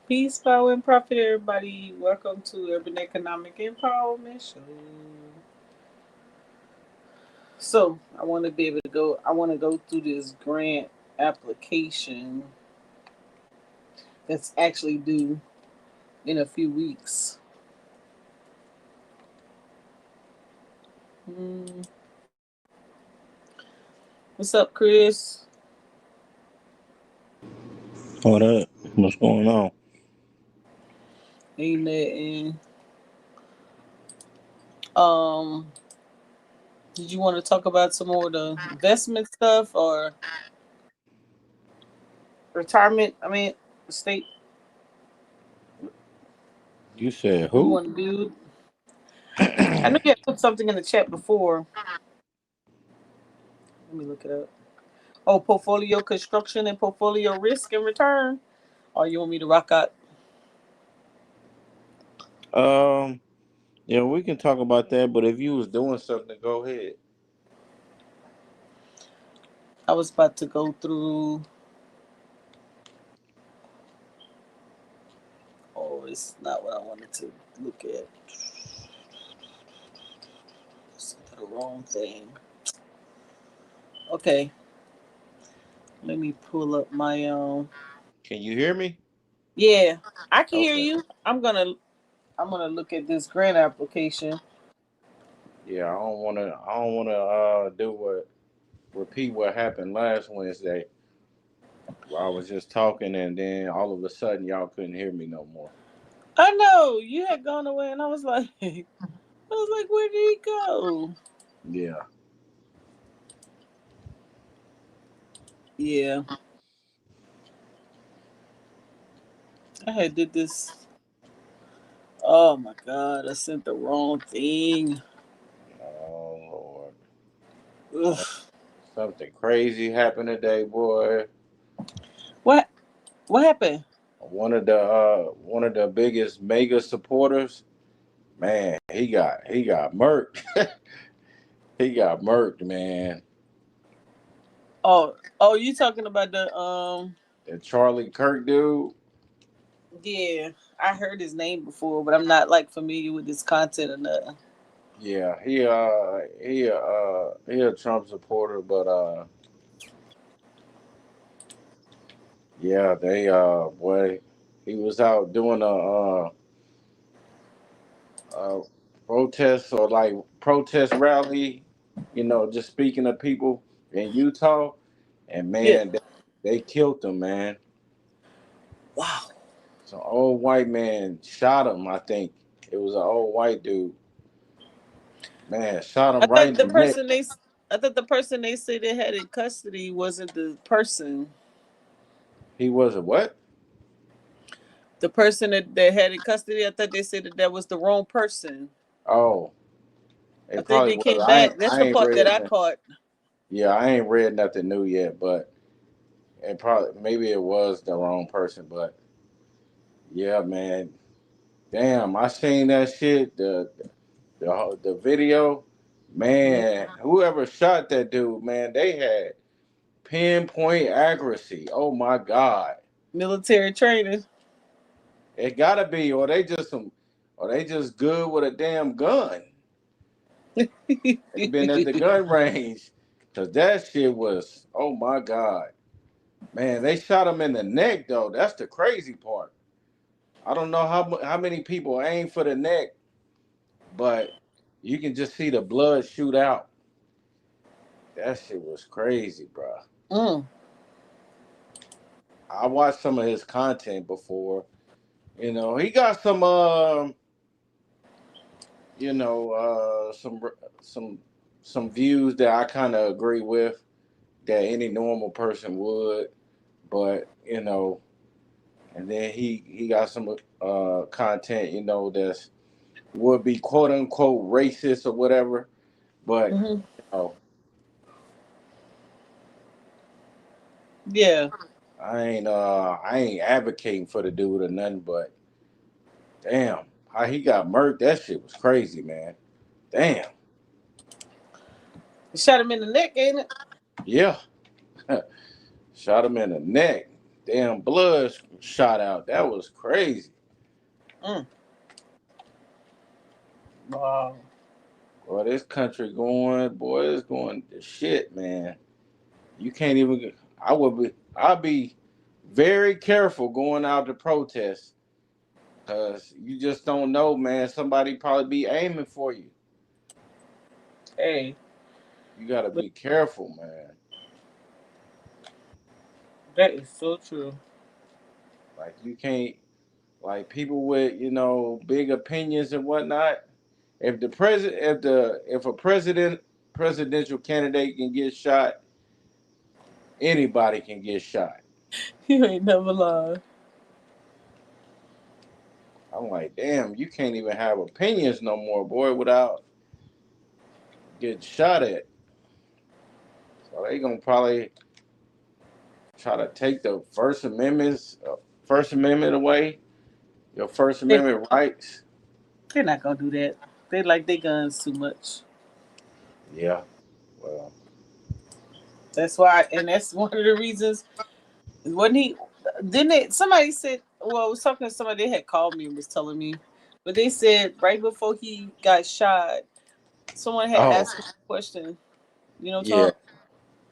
Peace, power, and profit, everybody. Welcome to Urban Economic Empowerment Show. So, I want to be able to go. I want to go through this grant application that's actually due in a few weeks. Hmm. What's up, Chris? What up? What's going on? Ain't nothing. Um, did you want to talk about some more of the investment stuff or retirement? I mean, state. You said What do you who? want to do? I know you had put something in the chat before. Let me look it up. Oh, portfolio construction and portfolio risk and return. Or you want me to rock out? um, yeah, we can talk about that, but if you was doing something, go ahead. I was about to go through. Oh, it's not what I wanted to look at. It's the wrong thing. Okay, let me pull up my Can you hear me? Yeah, I can hear Okay. you. I'm gonna look at this grant application. Yeah, I don't wanna do what repeat what happened last Wednesday. Where I was just talking and then all of a sudden y'all couldn't hear me no more. I know you had gone away, and I was like, where did he go? Yeah. Yeah, I had did this. Oh my god, I sent the wrong thing. Oh Lord. Ugh. Something crazy happened today, boy. What? What happened? One of the biggest mega supporters, man, he got murked. He got murked, man. Oh, you talking about the That Charlie Kirk dude. Yeah, I heard his name before, but I'm not like familiar with his content or nothing. Yeah, he a Trump supporter, but yeah, they boy, he was out doing a protest or like protest rally, just speaking to people in Utah, and Yeah. man, they killed him, man. Wow. So old white man shot him. I think it was an old white dude. Man, shot I him right thought in the the neck. person they I thought the person they say they had in custody wasn't the person. He was a what? The person that they had in custody, I thought they said that was the wrong person. Oh, I it think probably they was. came back. That's I the ain't part that read I that. caught. Yeah, I ain't read nothing new yet, but it probably maybe it was the wrong person. But yeah, man, damn, I seen that shit. The video, Mhm. man. Whoever shot that dude, man, they had pinpoint accuracy. Oh my god, Military training. it gotta be, or they just good with a damn gun. They been at the gun range, cause that shit was. Oh my god. Man, they shot him in the neck though. That's the crazy part. I don't know how many people aim for the neck, but you can just see the blood shoot out. That shit was crazy, bro. Mm. I watched some of his content before. He got some you know, some some views that I kind of agree with that any normal person would, but and then he got some content, that's would be quote unquote racist or whatever. But Hmm. you know, Yeah. I ain't advocating for the dude or nothing, but damn, how he got murked, that shit was crazy, man. Damn. Shot him in the neck, ain't it? Yeah. Shot him in the neck. damn blood shot out. That was crazy. Mm. Wow. Boy, this country going, boy, it's going to shit, man. You can't even. I'd be very careful going out to protest because you just don't know, man. Somebody probably be aiming for you. Hey, You gotta but be careful, man. that is so true. Like you can't, like people with big opinions and whatnot. If the president, if a presidential candidate can get shot, anybody can get shot. You ain't never lied. I'm like, damn, you can't even have opinions no more, boy, without getting shot at. So they gonna probably try to take the First Amendment away, your First They, Amendment rights. they're not gonna do that. They like their guns too much. Yeah, well, That's why, and that's one of the reasons. When he didn't it, somebody said, well, I was talking to somebody, they had called me and was telling me, but they said right before he got shot, someone had oh asked him a question. You know, yeah, talk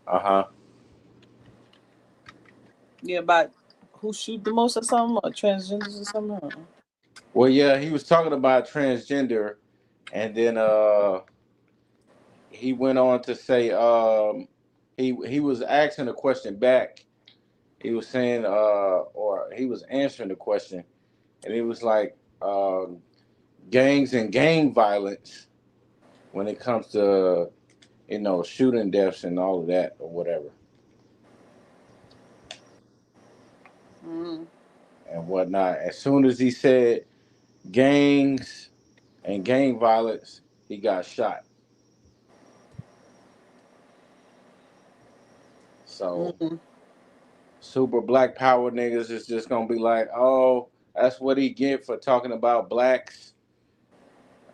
uh-huh. yeah about who shoot the most or something, or transgenders or something. I don't know. Well, yeah, he was talking about transgender, and then he went on to say he was asking a question back. He was saying or he was answering the question, and it was like gangs and gang violence when it comes to shooting deaths and all of that or whatever Mm. and whatnot. As soon as he said gangs and gang violence, he got shot. So Mm. super black power niggas is just gonna be like, oh, that's what he get for talking about blacks.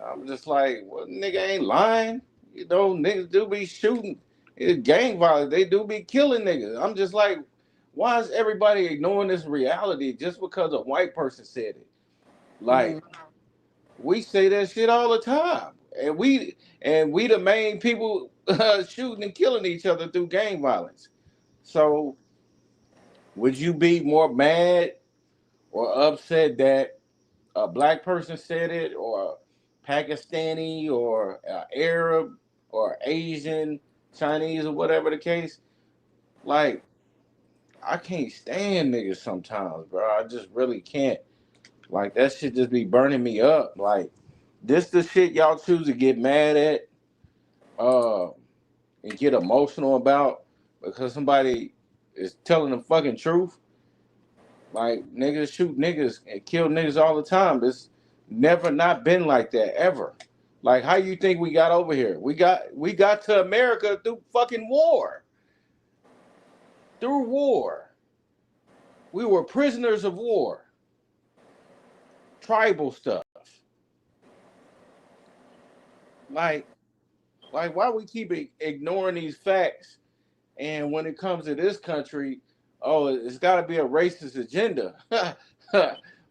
I'm just like, well, nigga ain't lying. Niggas do be shooting. It's gang violence. They do be killing niggas. I'm just like, why is everybody ignoring this reality just because a white person said it? Mm. Like, we say that shit all the time, and we the main people shooting and killing each other through gang violence. So, would you be more mad or upset that a black person said it, or a Pakistani, or Arab, or Asian, Chinese, or whatever the case? Like, I can't stand niggas sometimes, bro. I just really can't. Like, that shit just be burning me up. Like, this the shit y'all choose to get mad at, uh, and get emotional about because somebody is telling the fucking truth. Like niggas shoot niggas and kill niggas all the time. It's never not been like that ever. Like how you think we got over here? We got to America through fucking war. Through war. We were prisoners of war. Tribal stuff. Like why we keep ignoring these facts? And when it comes to this country, oh, it's got to be a racist agenda.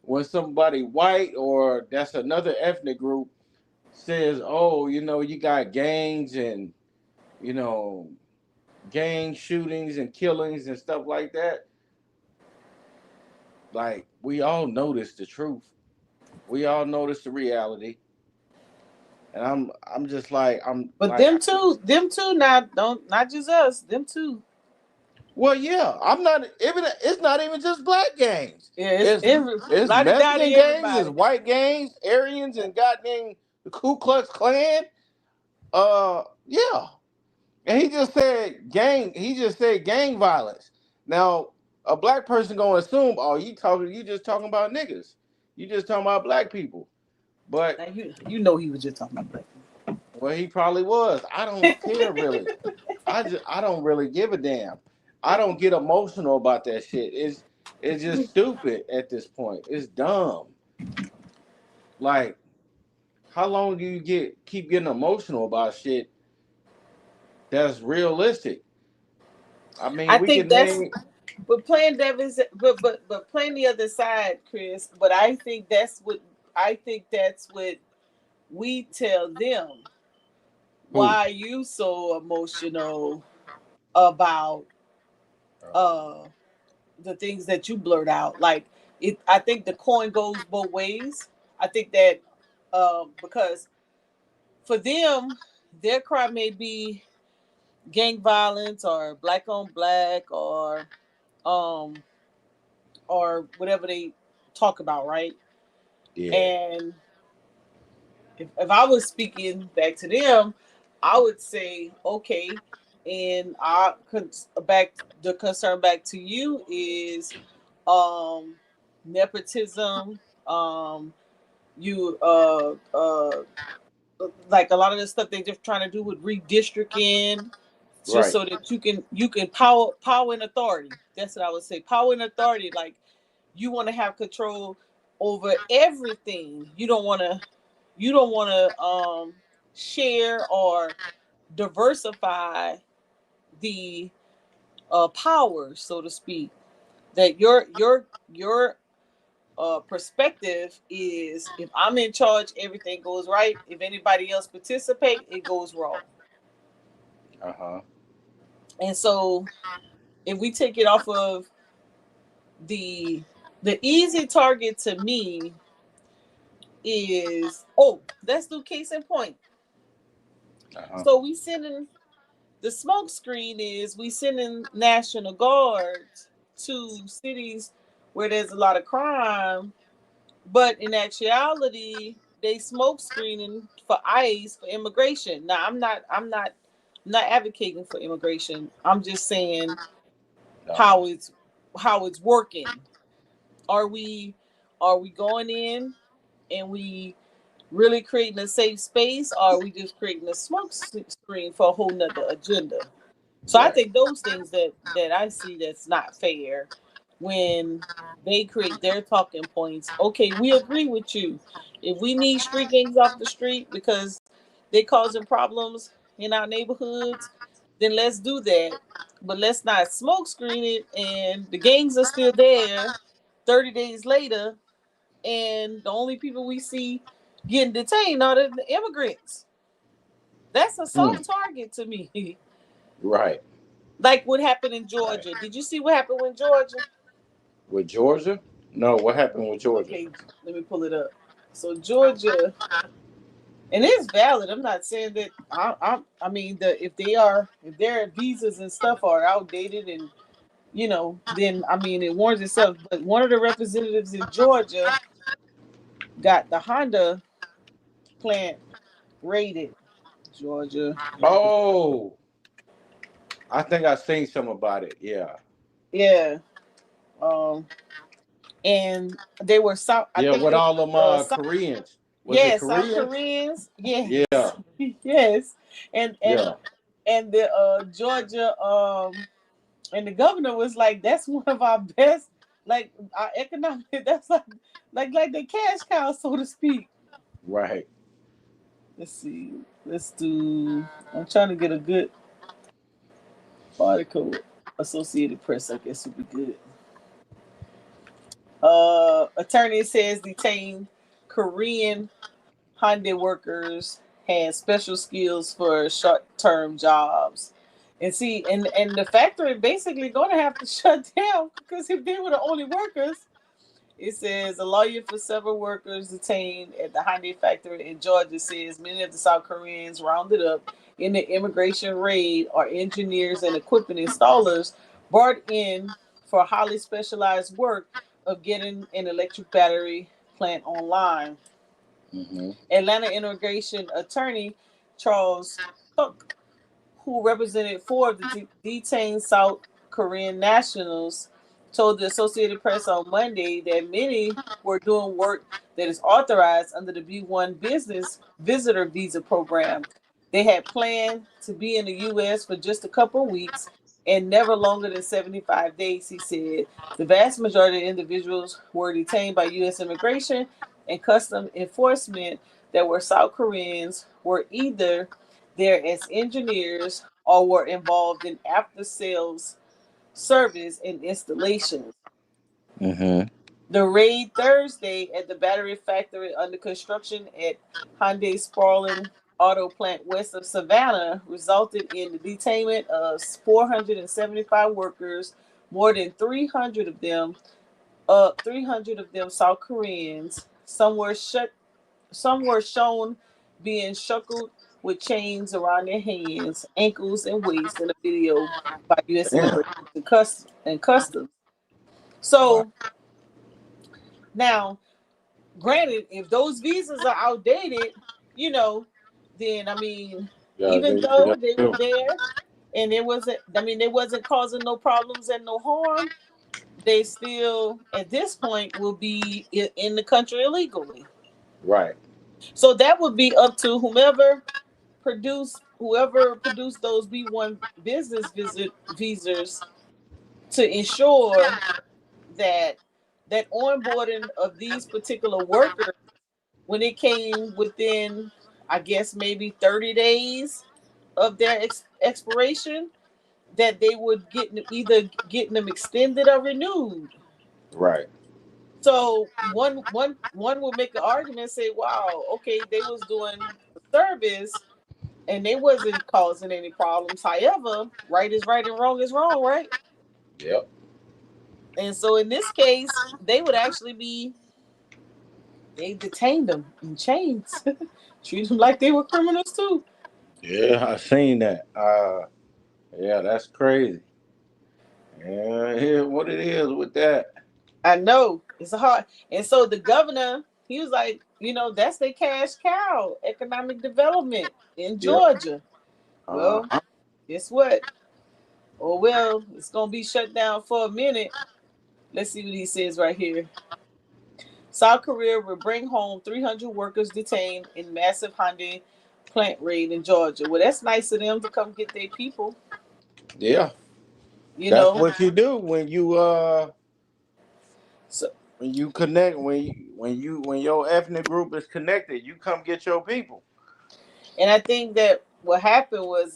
When somebody white or that's another ethnic group says, "Oh, you got gangs and you know, gang shootings and killings and stuff like that." Like we all notice the truth. We all notice the reality, and I'm just like I'm But like, them too. Now, don't not just us. Them too. well, yeah, I'm not even. It's not even just black gangs. Yeah, it's It's every it's lottie Mexican dottie gangs, it's everybody. white gangs, Aryans, and goddamn the Ku Klux Klan. Yeah. And he just said gang. He just said gang violence. Now, a black person gonna assume, oh, you just talking about niggas. You just talking about black people. But Now you know he was just talking about black well, he probably was. I don't care really. I don't really give a damn. I don't get emotional about that shit. It's just stupid at this point. It's dumb. Like, how long do you keep getting emotional about shit that's realistic? I mean, I we think can that's name. But playing devil's, but playing the other side, Chris. But I think that's what we tell them. Who? Why are you so emotional about uh the things that you blurt out? Like it, I think the coin goes both ways. I think that because for them, their crime may be gang violence or black on black um or whatever they talk about, right? Yeah. And if I was speaking back to them, I would say, okay, and back the concern back to you is um nepotism, you like a lot of the stuff they just trying to do with redistricting just Right. so that you can power and authority. That's what I would say. Power and authority, like you want to have control over everything. You don't want to share or diversify the power, so to speak. That your perspective is, if I'm in charge, everything goes right. If anybody else participate, it goes wrong. Uh-huh. And so if we take it off of the the easy target to me is, oh, let's do case in point. Uh-huh. So we sending the smoke screen is we sending National Guards to cities where there's a lot of crime, but in actuality, they smoke screening for ICE for immigration. Now, I'm not advocating for immigration. I'm just saying Uh-huh. how it's working. Are we are we going in and we really creating a safe space, or are we just creating a smoke screen for a whole nother agenda? So I Right. think those things that I see that's not fair when they create their talking points. Okay, we agree with you. If we need street gangs off the street because they causing problems in our neighborhoods, then let's do that. But let's not smoke screen it and the gangs are still there 30 days later, and the only people we see getting detained are the immigrants. That's a Mm. soft target to me. Right. Like what happened in Right. Georgia. Did you see what happened in Georgia? With Georgia? No, what happened with Georgia? Okay, let me pull it up. So Georgia, and it's valid. I'm not saying that. I mean, if their visas and stuff are outdated, and then I mean it warrants itself. But one of the representatives in Georgia got the Honda plant raided. Georgia, Oh, I think I seen something about it. Yeah. yeah. Um, and they were South. I Yeah, think with they all them South. Koreans. Was it Yes, South Koreans? Koreans. Yes, Yeah. yes, and and Yeah. and the Georgia and the governor was like, "That's one of our best, like our economic. That's like the cash cow, so to speak." Right. Let's see. Let's do. I'm trying to get a good article. Associated Press, I guess, would be good. Attorney says detained Korean Hyundai workers had special skills for short-term jobs. And see, and the factory basically going to have to shut down because if they were the only workers, it says a lawyer for several workers detained at the Hyundai factory in Georgia says many of the South Koreans rounded up in the immigration raid are engineers and equipment installers brought in for highly specialized work of getting an electric battery plant online. Mm-hmm. Atlanta immigration attorney Charles Cook, who represented four of the detained South Korean nationals, told the Associated Press on Monday that many were doing work that is authorized under the B1 business visitor visa program. They had planned to be in the U.S. for just a couple of weeks and never longer than 75 days, he said. The vast majority of individuals were detained by U.S. immigration and custom enforcement that were South Koreans were either there as engineers or were involved in after sales service, and installations. Mm-hmm. The raid Thursday at the battery factory under construction at Hyundai Spalding Auto Plant west of Savannah resulted in the detainment of 475 workers, more than 300 of them South Koreans. Some were shown being shackled with chains around their hands, ankles, and waist in a video by U.S. Damn. Immigration and Customs. Wow. So now, granted, if those visas are outdated, you know, then I mean, Yeah, even they got though they were there and it wasn't, I mean, they wasn't causing no problems and no harm, they still at this point will be in the country illegally. right. So that would be up to whoever produced those B1 business visit visas to ensure that that onboarding of these particular workers, when it came within, I guess, maybe 30 days of their expiration, that they would get either getting them extended or renewed. Right. So one will make an argument and say, wow, okay, they was doing service and they wasn't causing any problems. However, right is right and wrong is wrong, right? Yep. And so in this case, they would actually be, they detained them in chains, treat them like they were criminals too. Yeah, I seen that. Yeah, that's crazy. Yeah, here what it is with that. I know it's hard. And so the governor, he was like, that's their cash cow, economic development in Yep. Georgia. Well, Uh-huh. guess what? Oh well, it's gonna be shut down for a minute. Let's see what he says right here. South Korea will bring home 300 workers detained in massive Hyundai plant raid in Georgia. Well, that's nice of them to come get their people. Yeah. You That's know, what you do when you so when you connect when your ethnic group is connected, you come get your people. and I think that what happened was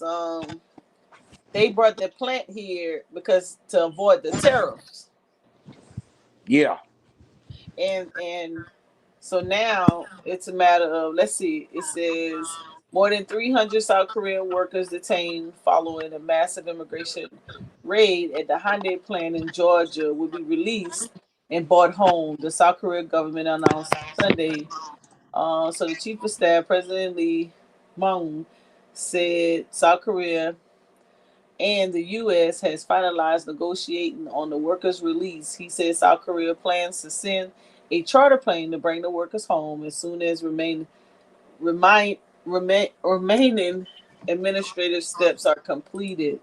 they brought the plant here because to avoid the tariffs, Yeah. and so now it's a matter of, let's see, it says more than 300 South Korean workers detained following a massive immigration raid at the Hyundai plant in Georgia will be released and brought home, the South Korean government announced Sunday. So the chief of staff, President Lee Myung, said South Korea and the U.S. has finalized negotiating on the workers' release. He said South Korea plans to send a charter plane to bring the workers home as soon as remaining administrative steps are completed.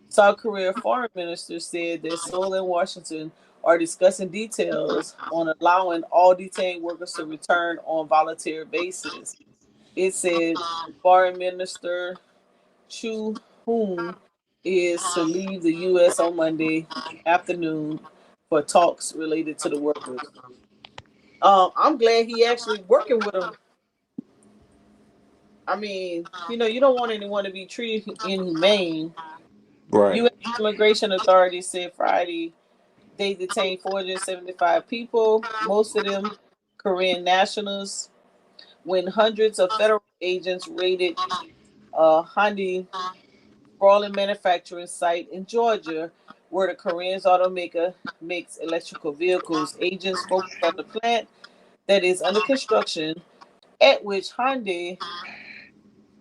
South Korea foreign minister said that Seoul and Washington are discussing details on allowing all detained workers to return on voluntary basis. It said foreign minister Chu Hoon is to leave the U.S. on Monday afternoon for talks related to the workers. I'm glad he actually working with them. I mean, you don't want anyone to be treated inhumane. Right. U.S. immigration authorities said Friday they detained 475 people, most of them Korean nationals, when hundreds of federal agents raided Hyundai sprawling manufacturing site in Georgia, where the Korean automaker makes electrical vehicles. Agents focused on the plant that is under construction, at which Hyundai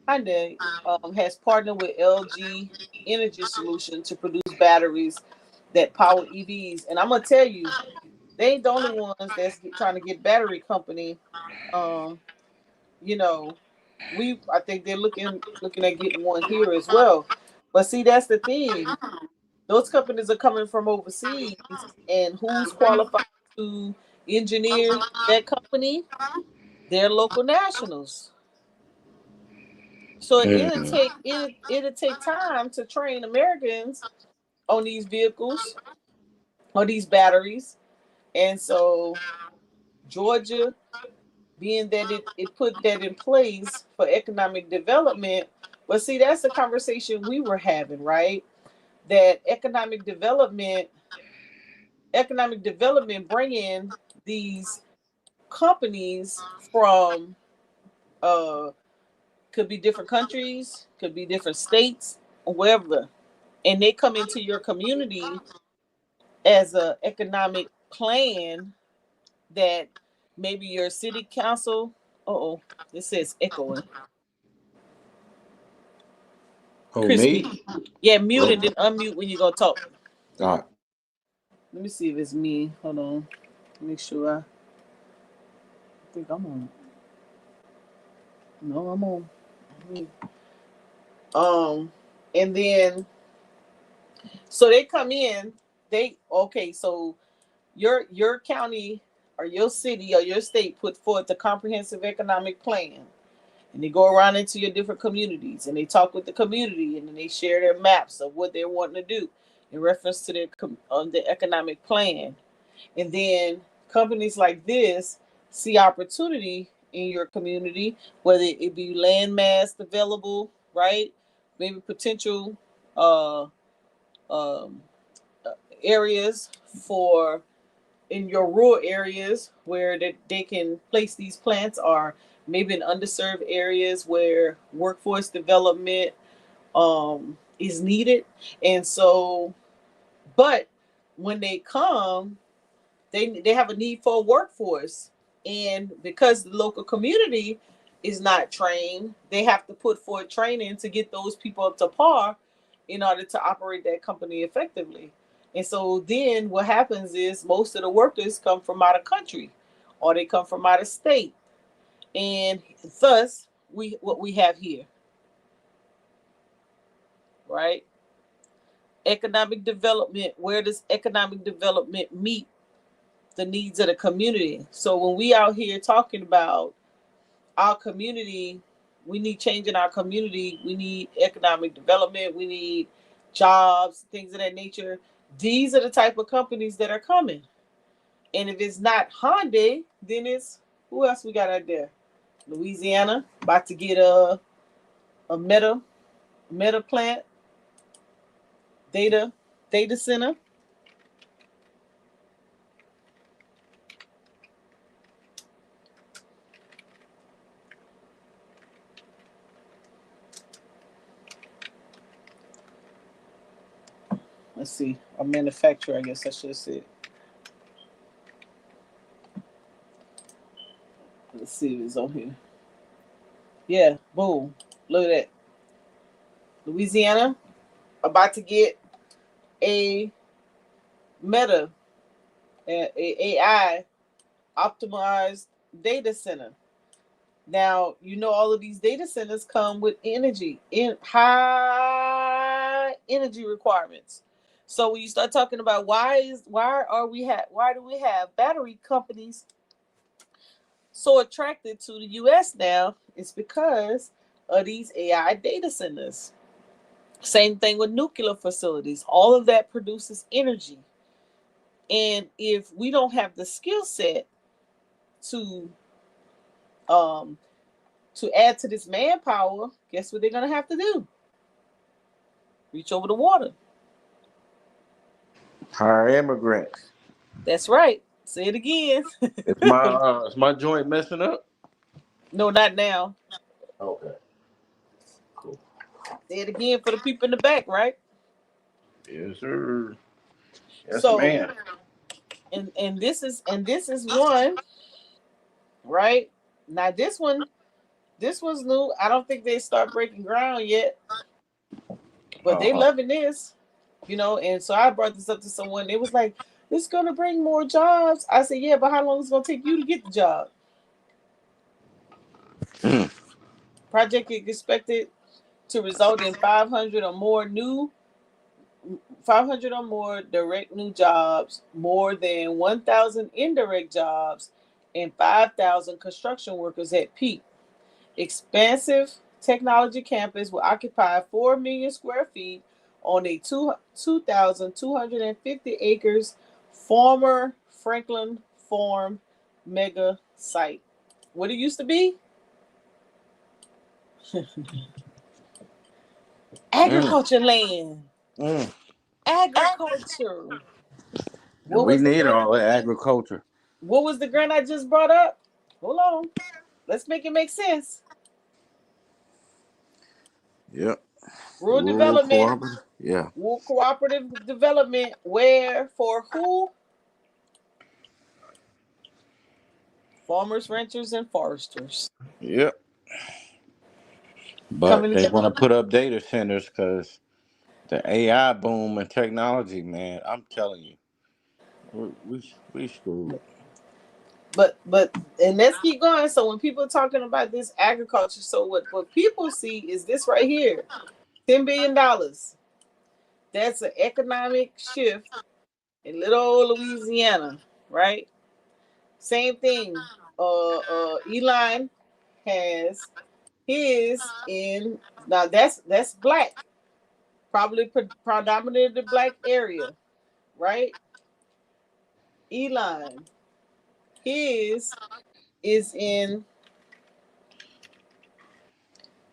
has partnered with LG Energy Solution to produce batteries that power EVs. And I'm gonna tell you, they ain't the only ones that's trying to get battery company. Um, you know, I think they're looking at getting one here as well. But see, that's the thing. Those companies are coming from overseas, and who's qualified to engineer that company? They're local nationals. So Mm. it'll take time to train Americans on these vehicles or these batteries. And so Georgia, being that it put that in place for economic development, but see, that's the conversation we were having, right? that economic development bring in these companies from uh could be different countries, could be different states, or wherever, and they come into your community as a economic plan that maybe your city council. Oh, it says echoing. Oh, Chris, me? mute. Yeah, mute and then unmute when you're gonna talk. All right. Let me see if it's me. Hold on. Make sure I think I'm on. No, I'm on. Um, and then so they come in. They okay. So your county or your city or your state put forth a comprehensive economic plan, and they go around into your different communities and they talk with the community, and then they share their maps of what they're wanting to do in reference to the economic plan. And then companies like this see opportunity in your community, whether it be land mass available, right? Maybe potential uh, um, areas for in your rural areas where they can place these plants, or maybe in underserved areas where workforce development is needed. And so, but when they come, they have a need for a workforce, and because the local community is not trained, they have to put forth training to get those people up to par in order to operate that company effectively. And so then what happens is most of the workers come from out of country or they come from out of state, and thus we what we have here, right? Economic development. Where does economic development meet the needs of the community? So when we out here talking about our community, we need change in our community, we need economic development, we need jobs, things of that nature. These are the type of companies that are coming. And if it's not Hyundai, then it's who else we got out there? Louisiana about to get a meta plant, data data center. Let's see, a manufacturer, I guess I should have said. Let's see if it's on here. Yeah, boom. Look at that. Louisiana about to get a meta, a AI optimized data center. Now, you know all of these data centers come with energy, in high energy requirements. So when you start talking about why do we have battery companies so attracted to the US now, it's because of these AI data centers. Same thing with nuclear facilities. All of that produces energy. And if we don't have the skill set to um to add to this manpower, guess what they're gonna have to do? Reach over the water. Hire immigrants. That's right. Say it again. Is my joint messing up? No, not now. Okay, cool. Say it again for the people in the back, right? Yes, sir. Yes, So ma'am. and this is one, right? Now this one's new. I don't think they start breaking ground yet, but Uh they huh. loving this. And so I brought this up to someone. It was like, it's gonna bring more jobs. I said, yeah, but how long is it gonna take you to get the job? Project is expected to result in 500 or more direct new jobs, more than 1,000 indirect jobs, and 5,000 construction workers at peak. Expansive technology campus will occupy 4 million square feet on a 2,250 acres former Franklin Farm mega site. What it used to be? Mm, Agriculture land. mm. Agriculture. And What we was the need grant? all the agriculture. What was the grant I just brought up? Hold on. Let's make it make sense. Yep. Rural Rural development, cooperative. Yeah. rural cooperative development, where for who? Farmers, ranchers, and foresters. Yep. But Coming they together. want to put up data centers because the AI boom and technology, man. I'm telling you, we screwed. But and let's keep going. So when people are talking about this agriculture, so what people see is this right here, $10 billion. That's an economic shift in little old Louisiana, right? Same thing. Elon has his in now. That's black, probably predominantly the black area, right? Elon, his is in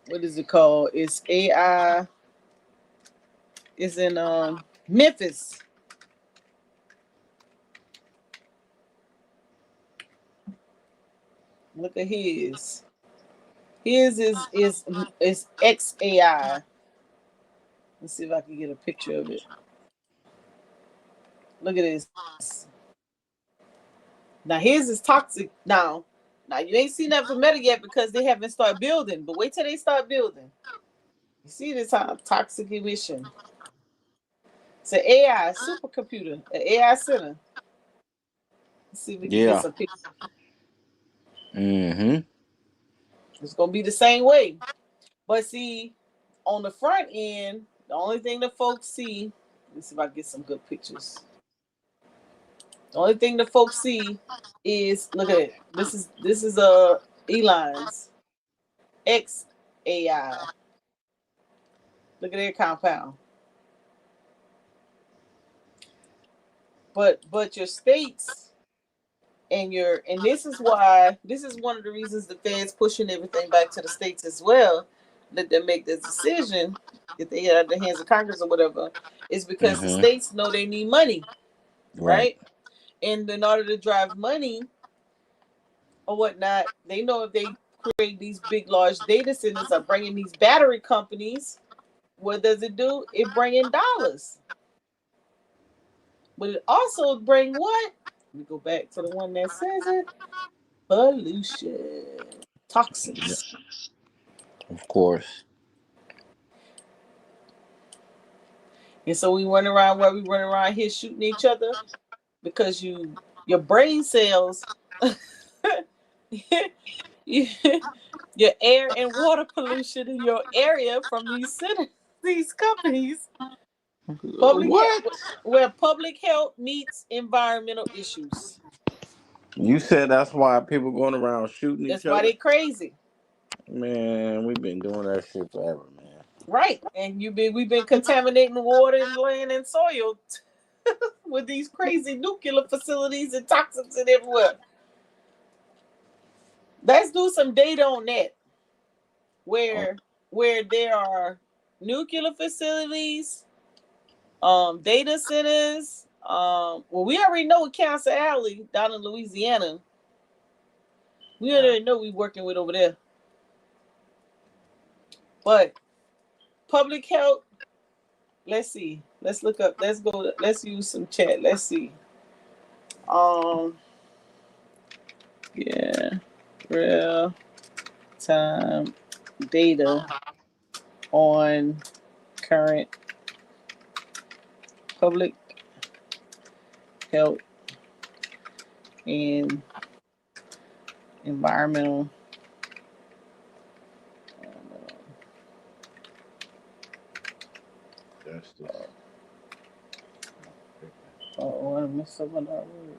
what is it called? It's AI. It's in Memphis. Look at his. His is XAI. Let's see if I can get a picture of it. Look at this. Now his is toxic. Now you ain't seen that for Meta yet because they haven't started building. But wait till they start building. You see this toxic emission. It's an AI supercomputer, an AI center. Let's see if we can get Yeah. some pictures. Mm-hmm. It's gonna be the same way. But see, on the front end, the only thing the folks see. Let's see if I can get some good pictures. The only thing the folks see is look at it. This is Elon's X AI. Look at their compound. But your states and this is why this is one of the reasons the Fed's pushing everything back to the states as well. Let them make this decision if they get out of the hands of Congress or whatever, is because the Mm-hmm. states know they need money, Right. right? And in order to drive money or whatnot, they know if they create these big, large data centers or bringing these battery companies, what does it do? It bring in dollars. But it also bring what? Let me go back to the one that says it. Pollution. Yeah. Toxins. Of course. And so we run around where we run around here shooting each other because your brain cells your air and water pollution in your area from these companies. Public What? where public health meets environmental issues. You said that's why people going around shooting That's each why other? they crazy. Man, we've been doing that shit forever, man. Right. And we've been contaminating water and land and soil with these crazy nuclear facilities and toxins and everywhere. Let's do some data on that. Oh, Where there are nuclear facilities, data centers. Well, we already know with Cancer Alley down in Louisiana. We yeah. already know we working with over there. But public health, let's see. Let's look up. Let's go. Let's use some chat. Let's see. Um, yeah, real time data on current public health and environmental. Justice. Oh, I missed some of that word.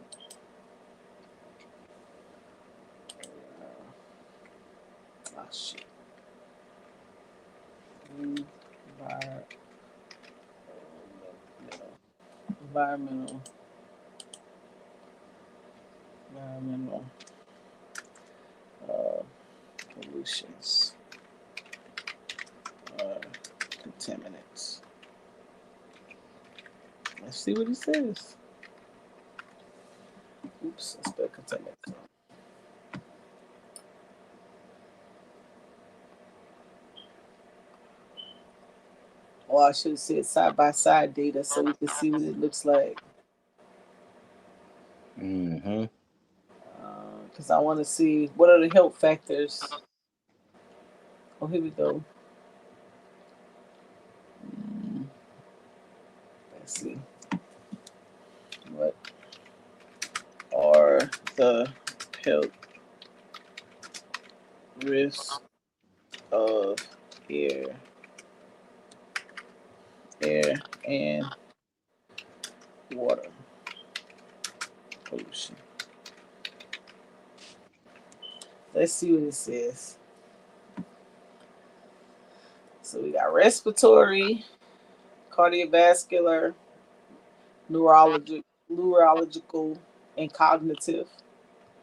Oh shit. Environmental. Environmental. Environmental. Uh, pollutions. Uh, contaminants. Let's see what he says. Oops, I spelled contaminant. Or I should have said side by side data so we can see what it looks like. Mm-hmm. Because I want to see what are the health factors. Oh, here we go. Let's see. What are the health risks of air, air and water pollution? Let's see what it says. So we got respiratory, cardiovascular, neurological, and cognitive.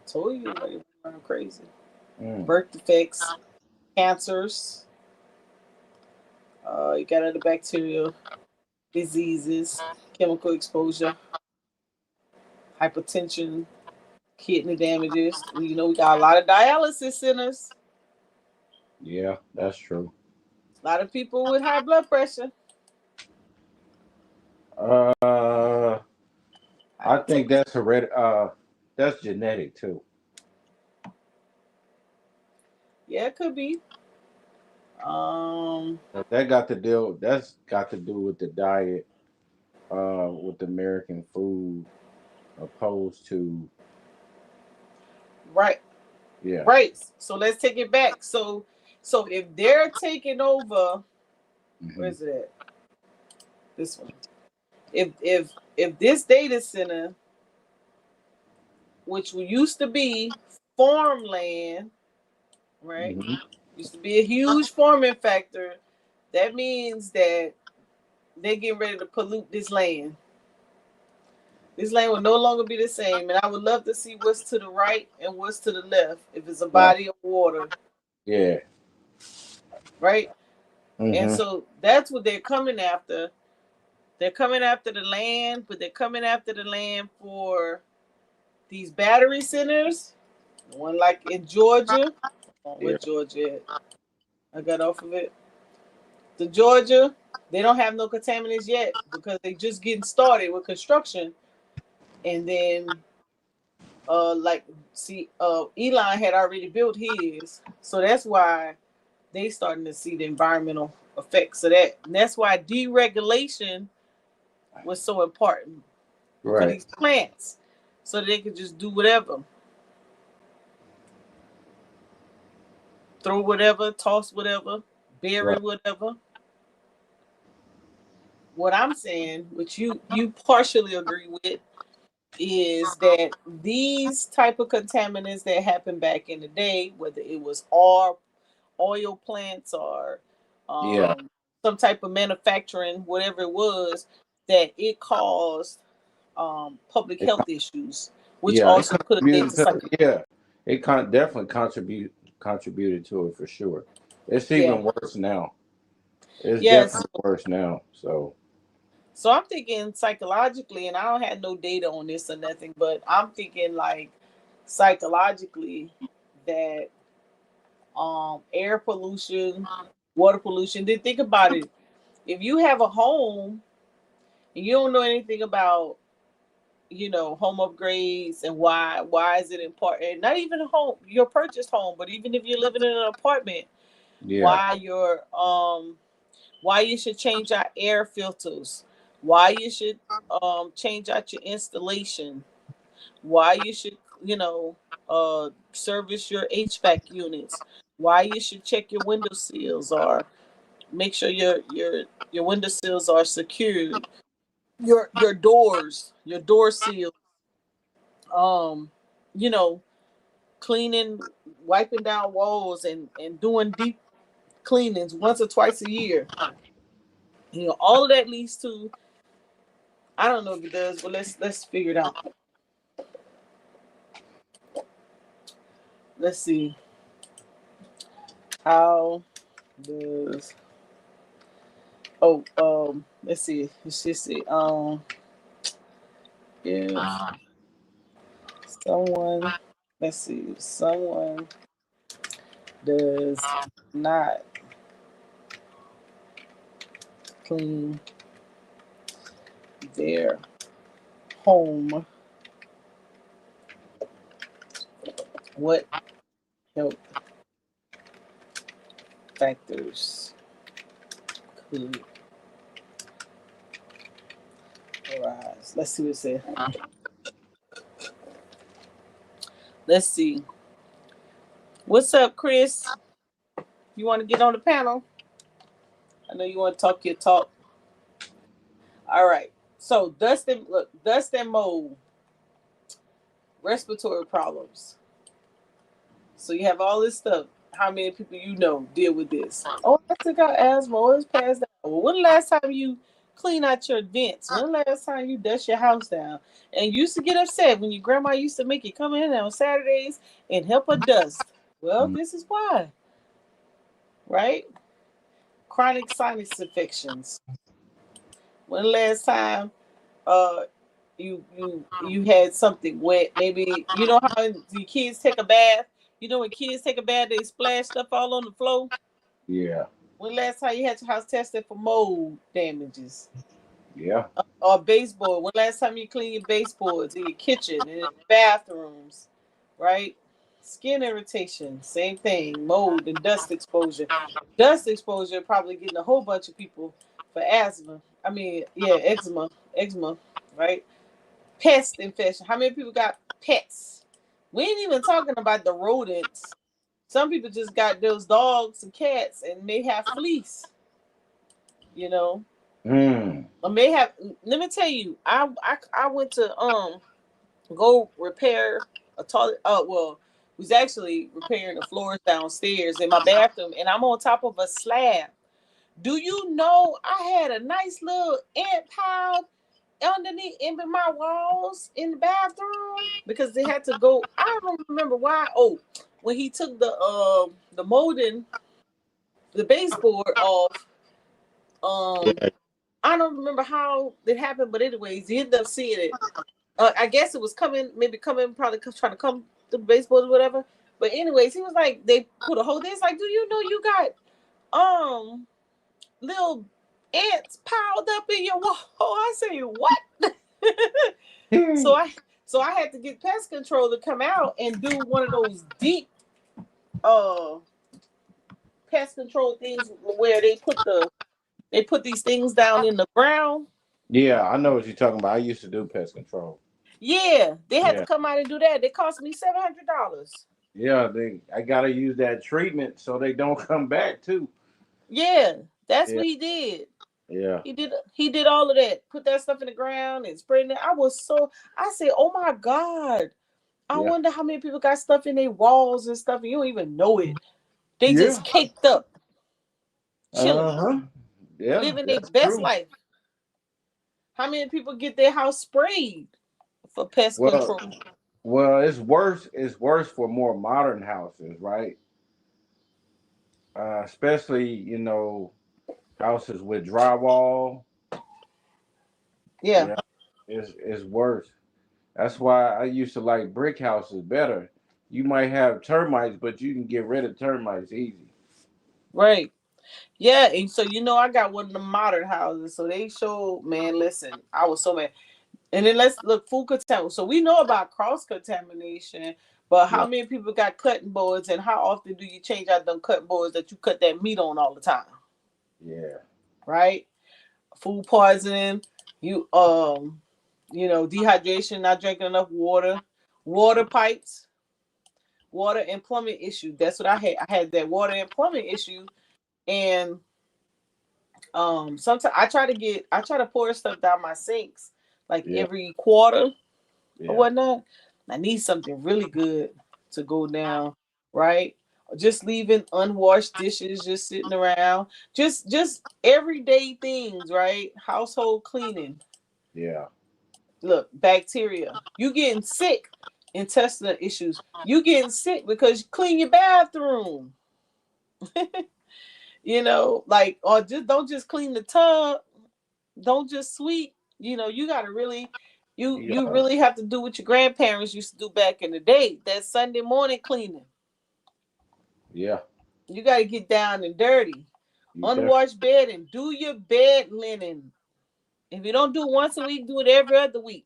Told you, like, I'm crazy. Birth defects, cancers. You got other bacterial diseases, chemical exposure, hypertension, kidney damages. We got a lot of dialysis centers. Yeah, that's true. A lot of people with high blood pressure. Uh, I think Hypertension. that's that's genetic too. Yeah, it could be. Um, That's got to do with the diet, with the American food, opposed to right, yeah. right. So let's take it back. So if they're taking over, Hmm. where's it at? This one. If this data center, which used to be farmland, right? Hmm. Used to be a huge farming factor. That means that they're getting ready to pollute this land. This land will no longer be the same, and I would love to see what's to the right and what's to the left. If it's a Right. body of water, Yeah. right? And Hmm. so that's what they're coming after. They're coming after the land, but they're coming after the land for these battery centers. One like in Georgia. Oh, Yeah. where Georgia at? I got off of it. The Georgia, they don't have no contaminants yet because they just getting started with construction. And then like Elon had already built his. So that's why they starting to see the environmental effects of that. And that's why deregulation was so important for Right. these plants. So they could just do whatever. Throw whatever, toss whatever, bury Right. whatever. What I'm saying, which you partially agree with, is that these type of contaminants that happened back in the day, whether it was oil plants or Yeah. some type of manufacturing, whatever it was, that it caused public It, health issues, which yeah. It also could have led contributed to to psych. yeah. It definitely contributed to it for sure. It's Yeah, even worse now. It's yes. definitely worse now. So So I'm thinking psychologically, and I don't have no data on this or nothing, but I'm thinking like psychologically that air pollution, water pollution. Then think about it. If you have a home and you don't know anything about, home upgrades and why is it important? Not even a home, your purchased home, but even if you're living in an apartment, yeah. why your why you should change out air filters, why you should change out your installation, why you should, service your HVAC units, why you should check your window seals or make sure your window seals are secured, your door seals, um, you know, cleaning, wiping down walls and doing deep cleanings once or twice a year. All of that leads to, I don't know if it does, but let's figure it out. Let's see. How does let's see. Let's just see. If someone, let's see, if someone does not clean their home, what health factors could arise? Let's see what it says. Let's see. What's up, Chris? You want to get on the panel? I know you want to talk your talk. All right. So dust and mold, respiratory problems. So you have all this stuff. How many people you know deal with this? Oh, I took out asthma. Oh, it's passed out. Well, when the last time you clean out your vents? When the last time you dust your house down? And you used to get upset when your grandma used to make you come in on Saturdays and help her dust. Well, Mm. this is why, right? Chronic sinus infections. When the last time uh you had something wet? Maybe you know how the kids take a bath. You know when kids take a bath, they splash stuff all on the floor. Yeah. When last time you had your house tested for mold damages? Yeah. Or baseboard? When last time you cleaned your baseboards in your kitchen and in the bathrooms? Right? Skin irritation, same thing. Mold and dust exposure. Dust exposure probably getting a whole bunch of people for asthma. I mean, yeah, eczema, right? Pest infection. How many people got pets? We ain't even talking about the rodents. Some people just got those dogs and cats and may have fleas, you know. Mm. Or may have, let me tell you, I went to go repair a toilet. Well, was actually repairing the floors downstairs in my bathroom, and I'm on top of a slab. Do you know I had a nice little ant pile underneath in my walls in the bathroom because they had to go. I don't remember why. Oh, when he took the molding, the baseboard off. Um, Yeah. I don't remember how it happened, but anyways, he ended up seeing it. I guess it was coming, maybe coming, probably trying to come to the baseboard or whatever. But anyways, he was like, they put a whole. It's like, do you know you got little ants piled up in your wall? I say what? So I so I had to get pest control to come out and do one of those deep uh pest control things where they put these things down in the ground. Yeah, I know what you're talking about. I used to do pest control. Yeah, they had to Yeah. come out and do that. They cost me $700. Yeah, I gotta use that treatment so they don't come back too. Yeah, that's Yeah. what he did. Yeah. He did all of that. Put that stuff in the ground and sprayed it. I said, oh my God. I Yeah. wonder how many people got stuff in their walls and stuff and you don't even know it. They Yeah. just caked up, chilling, Uh-huh. Yeah, living their that's best true. life. How many people get their house sprayed for pest Well, control? it's worse for more modern houses, right? Especially, houses with drywall. Yeah, Yeah, it's worse. That's why I used to like brick houses better. You might have termites, but you can get rid of termites easy. right. Yeah, and so I got one of the modern houses. So they showed, man, listen, I was so mad. And then let's look food contamination. So we know about cross contamination, but how Yeah, many people got cutting boards and how often do you change out them cutting boards that you cut that meat on all the time? yeah, Right? Food poisoning, you dehydration, not drinking enough water, water pipes, water and plumbing issue. That's what I had. I had that water and plumbing issue, and sometimes I try to pour stuff down my sinks like yeah, every quarter or yeah, whatnot. I need something really good to go down, right? Just leaving unwashed dishes just sitting around, just everyday things, right? Household cleaning. yeah, Look, bacteria. You getting sick, intestinal issues. You getting sick because you clean your bathroom. Like, or just don't just clean the tub. Don't just sweep. You gotta really. You Yeah. really have to do what your grandparents used to do back in the day. That Sunday morning cleaning. Yeah. You got to get down and dirty. You definitely. Unwashed bed and do your bed linen. If you don't do it once a week, do it every other week.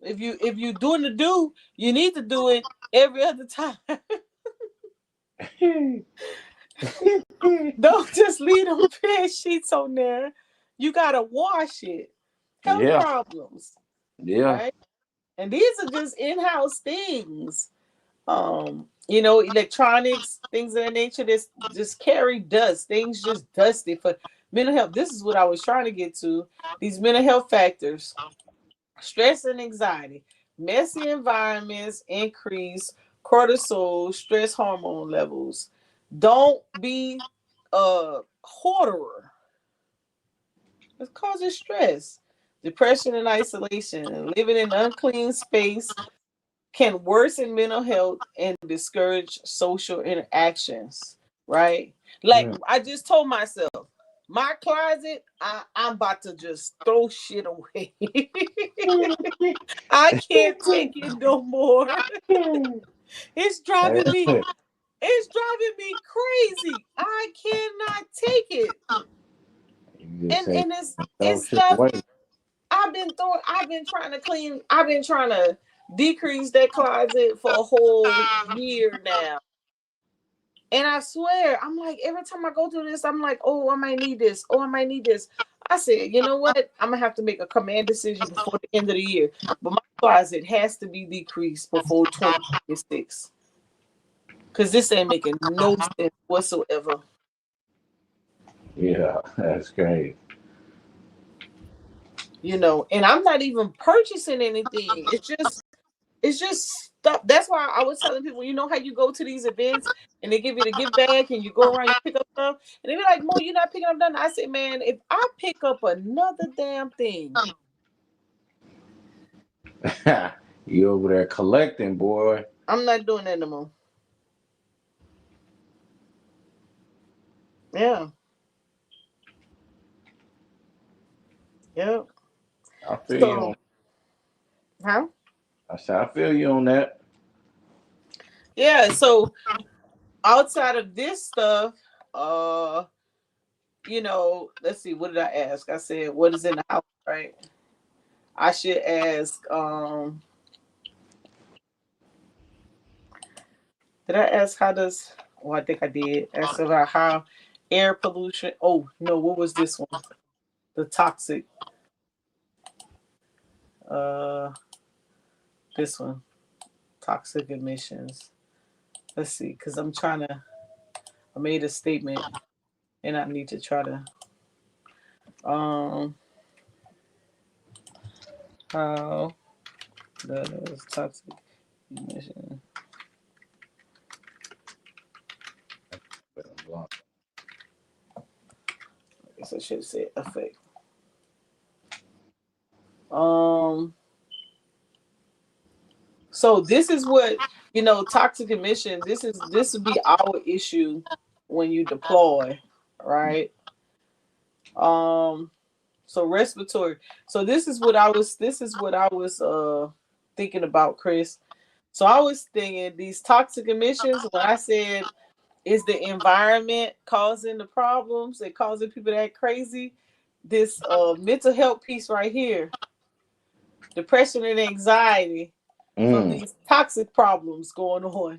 If you're doing the do, you need to do it every other time. Don't just leave them bed sheets on there. You gotta wash it. Health Yeah. problems, Yeah. right? And these are just in-house things. Electronics, things of that nature that just carry dust. Things just dusty for mental health. This is what I was trying to get to. These mental health factors: stress and anxiety, messy environments increase cortisol, stress hormone levels. Don't be a hoarder. It causes stress, depression, and isolation. Living in unclean space can worsen mental health and discourage social interactions, right? Like Mm. I just told myself, my closet, I'm about to just throw shit away. I can't take it no more. It's driving me, it's driving me crazy. I cannot take it. You just And say and it's throw it's shit stuff away. I've been trying to clean, I've been trying to decrease that closet for a whole year now. And I swear, I'm like, every time I go through this, I'm like, oh, I might need this. Oh, I might need this. I said, you know what? I'm gonna have to make a command decision before the end of the year. But my closet has to be decreased before 2026. Cause this ain't making no sense whatsoever. Yeah, that's great. And I'm not even purchasing anything. It's just stuff. That's why I was telling people, how you go to these events and they give you the gift bag and you go around, you pick up stuff, and they be like, Mo, you're not picking up nothing. I say, man, if I pick up another damn thing, You over there collecting, boy. I'm not doing that no more. Yeah. Yep. I feel you on. So, huh? I said I feel you on that. Yeah. So outside of this stuff, uh, let's see, what did I ask? I said, what is in the house, right? I should ask, did I ask how does, oh, I think I did. Ask about how air pollution. Oh, no, what was this one? The toxic, uh, this one, toxic emissions. Let's see, because I made a statement and I need to try to, um, how does toxic emission, I guess I should say affect. Um, so this is what, toxic emissions, this would be our issue when you deploy, right? Um, so respiratory. So this is what I was thinking about, Chris. So I was thinking these toxic emissions, when I said is the environment causing the problems and causing people to act crazy, this mental health piece right here, depression and anxiety from Mm, these toxic problems going on.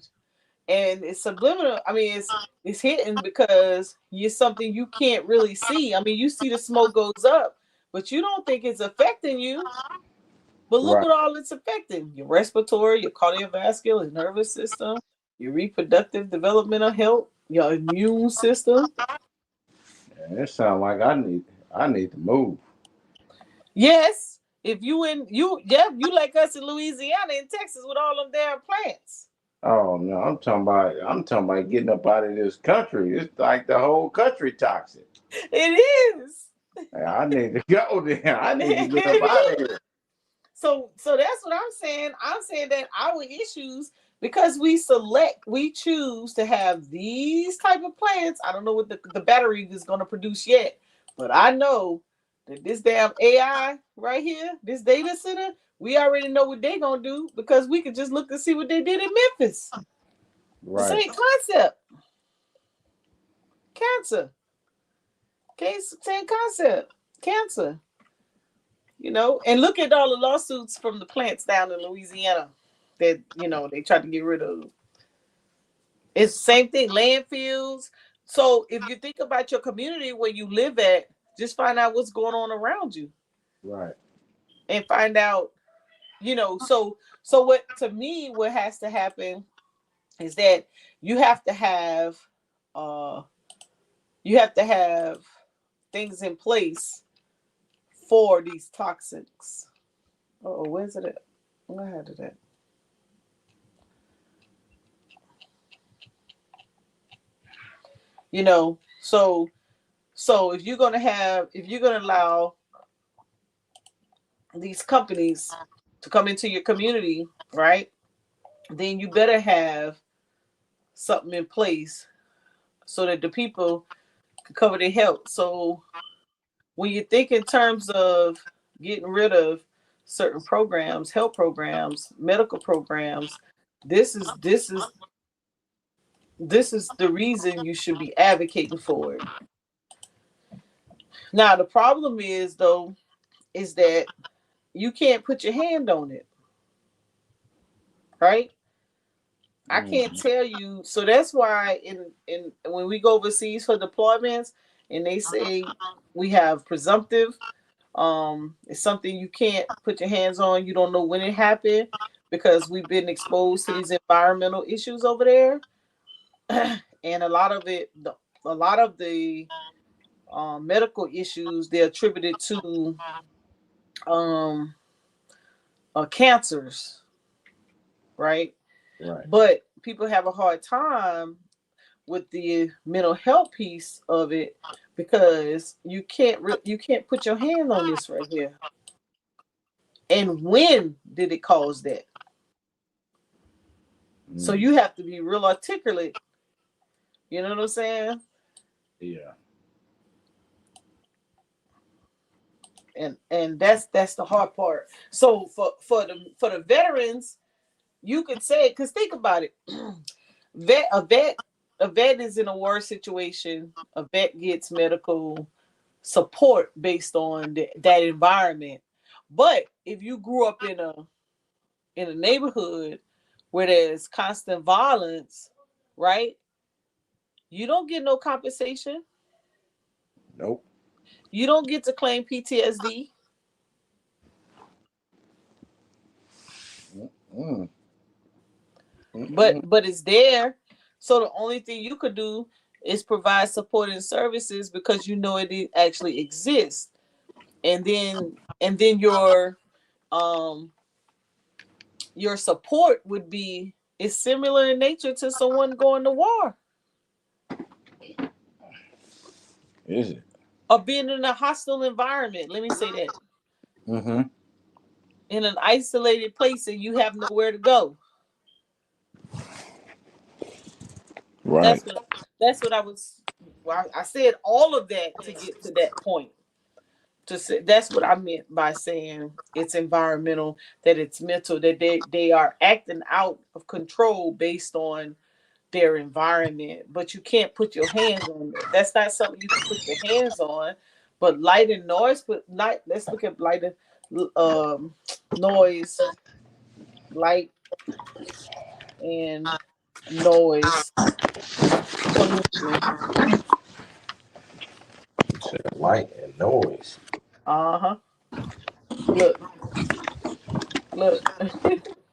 And it's subliminal. I mean, it's hidden because you're something you can't really see. I mean, you see the smoke goes up, but you don't think it's affecting you. But look right. what all it's affecting: your respiratory, your cardiovascular, nervous system, your reproductive developmental health, your immune system. Yeah, it sounds like I need to move. Yes, if you in you yeah, you like us in Louisiana and Texas with all them damn plants. Oh no, I'm talking about getting up out of this country. It's like the whole country toxic. It is. I need to go there. I need to get up out of here. So that's what I'm saying. I'm saying that our issues, because we choose to have these type of plants. I don't know what the battery is going to produce yet, but I know that this damn AI right here, this data center, we already know what they're gonna do because we could just look and see what they did in Memphis. The Right. same concept. Cancer. Same concept. Cancer. And look at all the lawsuits from the plants down in Louisiana that, they tried to get rid of. It's the same thing, landfills. So if you think about your community where you live at, just find out what's going on around you. Right. And find out, so what to me what has to happen is that you have to have uh you have to have things in place for these toxics. Oh, where's it at? Where had it at? So if you're gonna allow these companies to come into your community, right? Then you better have something in place so that the people can cover their health. So when you think in terms of getting rid of certain programs, health programs, medical programs, this is the reason you should be advocating for it. Now the problem is though, is that you can't put your hand on it, right? I can't tell you. So that's why in when we go overseas for deployments and they say we have presumptive, it's something you can't put your hands on. You don't know when it happened because we've been exposed to these environmental issues over there, and a lot of the medical issues they're attributed to um, cancers, right? Right. But people have a hard time with the mental health piece of it because you can't put your hand on this right here. And when did it cause that? So you have to be real articulate. You know what I'm saying? Yeah. And that's the hard part. So for the veterans, you could say, because think about it, vet a vet a vet is in a worse situation. A vet gets medical support based on that environment. But if you grew up in a neighborhood where there's constant violence, right? You don't get no compensation. Nope. You don't get to claim PTSD. Mm. But it's there. So the only thing you could do is provide support and services because you know it actually exists. And then um your support would be is similar in nature to someone going to war Is it? or being in a hostile environment. Let me say that. Mm-hmm. In an isolated place and you have nowhere to go. Right. That's what I was. Well, I said all of that to get to that point. To say, that's what I meant by saying it's environmental, that it's mental, that they are acting out of control based on their environment. But you can't put your hands on it. That's not something you can put your hands on. But light and noise. But light. Let's look at light and noise, light and noise pollution. Light and noise. Uh-huh. Look, look.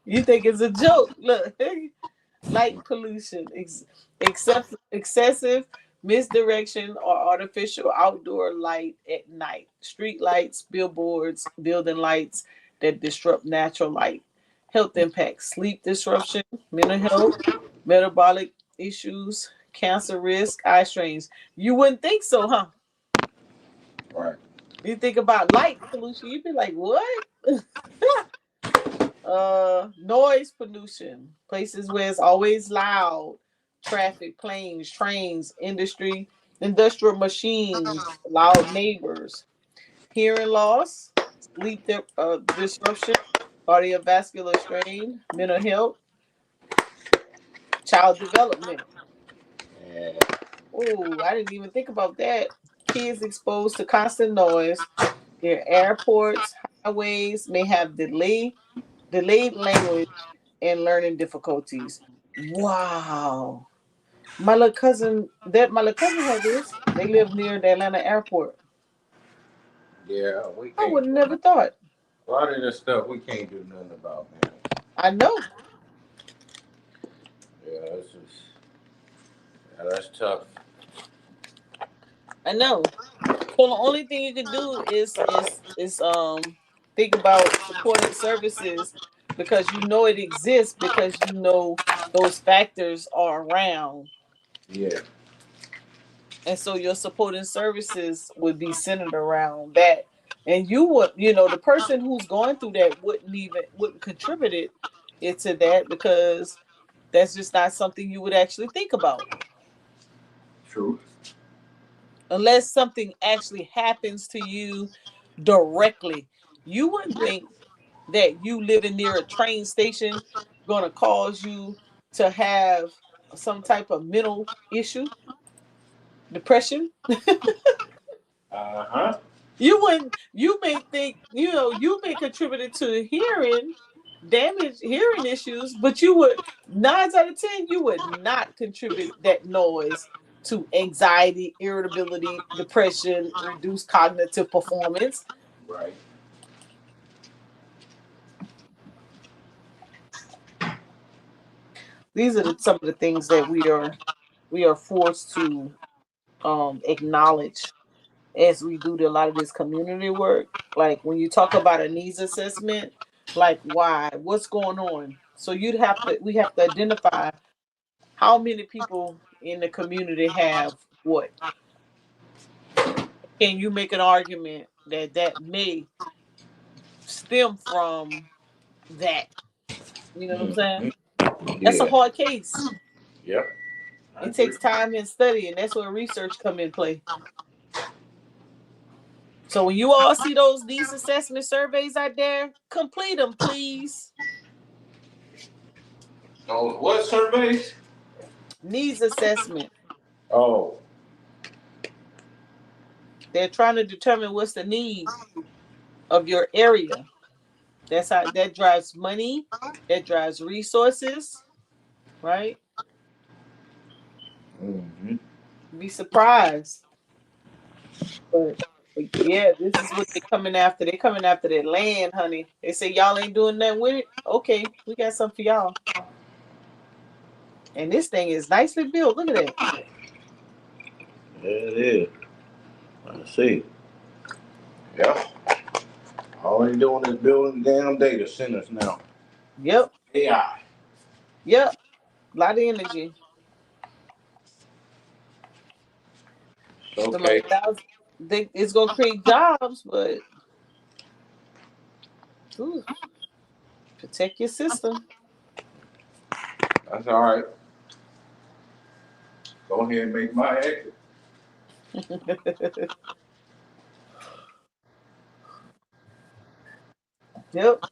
You think it's a joke. Look. Light pollution, excessive misdirection or artificial outdoor light at night. Street lights, billboards, building lights that disrupt natural light. Health impacts, sleep disruption, mental health, metabolic issues, cancer risk, eye strains. You wouldn't think so, huh? Right. You think about light pollution, you'd be like, what? Noise pollution, places where it's always loud, traffic, planes, trains, industrial machines, loud neighbors. hearing loss, sleep disruption, cardiovascular strain, mental health, child development. Yeah. Oh, I didn't even think about that. Kids exposed to constant noise near airports, highways may have delayed language and learning difficulties. Wow. My little cousin had this. They live near the Atlanta airport. Yeah, we I can't. would have never thought. A lot of this stuff we can't do nothing about, man. I know. Yeah, that's tough. I know. So the only thing you can do is think about supporting services because you know it exists because you know those factors are around. Yeah, And so your supporting services would be centered around that. And you would, the person who's going through that wouldn't contribute it to that because that's just not something you would actually think about. true. Unless something actually happens to you directly. You wouldn't think that you living near a train station gonna cause you to have some type of mental issue, depression. Uh huh. You wouldn't. You may think you may contribute to hearing issues, but you would 9 out of 10 you would not contribute that noise to anxiety, irritability, depression, reduced cognitive performance. Right. These are some of the things that we are forced to acknowledge as we do a lot of this community work. Like when you talk about a needs assessment, like why, what's going on. So we have to identify how many people in the community have what. Can you make an argument that that may stem from that? You know what I'm saying? Mm-hmm. That's a Yeah. hard case. Yep. I It agree. takes time and study, and that's where research come in play. So when you all see those needs assessment surveys out there, complete them, please. Oh, what surveys? Needs assessment. Oh, They're trying to determine what's the need of your area. That's how that drives money, that drives resources, right? mm-hmm. Be surprised. But, but yeah, this is what they're coming after. They're coming after that land, honey. They say y'all ain't doing nothing with it. Okay, we got something for y'all. And this thing is nicely built. Look at that. Yeah, it is. I see. Yep. All they doing is building damn data centers now. Yep. AI. Yep. A lot of energy. Some Okay. 1,000. It's gonna create jobs, but ooh, protect your system. That's all right. Go ahead and make my exit. Yep.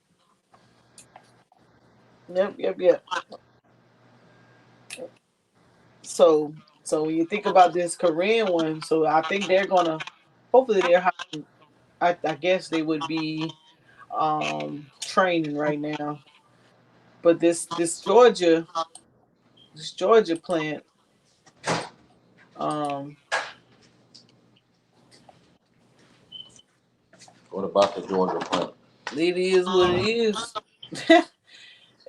Yep. Yep. Yep. So when you think about this Korean one, so I think they're gonna hopefully I guess they would be training right now. But this Georgia plant, um What about the Georgia plant? it is what it is.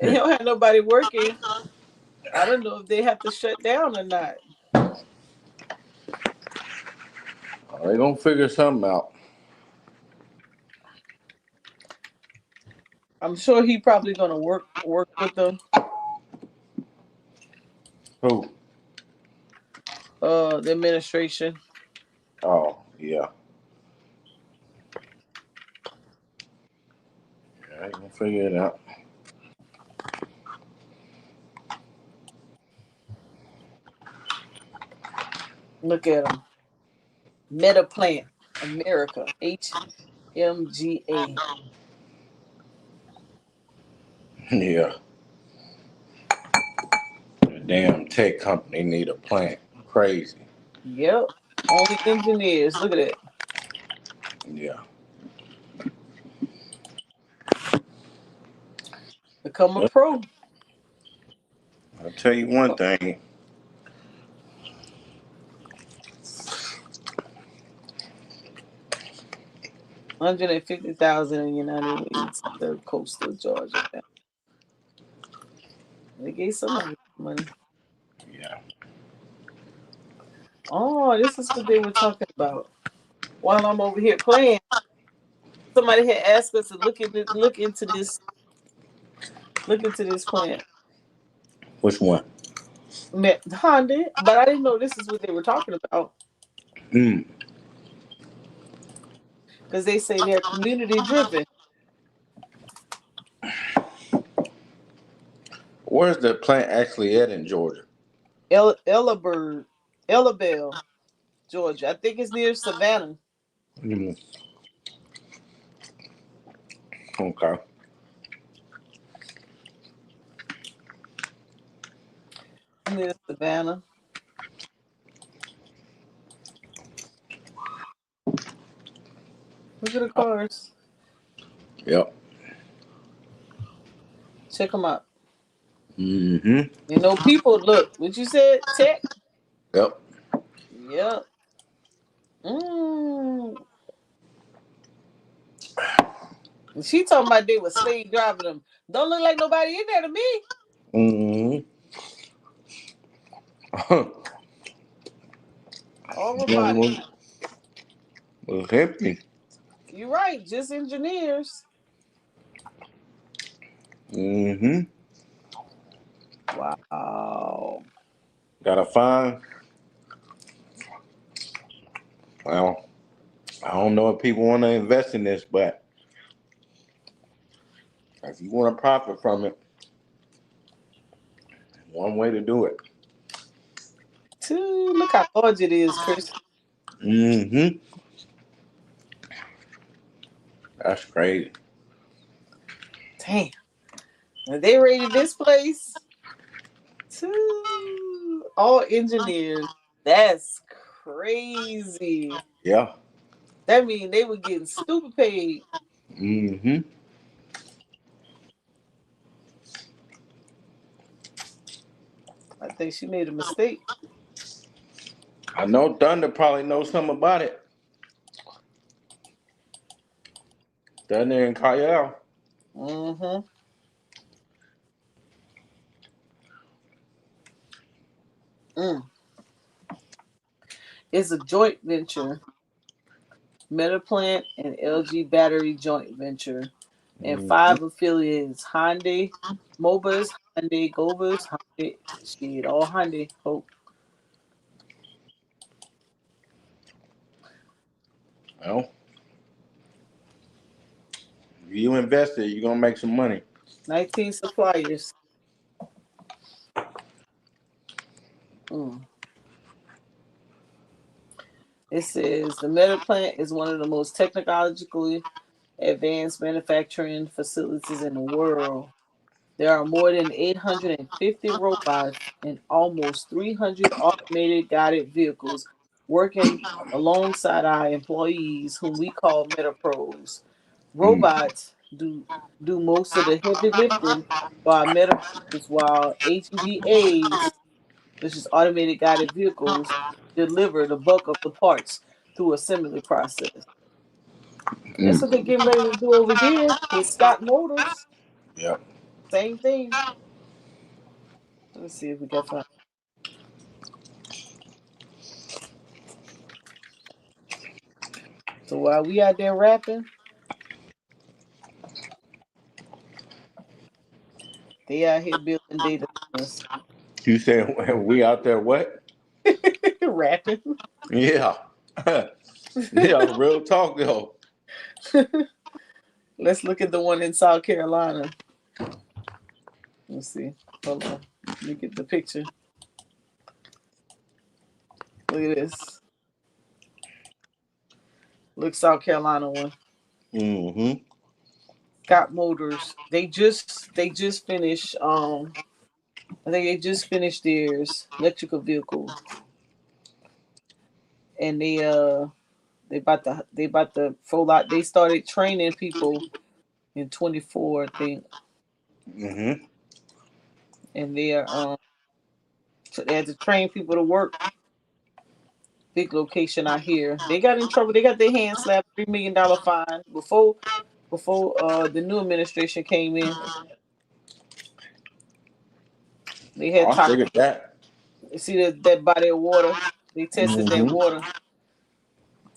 They don't have nobody working. I don't know if they have to shut down or not. They gonna figure something out. I'm sure he probably gonna work with Who? the administration. Oh, yeah. Yeah, they gonna figure it out. Look at them. Meta plant. America. HMGA. Yeah. The damn tech company need a plant. Crazy. Yep. Only engineers. Look at that. Yeah. Become a pro. I'll tell you one thing. 150,000 in the United States, the coastal Georgia. They gave somebody money. Yeah. Oh, this is what they were talking about. While I'm over here playing, somebody had asked us to look into this plant. Which one? Honda, but I didn't know this is what they were talking about Mm. because they say they're community driven. Where's the plant actually at in Georgia? Elabelle, Georgia. I think it's near Savannah. Mm. Okay. Near Savannah. Look at the cars. Yep. Check them out. Mm-hmm. You know, people look. What you said? Tech. Yep. Yep. Mm. She talking about they was slave driving them. Don't look like nobody in there to me. Mm-hmm. All robotic. Was empty. You're right. Just engineers. Mm-hmm. Wow. Gotta find. Well, I don't know if people want to invest in this, but if you want to profit from it, one way to do it. Look how large it is, Chris. Mm-hmm. That's crazy. Damn. And they rated this place all engineers. That's crazy. Yeah. That means they were getting stupid paid. Mm-hmm. I think she made a mistake. I know Thunder probably knows something about it. Thunder and Kyle. Mm-hmm. Mm. It's a joint venture. Metaplant and LG Battery joint venture. And Mm-hmm. 5 affiliates. Hyundai, Mobus, Hyundai, Govers, Hyundai. Shit, all Hyundai. Hope. Well, if you invest it, you're gonna make some money. 19 suppliers. Mm. It says the Meta plant is one of the most technologically advanced manufacturing facilities in the world. There are more than 850 robots and almost 300 automated guided vehicles working alongside our employees, whom we call Meta Pros. Mm. Robots do most of the heavy lifting by Meta Pros, while HVAs, which is automated guided vehicles, deliver the bulk of the parts through assembly process. That's what Mm. they're getting ready to do over here with Scott Motors. Yep. Same thing. Let's see if we can find. So while we out there rapping, they out here building data centers. You said we out there what? Rapping. Yeah. Yeah, real talk though. Let's look at the one in South Carolina. Let's see. Hold on. Let me get the picture. Look at this. Look, South Carolina one. Mm-hmm. Scott Motors. They just finished. I think they just finished theirs electrical vehicle, and they about to roll out. They started training people in 24, I think, Mm-hmm. and they had to train people to work. Big location out here. They got in trouble. They got their hands slapped. $3 million fine before the new administration came in. They Oh, had I toxic. figured that. See that body of water. They tested that Mm-hmm. water.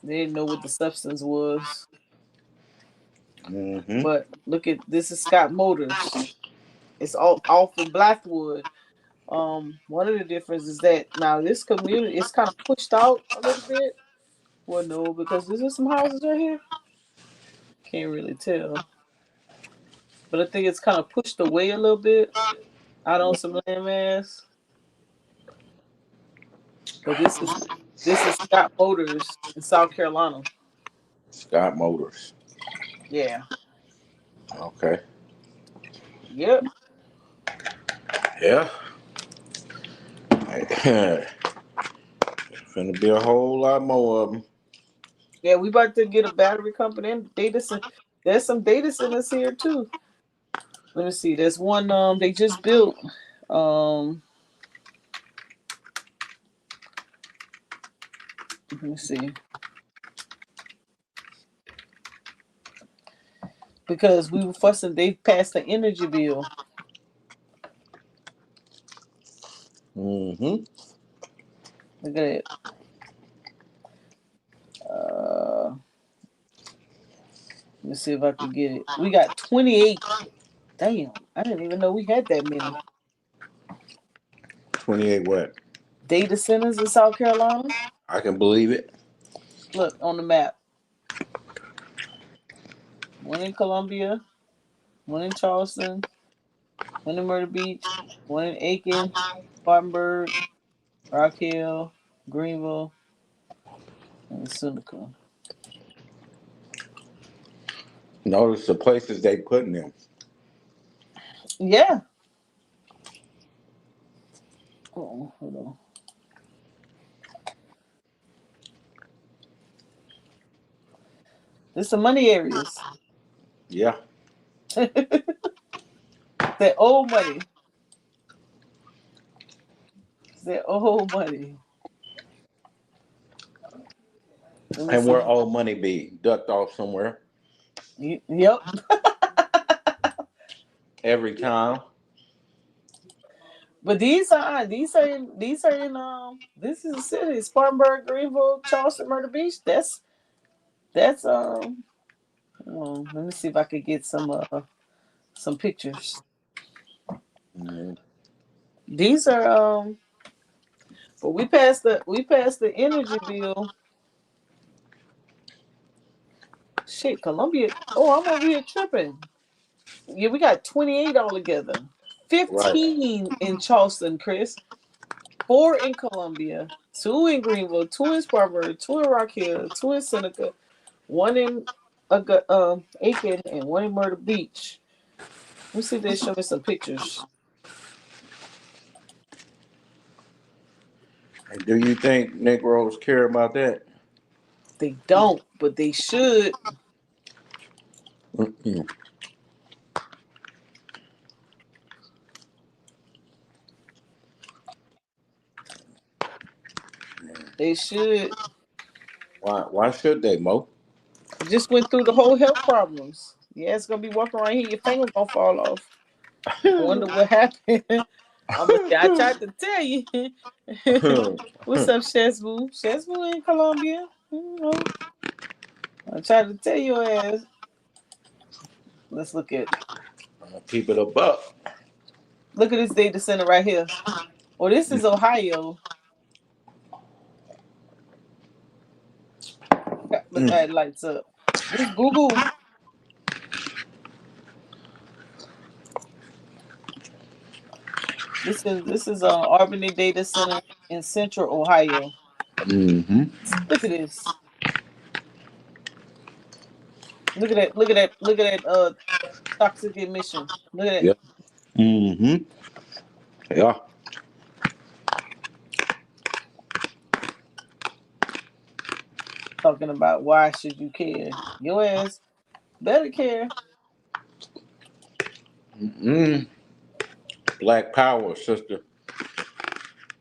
They didn't know what the substance was. Mm-hmm. But look at this is Scott Motors. It's all off in Blackwood. One of the differences is that now this community is kind of pushed out a little bit. Well, no, because this is some houses right here. Can't really tell, but I think it's kind of pushed away a little bit out on some landmass. But this is Scott Motors in South Carolina. Scott Motors. Yeah. Okay. Yep. Yeah. Finna be a whole lot more of them. Yeah, we about to get a battery company and data center. There's some data centers here too. Let me see. There's one they just built. Um let me see. Because we were fussing, they passed the energy bill. Mm-hmm. Look at it. Let me see if I could get it. We got 28. Damn, I didn't even know we had that many 28 what? data centers in South Carolina. I can believe it. Look on the map. One in Columbia, one in Charleston, one in Myrtle Beach, one in Aiken, Spartanburg, Rock Hill, Greenville, and Seneca. Notice the places they putting them. Yeah. Oh, hold on. There's some money areas. Yeah. That old money. That old money. Let me And see. where old money be? Ducked off somewhere. Yep. Every time. But these are in this is a city. Spartanburg, Greenville, Charleston, Myrtle Beach. That's let me see if I could get some pictures. Mm-hmm. These are but we passed the energy bill. Shit, Columbia. Oh, I'm over here tripping. Yeah, we got 28 altogether. Right. 15 in Charleston, Chris. 4 in Columbia. 2 in Greenville. 2 in Spartanburg. 2 in Rock Hill. 2 in Seneca. 1 in Aiken, and 1 in Myrtle Beach. Let me see if they show me some pictures. Do you think Negroes care about that? They don't, but they should. Mm-mm. They should. Why should they, Mo? I just went through the whole health problems. Yeah, it's gonna be walking around here, your finger gonna fall off. I wonder what happened. I tried to tell you. What's up, Shesbu? Shesbu in Colombia. I tried to tell your ass. Let's Keep it a buck. look at this data center right here. Oh, this is Ohio. Look, how it lights up. This Google. This is Albany Data Center in Central Ohio. Mm-hmm. Look at this. Look at that. Look at that. Look at that. Toxic emission. Look at that. Yeah. Mm-hmm. Yeah. Talking about why should you care? Your ass better care. Mm-hmm. Black power, sister.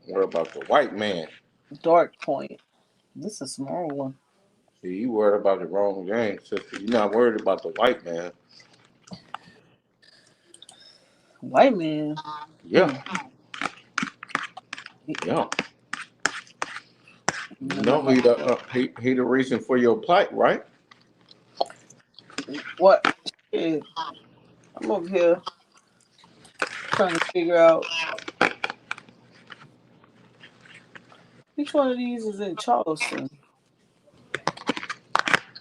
What about the white man? Dark point. This is a small one. See, you worried about the wrong game, sister. You're not worried about the white man. White man. Yeah. Hmm. Yeah. You No, no, know no. he the reason for your plight, right? What? Shit. I'm over here trying to figure out which one of these is in Charleston.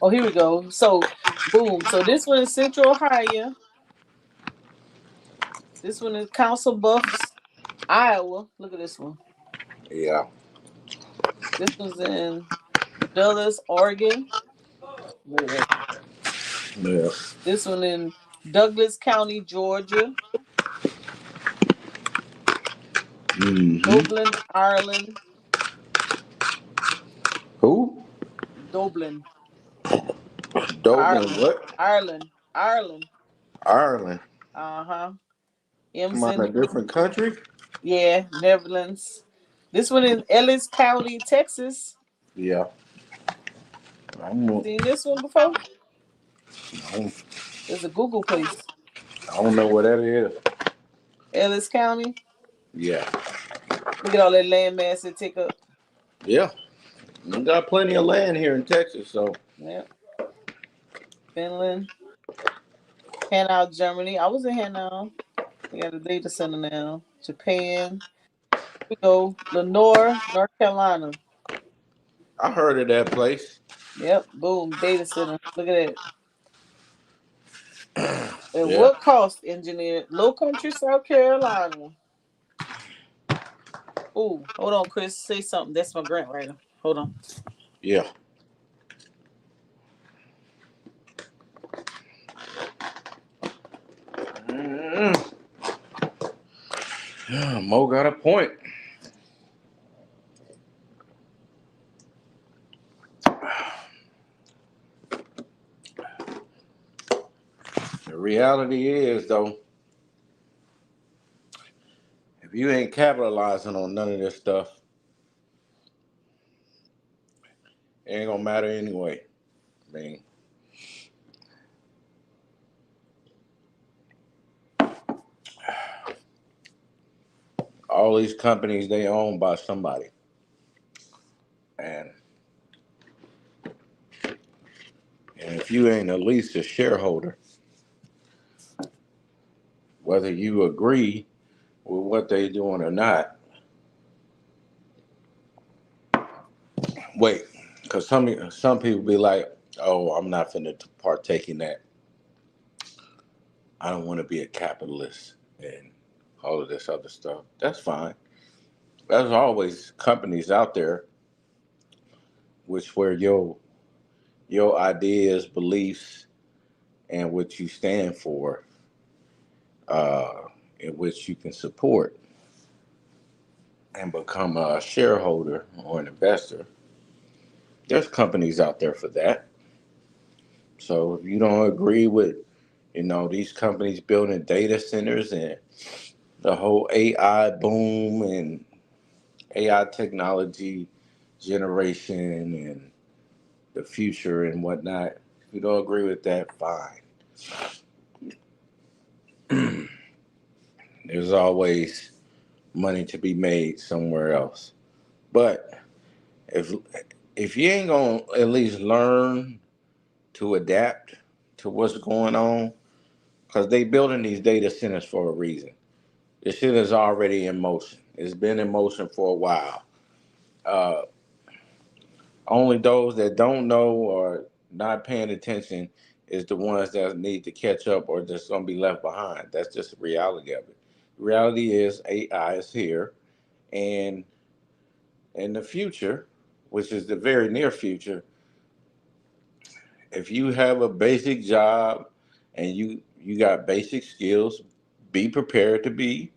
Oh, here we go. So, boom. So this one is Central Ohio. This one is Council Bluffs, Iowa. Look at this one. Yeah. This one's in Dulles, Oregon. Look at that. Yeah. This one in Douglas County, Georgia. Mm-hmm. Dublin, Ireland. Who? Dublin, Dublin, Ireland. what? Ireland. Ireland. Ireland. Uh-huh. Come on, Emson. a different country? Yeah, Netherlands. This one in Ellis County, Texas. Yeah. I'm, Seen this one before? I'm, There's a Google place. I don't know what that is. Ellis County. Yeah. Look at all that land mass they take up. Yeah. We got plenty of land here in Texas, so Yep. Finland. Hanau, Germany. I was in Hanau. They got a data center now. Japan. Here we go. Lenore, North Carolina. I heard of that place. Yep. Boom. Data center. Look at that. At Yeah. what cost, engineer? Low Country, South Carolina. Ooh, hold on, Chris. Say something. That's my grant writer. Hold on. Yeah. Mm. Mo got a point. The reality is, though, if you ain't capitalizing on none of this stuff, it ain't gonna matter anyway. I mean, all these companies they own by somebody, and if you ain't at least a shareholder, whether you agree with what they doing or not, wait, because some people be like, "Oh, I'm not finna partake in that. I don't want to be a capitalist and all of this other stuff." That's fine. There's always companies out there which where your ideas, beliefs, and what you stand for, uh, in which you can support and become a shareholder or an investor. There's companies out there for that. So if you don't agree with, these companies building data centers and the whole AI boom and AI technology generation and the future and whatnot, if you don't agree with that, fine. There's always money to be made somewhere else. But if if you ain't gonna at least learn to adapt to what's going on, because they building these data centers for a reason. This shit is already in motion. It's been in motion for a while. Uh, Only those that don't know or not paying attention is the ones that need to catch up or just gonna be left behind. That's just the reality of it. The reality is AI is here, and in the future, which is the very near future, If you have a basic job and you got basic skills, be prepared to be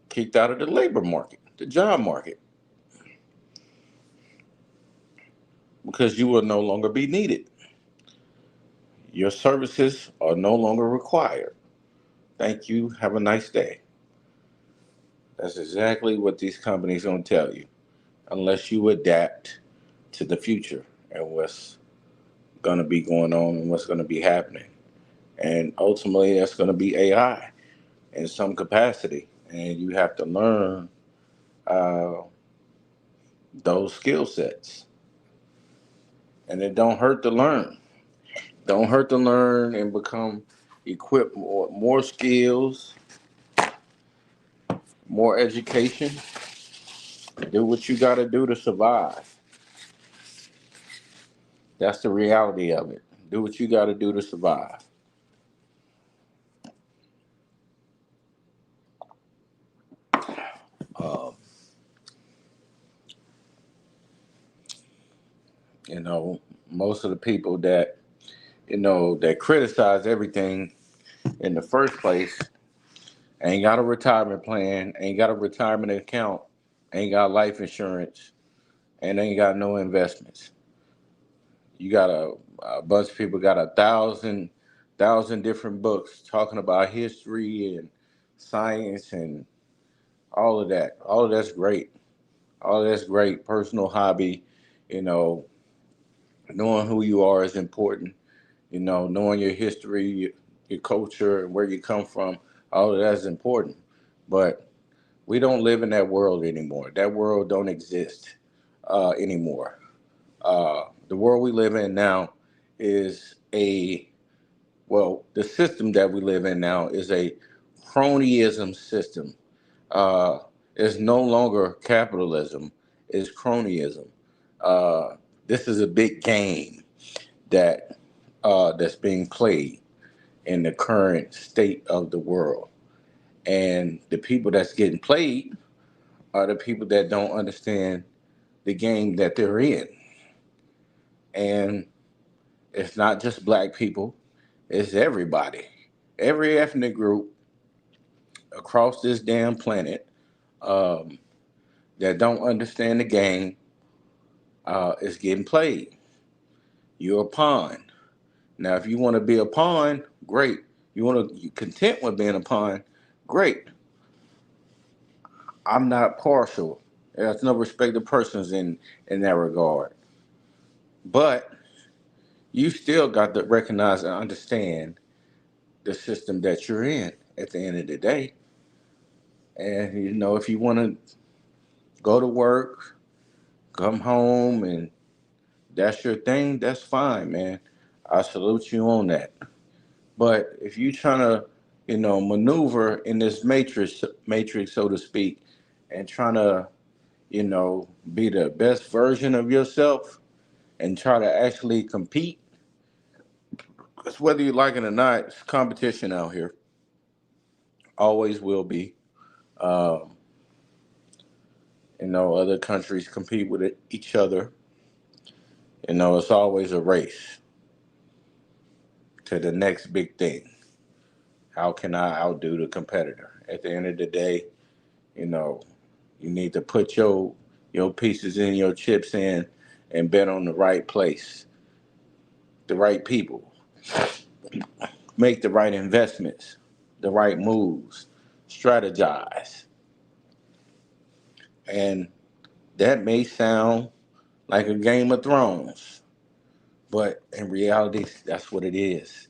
kicked out of the labor market, the job market, because you will no longer be needed. Your services are no longer required. Thank you. Have a nice day. That's exactly what these companies gonna tell you, unless you adapt to the future and what's gonna be going on and what's gonna be happening. And ultimately, that's gonna be AI in some capacity, and you have to learn uh, those skill sets. And it don't hurt to learn. Don't hurt to learn and become equipped more skills, more education. Do what you got to do to survive. That's the reality of it. Do what you got to do to survive. Uh, you know, most of the people that that criticize everything in the first place ain't got a retirement plan, ain't got a retirement account, ain't got life insurance, and ain't got no investments. You got a bunch of people got a thousand different books talking about history and science and all of that. All of that's great. All of that's great. Personal hobby, you know, knowing who you are is important. Knowing your history, your culture, and where you come from. All of that is important. But we don't live in that world anymore. That world don't exist anymore. The world we live in now is the system that we live in now is a cronyism system. Uh, it's no longer capitalism, it's cronyism. Uh, this is a big game that that's being played in the current state of the world. And the people that's getting played are the people that don't understand the game that they're in. And it's not just black people, it's everybody. Every ethnic group across this damn planet um, that don't understand the game is getting played. You're a pawn. Now, if you want to be a pawn, great. You want to you content with being a pawn, great. I'm not partial. There's no respect of persons in that regard. But you still got to recognize and understand the system that you're in at the end of the day. And if you want to go to work, come home, and that's your thing, that's fine, man. I salute you on that. But if you trying to, maneuver in this matrix, so to speak, and trying to, be the best version of yourself and try to actually compete, because whether you like it or not, it's competition out here. Always will be. Um, other countries compete with each other. It's always a race to the next big thing. How can I outdo the competitor? At the end of the day, you know, you need to put your pieces in, your chips in, and bet on the right place, the right people, make the right investments, the right moves, strategize. And that may sound like a Game of Thrones, but in reality, that's what it is.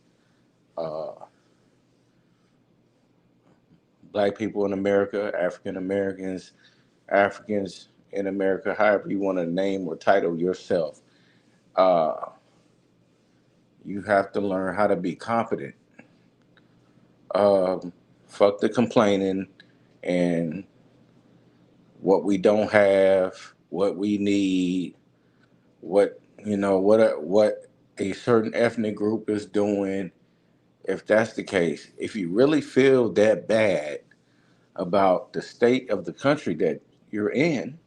Uh, Black people in America, African Americans, Africans in America, however you want to name or title yourself, uh, you have to learn how to be competent. Um, Fuck the complaining and what we don't have, what we need, what a certain ethnic group is doing. If that's the case, if you really feel that bad about the state of the country that you're in,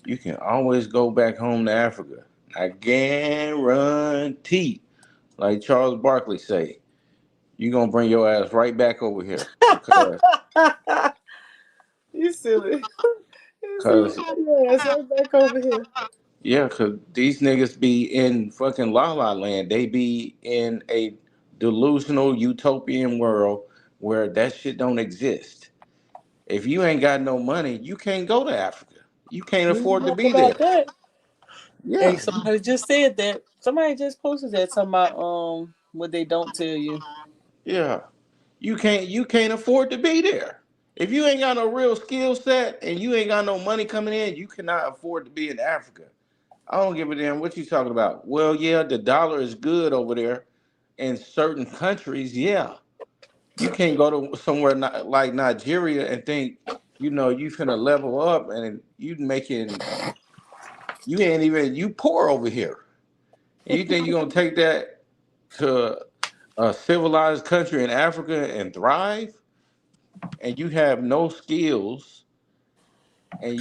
you can always go back home to Africa. I guarantee, like Charles Barkley say, you gonna bring your ass right back over here because You silly. You silly. cause Yeah, it's right back over here. yeah, cause these niggas be in fucking la la land. They be in a delusional utopian world where that shit don't exist. If you ain't got no money, you can't go to Africa. You can't You afford to talk be there. about that. Hey, Yeah, somebody just said that. Somebody just posted that talking about what they don't tell you. yeah. You can't afford to be there. If you ain't got no real skill set and you ain't got no money coming in, you cannot afford to be in Africa. I don't give a damn what you talking about. Well, yeah, the dollar is good over there in certain countries. Yeah, you can't go to somewhere not, like Nigeria and think you finna level up and you ain't even you poor over here. And you think you're gonna take that to a civilized country in Africa and thrive, and you have no skills and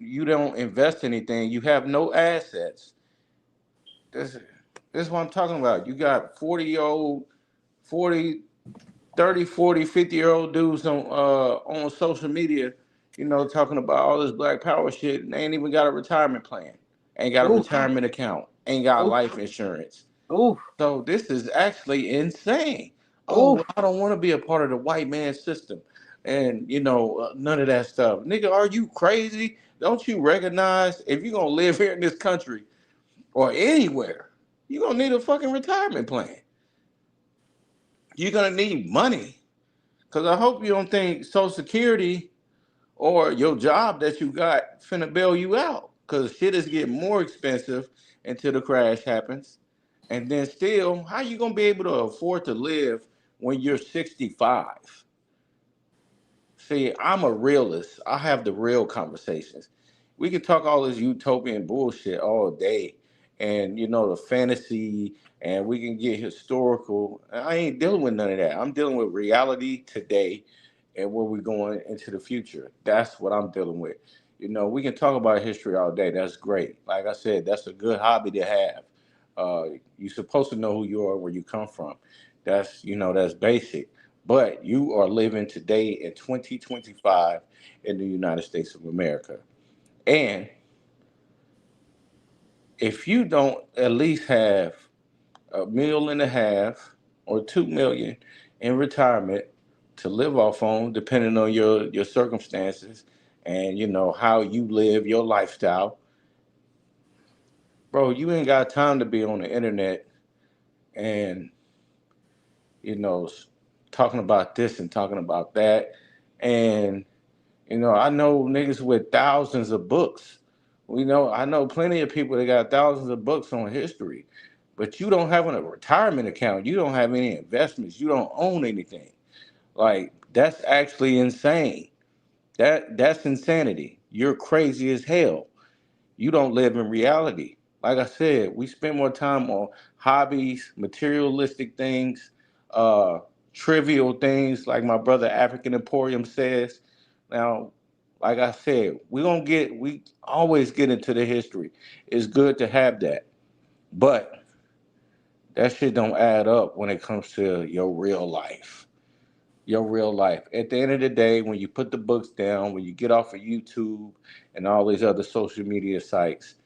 you don't invest anything, you have no assets. This this is what I'm talking about. You got 40-year-old 40 30, 40, 50-year-old dudes on social media, talking about all this black power shit, and they ain't even got a retirement plan, ain't got a Ooh, retirement account, ain't got ooh, life insurance. ooh, So this is actually insane. Oh, ooh. well, I don't want to be a part of the white man system, and none of that stuff. Nigga, are you crazy? Don't you recognize if you're gonna live here in this country or anywhere, you're gonna need a fucking retirement plan. You're gonna need money. Cause I hope you don't think Social Security or your job that you got finna bail you out. Cause shit is getting more expensive until the crash happens. And then still, how you gonna be able to afford to live when you're 65? See, I'm a realist. I have the real conversations. We can talk all this utopian bullshit all day and the fantasy, and we can get historical. I ain't dealing with none of that. I'm dealing with reality today and where we're going into the future. That's what I'm dealing with. We can talk about history all day. That's great. Like I said, that's a good hobby to have. You're supposed to know who you are, where you come from. That's basic. But you are living today in 2025 in the United States of America. And if you don't at least have a million and a half or 2 million in retirement to live off on, depending on your circumstances and how you live your lifestyle, bro, you ain't got time to be on the internet and you know talking about this and talking about that. And I know niggas with thousands of books. I know plenty of people that got thousands of books on history, but you don't have a retirement account. You don't have any investments. You don't own anything. Like that's actually insane. That's insanity. You're crazy as hell. You don't live in reality. Like I said, we spend more time on hobbies, materialistic things, uh, trivial things, like my brother African Emporium says. Now, like I said, we always get into the history. It's good to have that, but that shit don't add up when it comes to your real life. Your real life. At the end of the day, when you put the books down, when you get off of YouTube and all these other social media sites,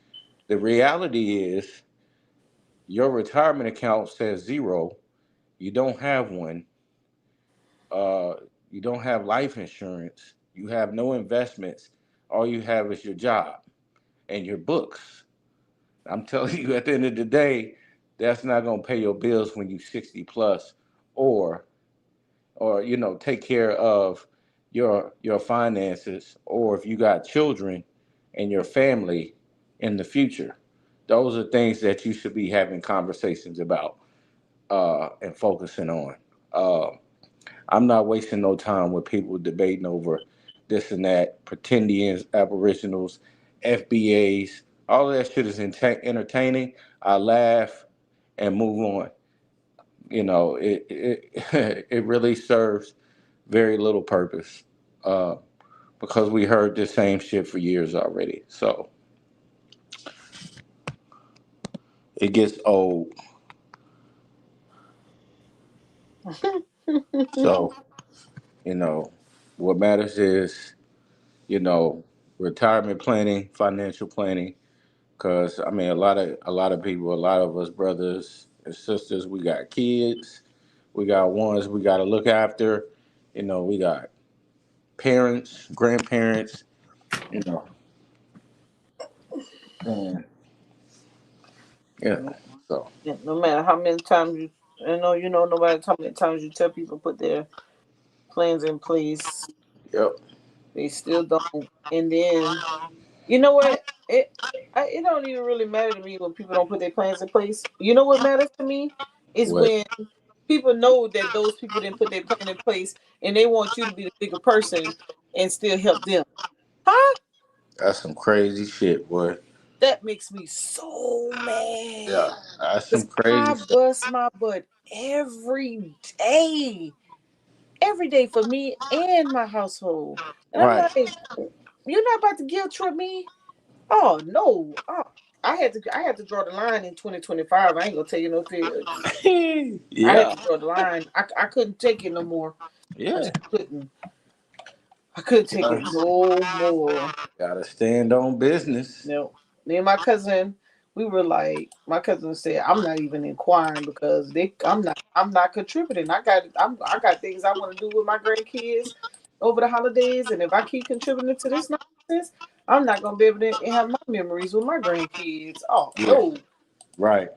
the reality is your retirement account says zero. You don't have one. Uh, you don't have life insurance. You have no investments. All you have is your job and your books. I'm telling you, at the end of the day, that's not going to pay your bills when you're 60 plus, or take care of your finances, or if you got children and your family in the future. Those are things that you should be having conversations about and focusing on. uh, I'm not wasting no time with people debating over this and that, pretendians, aboriginals, FBAs. All of that shit is entertaining. I laugh and move on. It it really serves very little purpose, uh, because we heard the same shit for years already. So it gets old. So, you know, what matters is, you know, retirement planning, financial planning. Cause I mean, a lot of people, a lot of us brothers and sisters, we got kids, we got ones we got to look after. You know, we got parents, grandparents. You know, and yeah. So, No matter how many times no matter how many times you tell people put their plans in place, yep. they still don't. And then you know what? It don't even really matter to me when people don't put their plans in place. You know what matters to me is What? when people know that those people didn't put their plan in place, and they want you to be the bigger person and still help them. Huh? That's some crazy shit, boy. That makes me so Yeah, mad. that's some Cause crazy I stuff. bust my butt day, every day for me and my household. And I'm Right. like, you're not about to guilt trip me? Oh no. Oh, I had to draw the line in 2025. I ain't gonna tell you no fibs. I had Yeah. to draw the line. I couldn't take it no more. I Yeah. just couldn't. I couldn't take it Gotta, no more. gotta stand on business. No. Me and my cousin, we were like, my cousin said, I'm not even inquiring because I'm not contributing. I got things I want to do with my grandkids over the holidays, and if I keep contributing to this nonsense, I'm not gonna be able to have my memories with my grandkids. Oh Yeah. no. Right.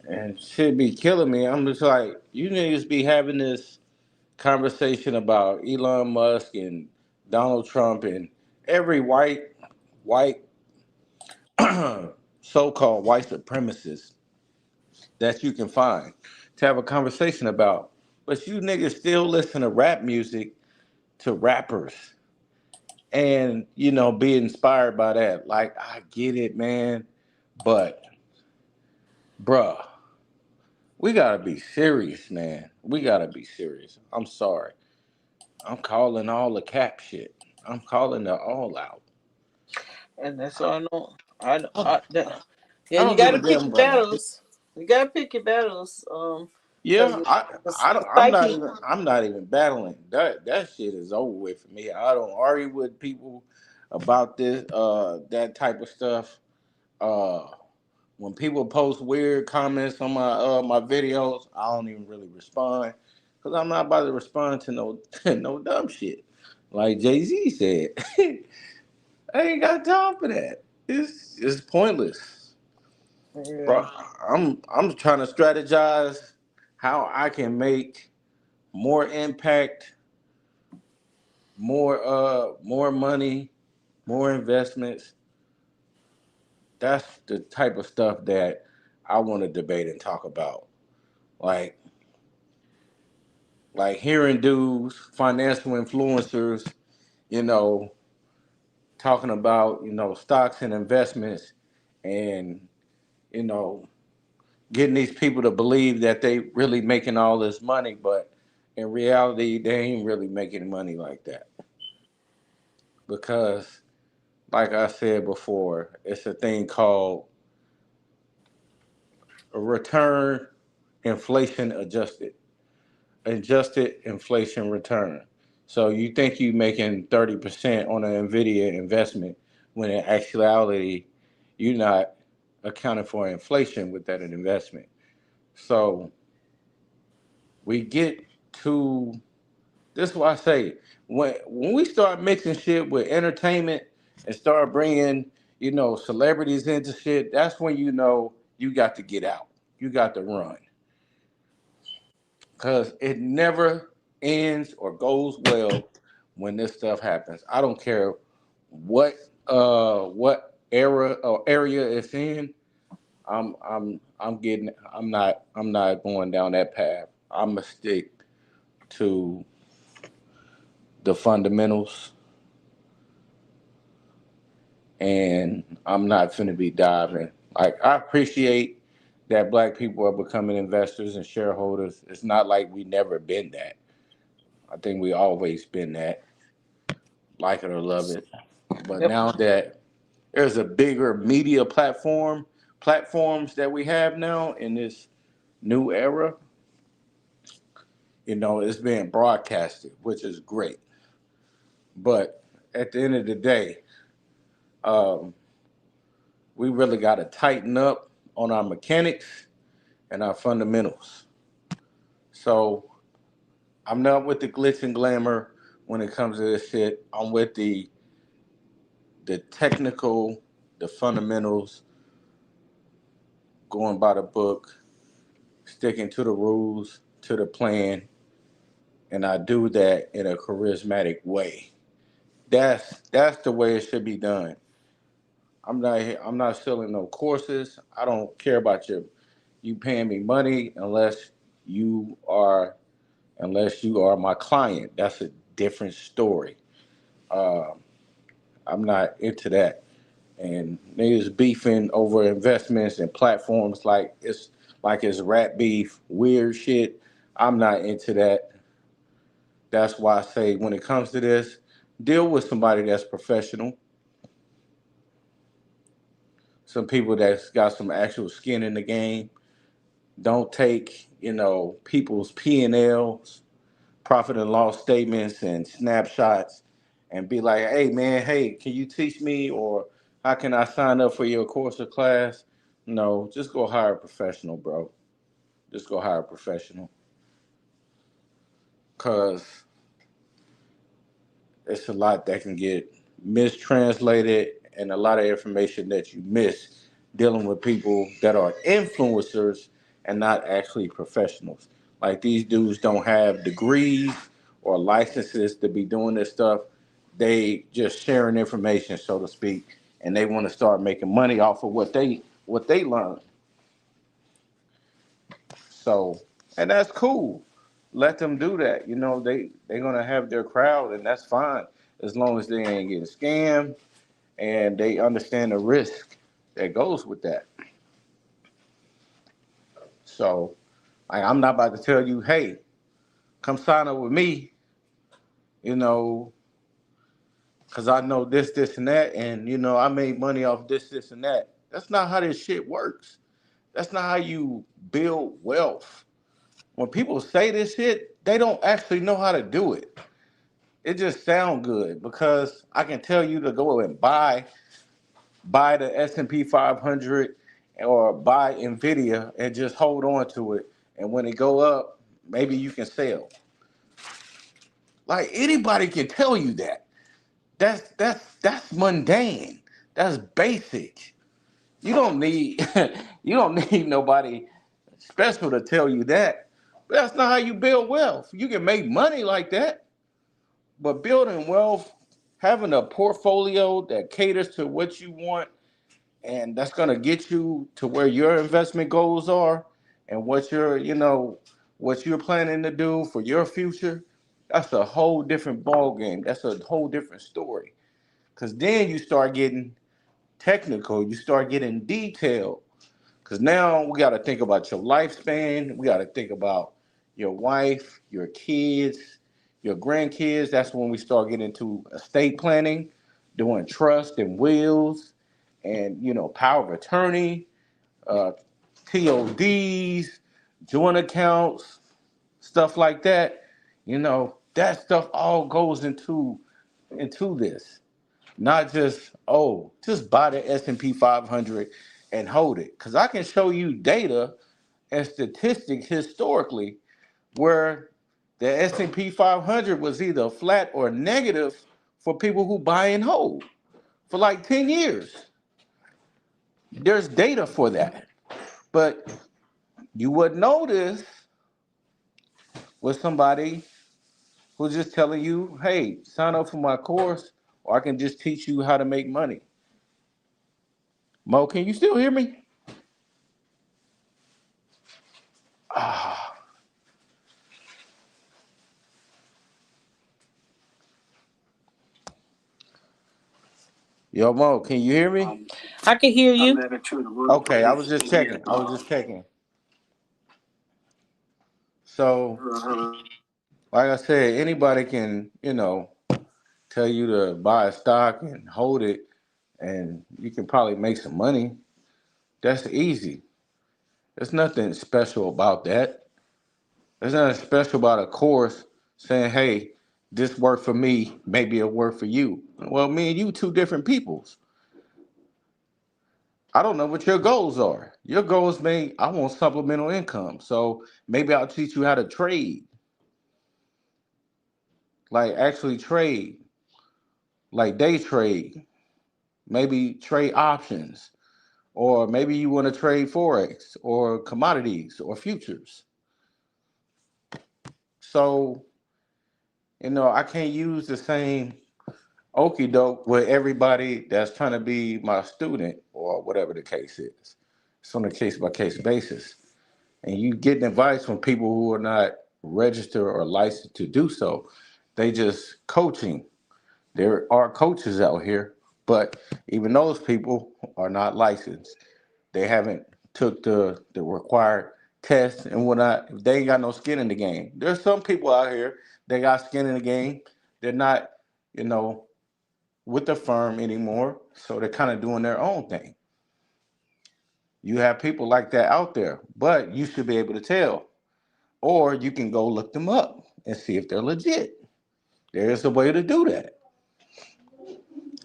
And shit be killing me. I'm just like, you niggas be having this conversation about Elon Musk and Donald Trump and every white so-called white supremacist that you can find to have a conversation about. But you niggas still listen to rap music, to rappers, and be inspired by that. Like, I get it, man, but bruh, we gotta be serious, man. We gotta be serious. I'm sorry. I'm calling all the cap shit. I'm calling it all out. And that's all I know. I Yeah, you don't got give to a pick damn your about no. battles. You got to pick your battles. Because Yeah, I the don't, psyche. I'm not even battling. That shit is over with for me. I don't argue with people about this that type of stuff. Uh when people post weird comments on my videos, I don't even really respond cuz I'm not about to respond to no no dumb shit. Like Jay-Z said, I ain't got time for that. It's pointless. Bro, Yeah. I'm trying to strategize how I can make more impact, more money, more investments. That's the type of stuff that I want to debate and talk about. Like hearing dudes, financial influencers, you know, talking about, stocks and investments and, you know, getting these people to believe that they really making all this money, but in reality they ain't really making money like that. Because like I said before, it's a thing called a return inflation adjusted inflation return. So you think you making 30% on an Nvidia investment when in actuality you're not accounting for inflation with that investment. So we get to this is why I say when we start mixing shit with entertainment and start bringing celebrities into shit, that's when you got to get out. You got to run because it never ends or goes well when this stuff happens. I don't care what era or area it's in. I'm not going down that path. I'm gonna stick to the fundamentals, and I'm not finna be diving. Like, I appreciate that black people are becoming investors and shareholders. It's not like we never been that. I think we always been that, like it or love it. But Yep. now that there's a bigger media platform platforms that we have now in this new era, it's being broadcasted, which is great. But at the end of the day, um, we really got to tighten up on our mechanics and our fundamentals. So I'm not with the glitz and glamour when it comes to this shit. I'm with the technical, the fundamentals, going by the book, sticking to the rules, to the plan, and I do that in a charismatic way. That's the way it should be done. I'm not selling no courses. I don't care about you paying me money you are unless you are my client. That's a different story. Uh, I'm not into that. And niggas beefing over investments and platforms like it's rat beef, weird shit. I'm not into that. That's why I say when it comes to this, deal with somebody that's professional, some people that's got some actual skin in the game. Don't take, people's P&Ls, profit and loss statements and snapshots and be like, hey man, hey, can you teach me or how can I sign up for your course or class? No, just go hire a professional, bro. Just go hire a professional. Cause it's a lot that can get mistranslated and a lot of information that you miss dealing with people that are influencers and not actually professionals. Like these dudes don't have degrees or licenses to be doing this stuff. They just sharing information, so to speak, and they want to start making money off of what they learn. So, and that's cool. Let them do that. They're gonna have their crowd, and that's fine as long as they ain't getting scammed and they understand the risk that goes with that. So, I'm not about to tell you, hey, come sign up with me, you know, because I know this, and that, and I made money off this, and that. That's not how this shit works. That's not how you build wealth. When people say this shit, they don't actually know how to do it. It just sounds good because I can tell you to go and buy the S&P 500 or buy Nvidia and just hold on to it. And when it go up, maybe you can sell. Like anybody can tell you that. That's mundane. That's basic. You don't need you don't need nobody special to tell you that. But that's not how you build wealth. You can make money like that, but building wealth, having a portfolio that caters to what you want and that's going to get you to where your investment goals are and what you're planning to do for your future, that's a whole different ball game. That's a whole different story. Because then you start getting technical, you start getting detailed. Because now we got to think about your lifespan, we got to think about your wife, your kids, your grandkids. That's when we start getting into estate planning, doing trust and wills, and power of attorney, uh, TODs, joint accounts, stuff like that. That stuff all goes into this. Not just buy the S&P 500 and hold it. Because I can show you data and statistics historically where the S&P 500 was either flat or negative for people who buy and hold for like 10 years. There's data for that. But you would know this with somebody who's just telling you, hey, sign up for my course, or I can just teach you how to make money. Mo, can you still hear me? Ah, yo, Mo, can you hear me? I can hear you. Okay, I was just checking. So, like I said, anybody can, tell you to buy a stock and hold it, and you can probably make some money. That's easy. There's nothing special about that. There's nothing special about a course saying, hey, this worked for me, maybe it'll work for you. Well, me and you two different peoples. I don't know what your goals are. Your goals may, I want supplemental income. So maybe I'll teach you how to trade, like actually trade, like day trade, maybe trade options, or maybe you want to trade Forex or commodities or futures. So, I can't use the same okey doke with everybody that's trying to be my student or whatever the case is. It's on a case by case basis. And you getting advice from people who are not registered or licensed to do so. They just coaching. There are coaches out here, but even those people are not licensed. They haven't took the required tests and whatnot. They ain't got no skin in the game. There's some people out here they got skin in the game. They're not, you know, with the firm anymore, so they're kind of doing their own thing. You have people like that out there, but you should be able to tell, or you can go look them up and see if they're legit. There's a way to do that.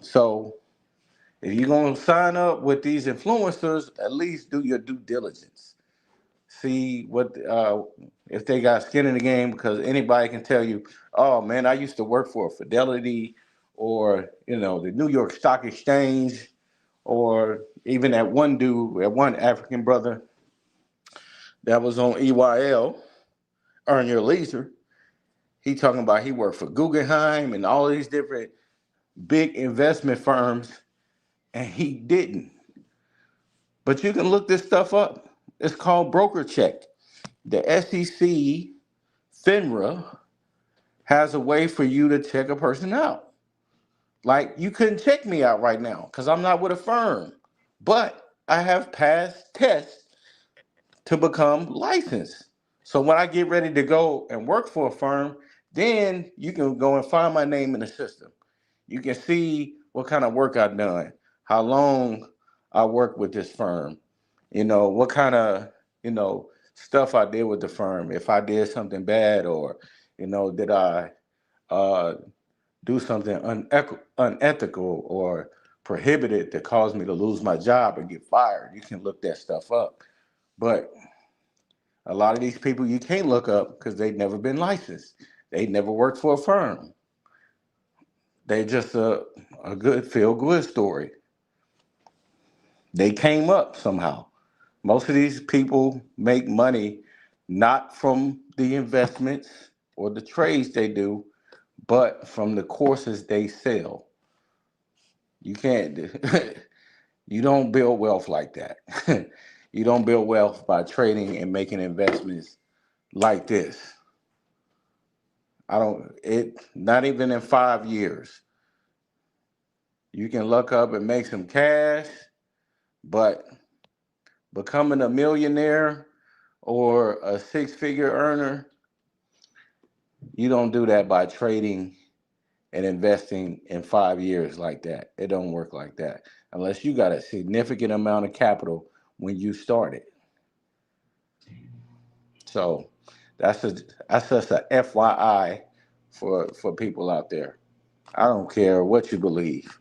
So if you're gonna sign up with these influencers, at least do your due diligence. See what if they got skin in the game, because anybody can tell you, oh man, I used to work for Fidelity or the New York Stock Exchange, or even that one dude, that one African brother that was on EYL, Earn Your Leisure. He talking about he worked for Guggenheim and all these different big investment firms, and he didn't. But you can look this stuff up. It's called broker check. The SEC, FINRA, has a way for you to check a person out. Like you couldn't check me out right now because I'm not with a firm, but I have passed tests to become licensed. So when I get ready to go and work for a firm, then you can go and find my name in the system. You can see what kind of work I've done, how long I worked with this firm, what kind of, stuff I did with the firm. If I did something bad, or, did I uh, do something unethical or prohibited that caused me to lose my job or get fired. You can look that stuff up. But a lot of these people you can't look up because they've never been licensed. They never worked for a firm. They just a good feel good story. They came up somehow. Most of these people make money not from the investments or the trades they do, but from the courses they sell. You can't, you don't build wealth like that. You don't build wealth by trading and making investments like this. Not even in 5 years. You can look up and make some cash, but becoming a millionaire or a six-figure earner, you don't do that by trading and investing in 5 years like that. It don't work like that unless you got a significant amount of capital when you started. So that's a that's just a FYI for people out there. I don't care what you believe.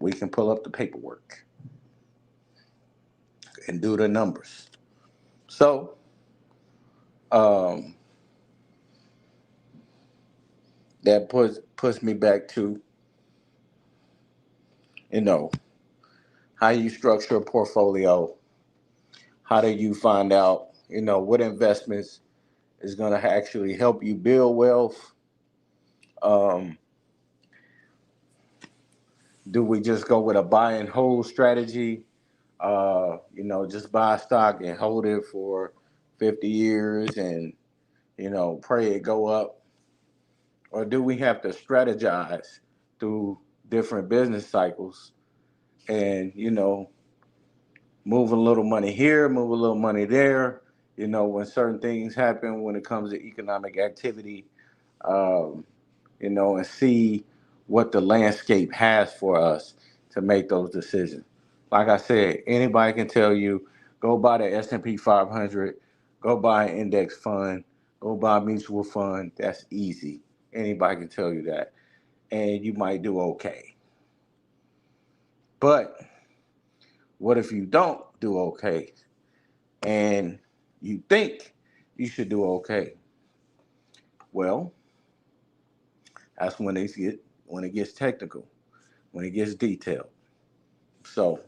We can pull up the paperwork and do the numbers. So um, that puts me back to you know how you structure a portfolio. How do you find out what investments is going to actually help you build wealth? Um, do we just go with a buy and hold strategy? Just buy stock and hold it for 50 years and pray it go up, or do we have to strategize through different business cycles and move a little money here, move a little money there, when certain things happen when it comes to economic activity, um, and see what the landscape has for us to make those decisions. Like I said, anybody can tell you, go buy the S&P 500, go buy an index fund, go buy a mutual fund. That's easy. Anybody can tell you that. And you might do okay. But what if you don't do okay and you think you should do okay? Well, that's when it gets technical, when it gets detailed. So,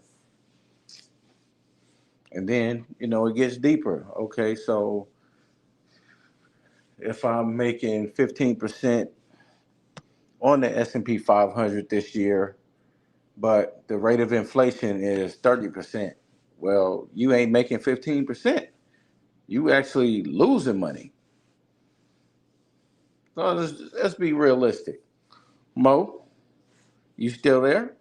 and then, it gets deeper. Okay, so if I'm making 15% on the S&P 500 this year, but the rate of inflation is 30%. Well, you ain't making 15%. You actually losing money. So let's be realistic. Mo, you still there?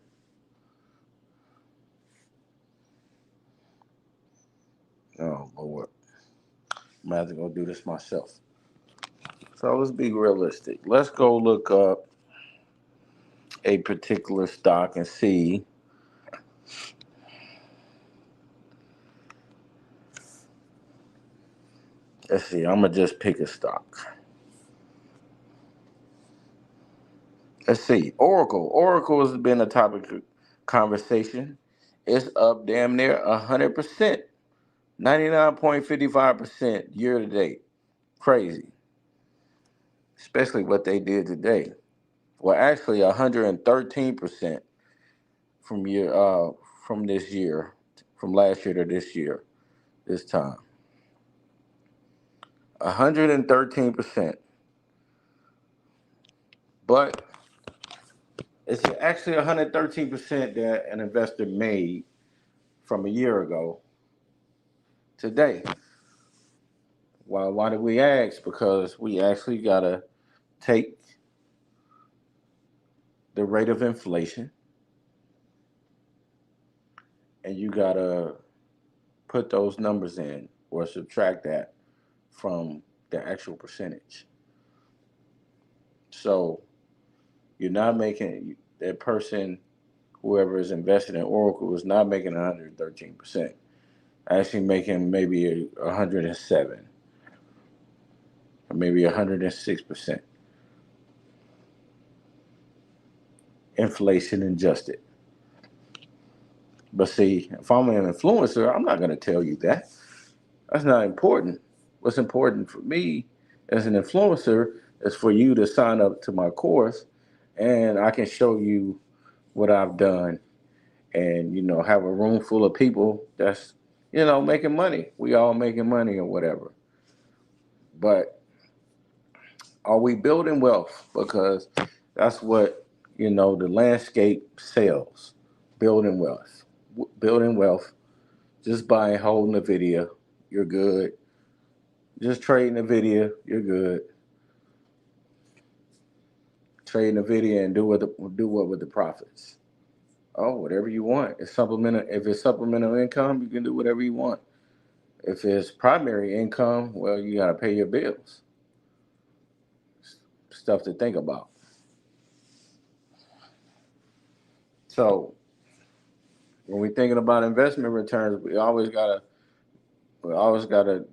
Oh, Lord. I'm going to have to go do this myself. So let's be realistic. Let's go look up a particular stock and see. Let's see. I'm going to just pick a stock. Let's see. Oracle. Oracle has been a topic of conversation. It's up damn near 100%, 99.55% year to date. Crazy. Especially what they did today. Well, actually 113% from from this year, from last year to this year, this time. 113%. But it's actually 113% that an investor made from a year ago today. Why did we ask? Because we actually got to take the rate of inflation and you got to put those numbers in or subtract that from the actual percentage. So you're not making that person, whoever is invested in Oracle, is not making 113%. Actually making maybe 107 or maybe 106% inflation adjusted. But see, if I'm an influencer, I'm not going to tell you that. That's not important. What's important for me as an influencer is for you to sign up to my course and I can show you what I've done and, have a room full of people that's, making money. We all making money or whatever. But are we building wealth? Because that's what, the landscape sells. Building wealth. Building wealth. Just by holding a video, you're good. Just trading a video, you're good. Trading a video and do what with the profits. Oh, whatever you want. It's supplemental. If it's supplemental income, you can do whatever you want. If it's primary income, well, you got to pay your bills. Stuff to think about. So when we're thinking about investment returns, we always gotta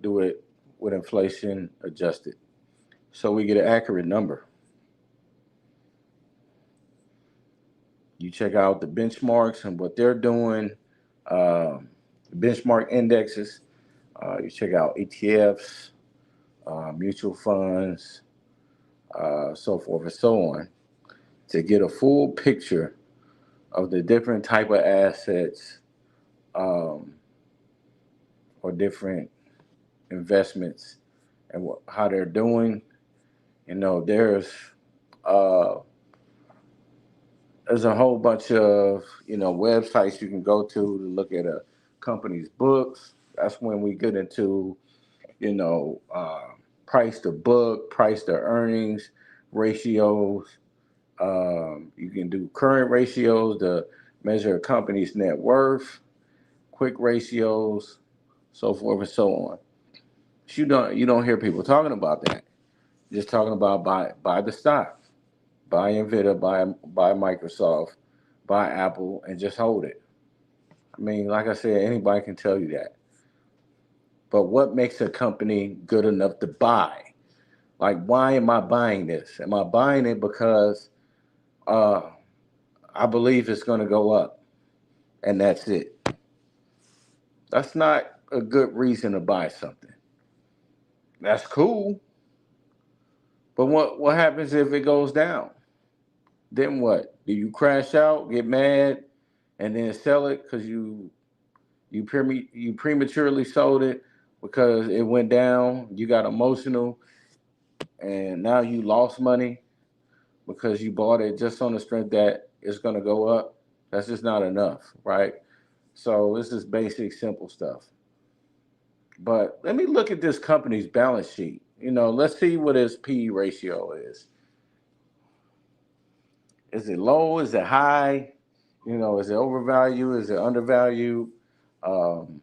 do it with inflation adjusted, so we get an accurate number. You check out the benchmarks and what they're doing, benchmark indexes. You check out ETFs, mutual funds, so forth and so on, to get a full picture of the different type of assets um, or different investments and how they're doing. Uh, there's a whole bunch of websites you can go to look at a company's books. That's when we get into you know price to book, price to earnings ratios. You can do current ratios to measure a company's net worth, quick ratios, so forth and so on. You don't hear people talking about that. Just talking about buy the stock, buy Nvidia, buy Microsoft, buy Apple, and just hold it. I mean, like I said, anybody can tell you that. But what makes a company good enough to buy? Like, why am I buying this? Am I buying it because uh, I believe it's going to go up, and that's it? That's not a good reason to buy something. That's cool, but what happens if it goes down? Then what? Do you crash out, get mad, and then sell it because you prematurely sold it because it went down? You got emotional, and now you lost money because you bought it just on the strength that it's going to go up. That's just not enough, right? So this is basic, simple stuff. But let me look at this company's balance sheet. Let's see what its P/E ratio is. Is it low? Is it high? Is it overvalued? Is it undervalued? Um,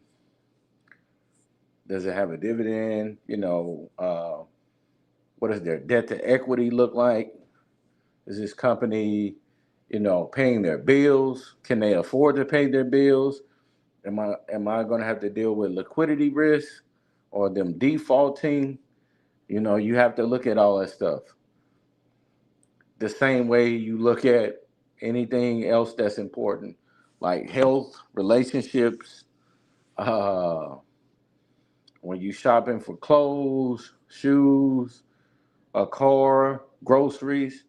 does it have a dividend? What does their debt to equity look like? Is this company, paying their bills? Can they afford to pay their bills? Am I going to have to deal with liquidity risk or them defaulting? You have to look at all that stuff the same way you look at anything else that's important, like health, relationships, uh, when you shopping for clothes, shoes, a car, groceries.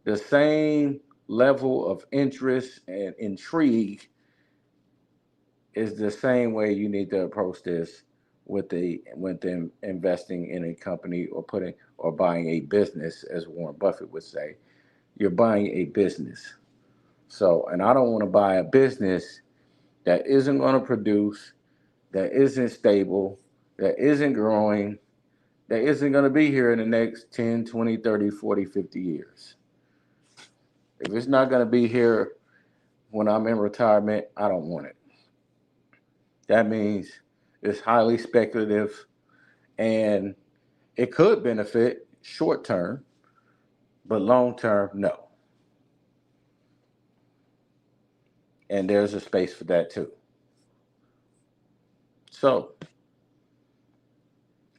The same level of interest and intrigue is the same way you need to approach this with them investing in a company or buying a business, as Warren Buffett would say. You're buying a business. So, and I don't want to buy a business that isn't going to produce, that isn't stable, that isn't growing, that isn't going to be here in the next 10, 20, 30, 40, 50 years. If it's not going to be here when I'm in retirement, I don't want it. That means it's highly speculative and it could benefit short term, but long term, no. And there's a space for that too. So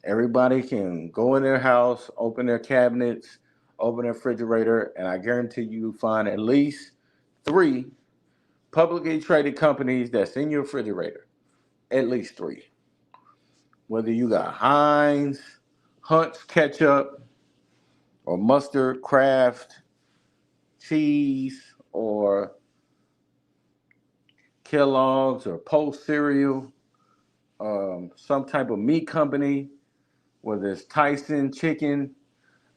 everybody can go in their house, open their cabinets, open their refrigerator, and I guarantee you find at least three publicly traded companies that's in your refrigerator. At least three. Whether you got Heinz, Hunt's ketchup, or mustard, Kraft, cheese, or Kellogg's or Post cereal, some type of meat company, whether it's Tyson chicken,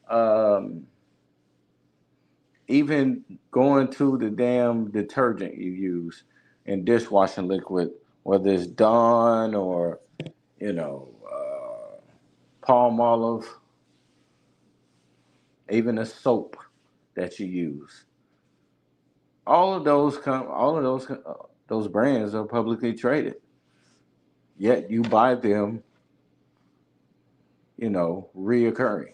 um, even going to the damn detergent you use in dishwashing liquid, whether it's Dawn or, you know, palm olive, even the soap that you use. All of those brands are publicly traded. Yet you buy them, reoccurring.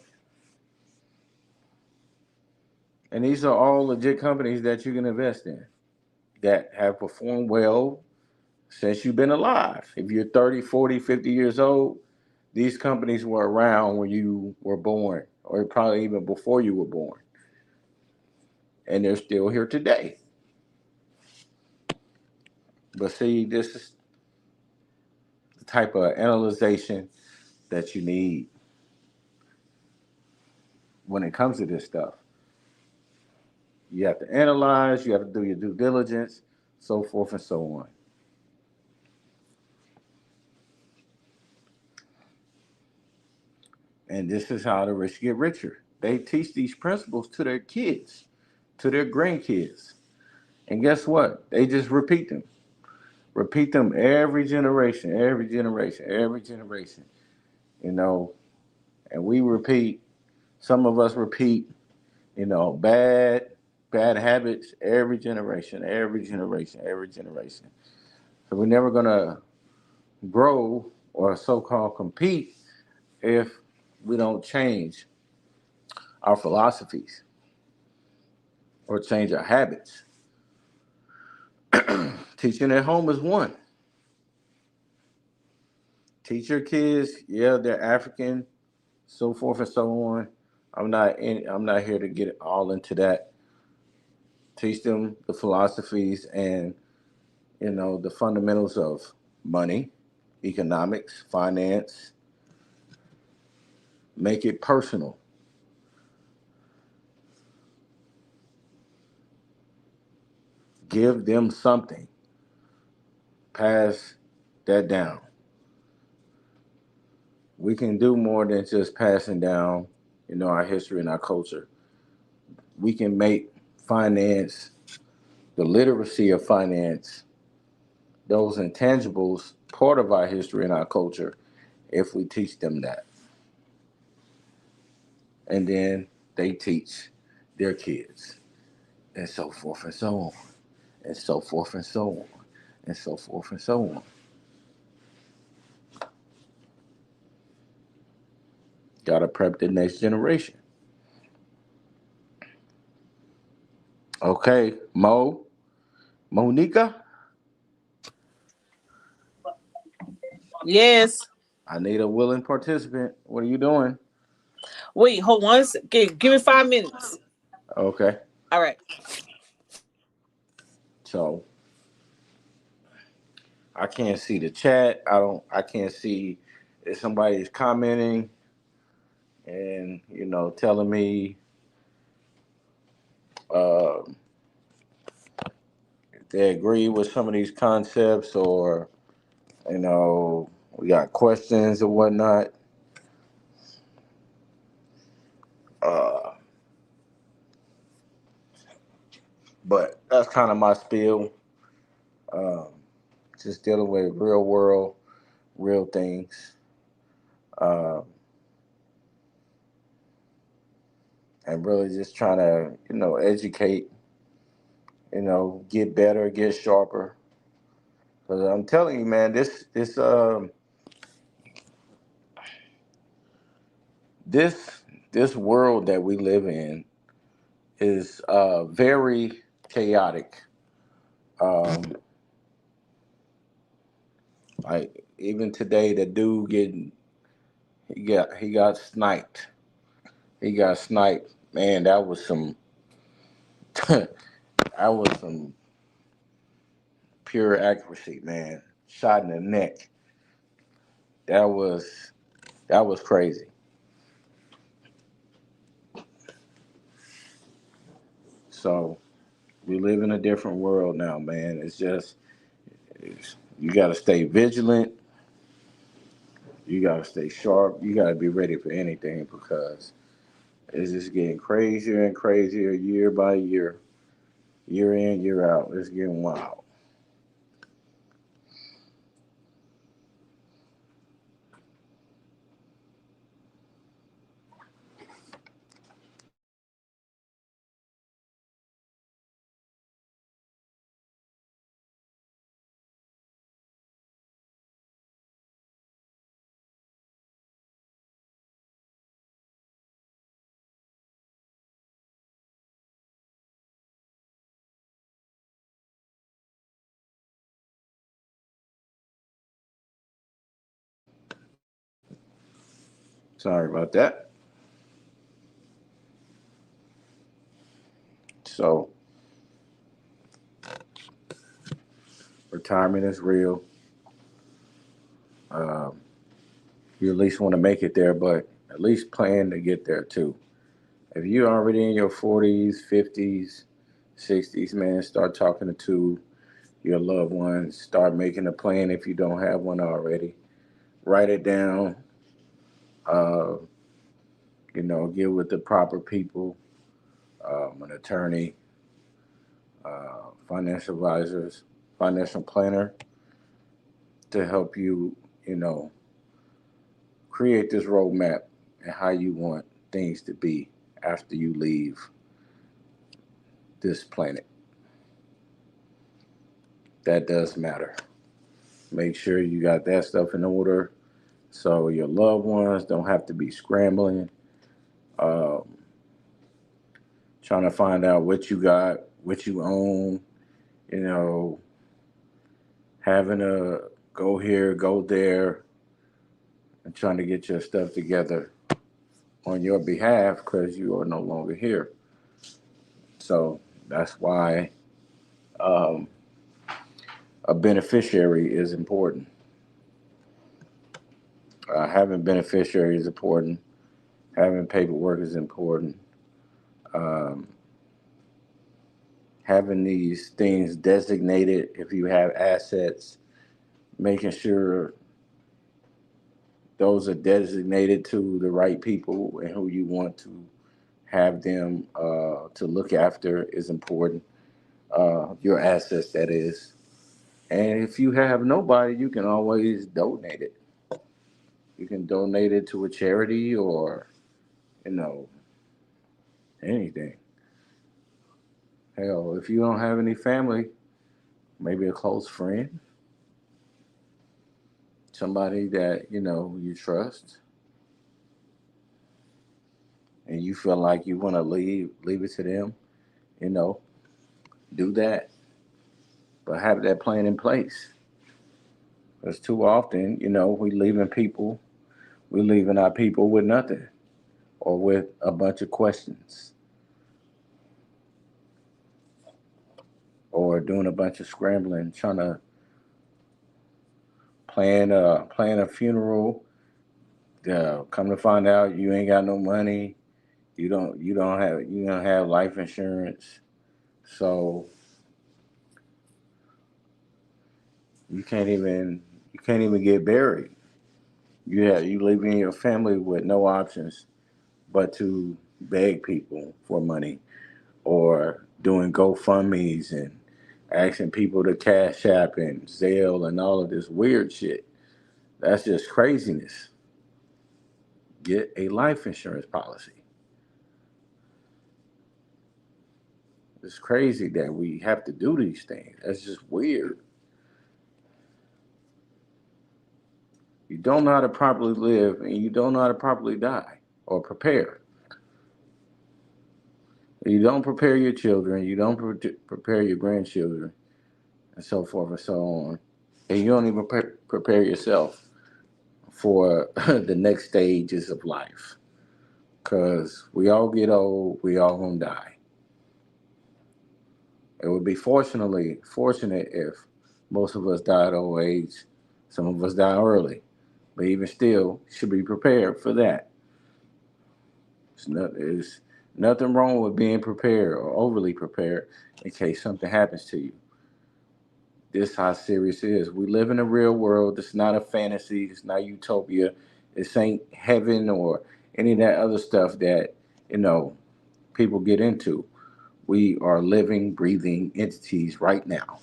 And these are all legit companies that you can invest in that have performed well since you've been alive. If you're 30, 40, 50 years old, these companies were around when you were born, or probably even before you were born. And they're still here today. But see, this is the type of analyzation that you need when it comes to this stuff. You have to analyze, you have to do your due diligence, so forth and so on. And this is how the rich get richer. They teach these principles to their kids, to their grandkids. And guess what? They just repeat them. Repeat them every generation, every generation, every generation. You know, and we repeat, some of us repeat, bad habits every generation, every generation, every generation. So we're never gonna grow or so-called compete if we don't change our philosophies or change our habits. Teaching at home is one. Teach your kids, yeah, they're African, so forth and so on. I'm not here to get all into that. Teach them the philosophies and the fundamentals of money, economics, finance. Make it personal. Give them something. Pass that down. We can do more than just passing down, our history and our culture. We can make finance, the literacy of finance, those intangibles part of our history and our culture if we teach them that. And then they teach their kids, and so forth and so on, and so forth and so on, and so forth and so on. Got to prep the next generation. Okay, Monica, Yes. I need a willing participant. What are you doing? Wait, hold on. Give me 5 minutes. Okay, All right. so I can't see the chat. I can't see if somebody's commenting and telling me uh, if they agree with some of these concepts, or we got questions or whatnot. Uh, but that's kind of my spiel. Um, just dealing with real world, real things, uh, and really just trying to educate, get better, get sharper. Because I'm telling you, man, this this world that we live in is very chaotic. Um, like even today, the dude he got sniped. He got sniped. Man, that was some that was some pure accuracy, man. Shot in the neck. That was that was crazy. So we live in a different world now, man. You got to stay vigilant. You got to stay sharp. You got to be ready for anything because it's just getting crazier and crazier year by year, year in, year out. It's getting wild. Sorry about that. So retirement is real. Um, you at least want to make it there, but at least plan to get there too. If you're already in your 40s, 50s, 60s, man, start talking to your loved ones. Start making a plan if you don't have one already. Write it down. Uh, get with the proper people, an attorney, financial advisors, financial planner to help you, you know, create this roadmap and how you want things to be after you leave this planet. That does matter. Make sure you got that stuff in order so your loved ones don't have to be scrambling, um, trying to find out what you got, what you own, you know, having to go here, go there, and trying to get your stuff together on your behalf because you are no longer here. So that's why um, a beneficiary is important. Having beneficiary is important. Having paperwork is important. Um, Having these things designated if you have assets, making sure those are designated to the right people and who you want to have them to look after is important. Your assets, that is. And if you have nobody, you can always donate it. You can donate it to a charity or, you know, anything. Hell, if you don't have any family, maybe a close friend, somebody that, you trust and you feel like you want to leave it to them, you know, do that. But have that plan in place. Because too often, we leaving our people with nothing or with a bunch of questions or doing a bunch of scrambling, trying to plan a funeral. Come to find out, you ain't got no money. You don't have life insurance, so you can't even you can't even get buried. You leaving your family with no options but to beg people for money or doing GoFundMe's and asking people to Cash App and Zelle and all of this weird shit. That's just craziness. Get a life insurance policy. It's crazy that we have to do these things. That's just weird. You don't know how to properly live and you don't know how to properly die or prepare. You don't prepare your children, you don't prepare your grandchildren, and so forth and so on. And you don't even prepare yourself for the next stages of life. Because we all get old, we all gonna die. It would be fortunate if most of us died at old age. Some of us die early, but even still, should be prepared for that. There's nothing wrong with being prepared or overly prepared in case something happens to you. This is how serious it is. We live in a real world. It's not a fantasy. It's not utopia. This ain't heaven or any of that other stuff that you know people get into. We are living, breathing entities right now,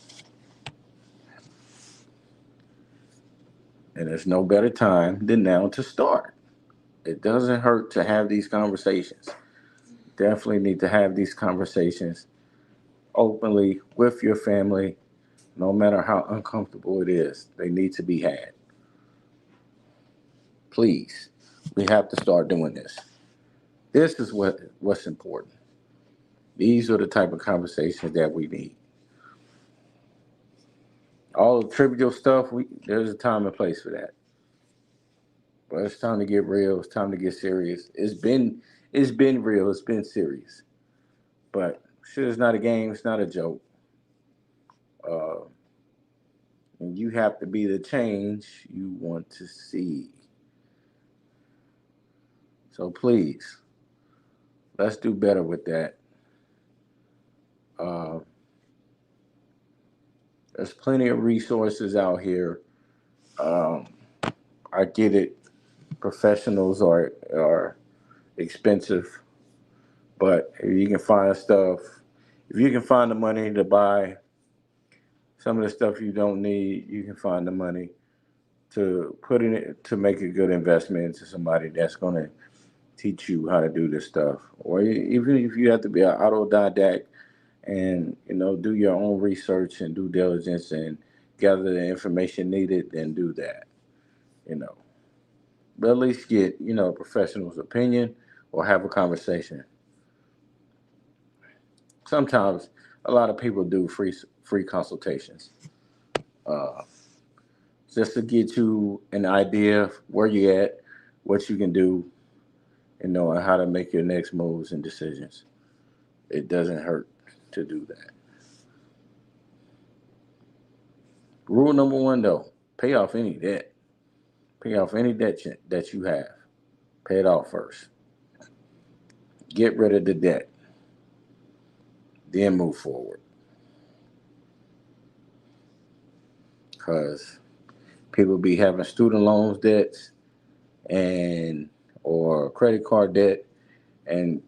and there's no better time than now to start. It doesn't hurt to have these conversations. Definitely need to have these conversations openly with your family, no matter how uncomfortable it is. They need to be had. Please, we have to start doing this. This is what's important. These are the type of conversations that we need. All the trivial stuff, there's a time and place for that. But it's time to get real. It's time to get serious. It's been real. It's been serious. But shit is not a game. It's not a joke. Uh, and you have to be the change you want to see. So please, let's do better with that. Uh, there's plenty of resources out here. Um, I get it. Professionals are expensive, but if you can find the money to buy some of the stuff you don't need, you can find the money to put in it to make a good investment into somebody that's going to teach you how to do this stuff. Or even if you have to be an autodidact and do your own research and due diligence and gather the information needed, then do that. You know, but at least get a professional's opinion or have a conversation. Sometimes a lot of people do free consultations. Uh, just to get you an idea of where you're at, what you can do, and knowing how to make your next moves and decisions. It doesn't hurt to do that. Rule number one, though, pay off any debt. Pay off any debt that you have. Pay it off first. Get rid of the debt, then move forward. Because people be having student loans debts and or credit card debt and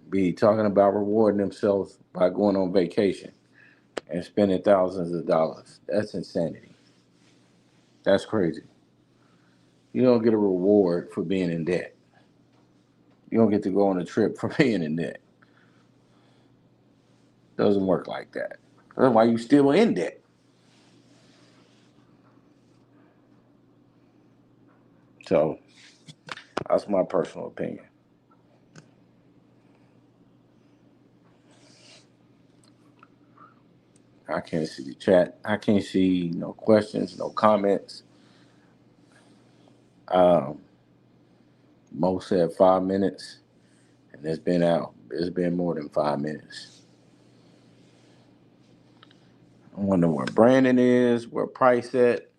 be talking about rewarding themselves by going on vacation and spending thousands of dollars. That's insanity. That's crazy. You don't get a reward for being in debt. You don't get to go on a trip for being in debt. Doesn't work like that. That's why you still in debt. So that's my personal opinion. I can't see the chat. I can't see no questions, no comments. Um, Mo said 5 minutes, and it's been out. It's been more than 5 minutes. I wonder where Brandon is, where Price at.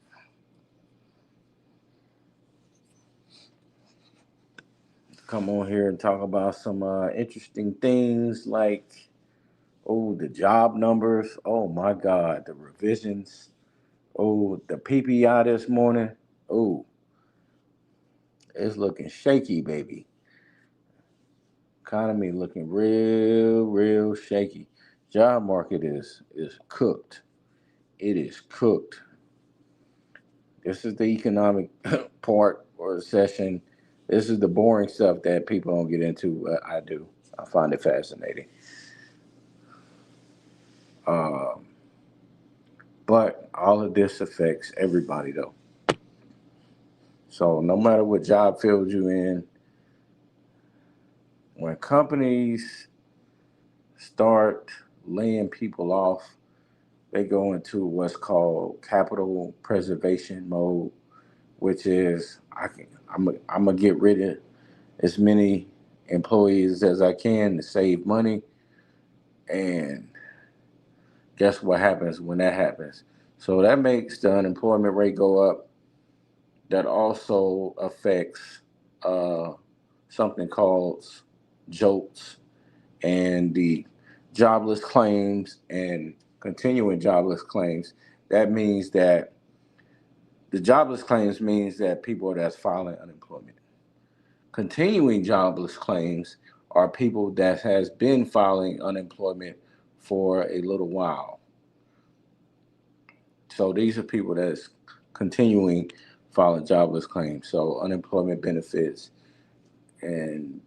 Come on here and talk about some interesting things like, oh, the job numbers. Oh my God, the revisions. Oh, the PPI this morning. Oh, it's looking shaky, baby. Economy looking real shaky. Job market is cooked. It is cooked. This is the economic part or session. This is the boring stuff that people don't get into. I do. I find it fascinating. Um, but all of this affects everybody, though. So no matter what job field you in, when companies start laying people off, they go into what's called capital preservation mode, which is I'm gonna get rid of as many employees as I can to save money. And guess what happens when that happens? So that makes the unemployment rate go up. That also affects uh, something called jolts and the jobless claims and continuing jobless claims. That means that the jobless claims means that people that's filing unemployment. Continuing jobless claims are people that has been filing unemployment for a little while. So these are people that's continuing filing jobless claims. So unemployment benefits and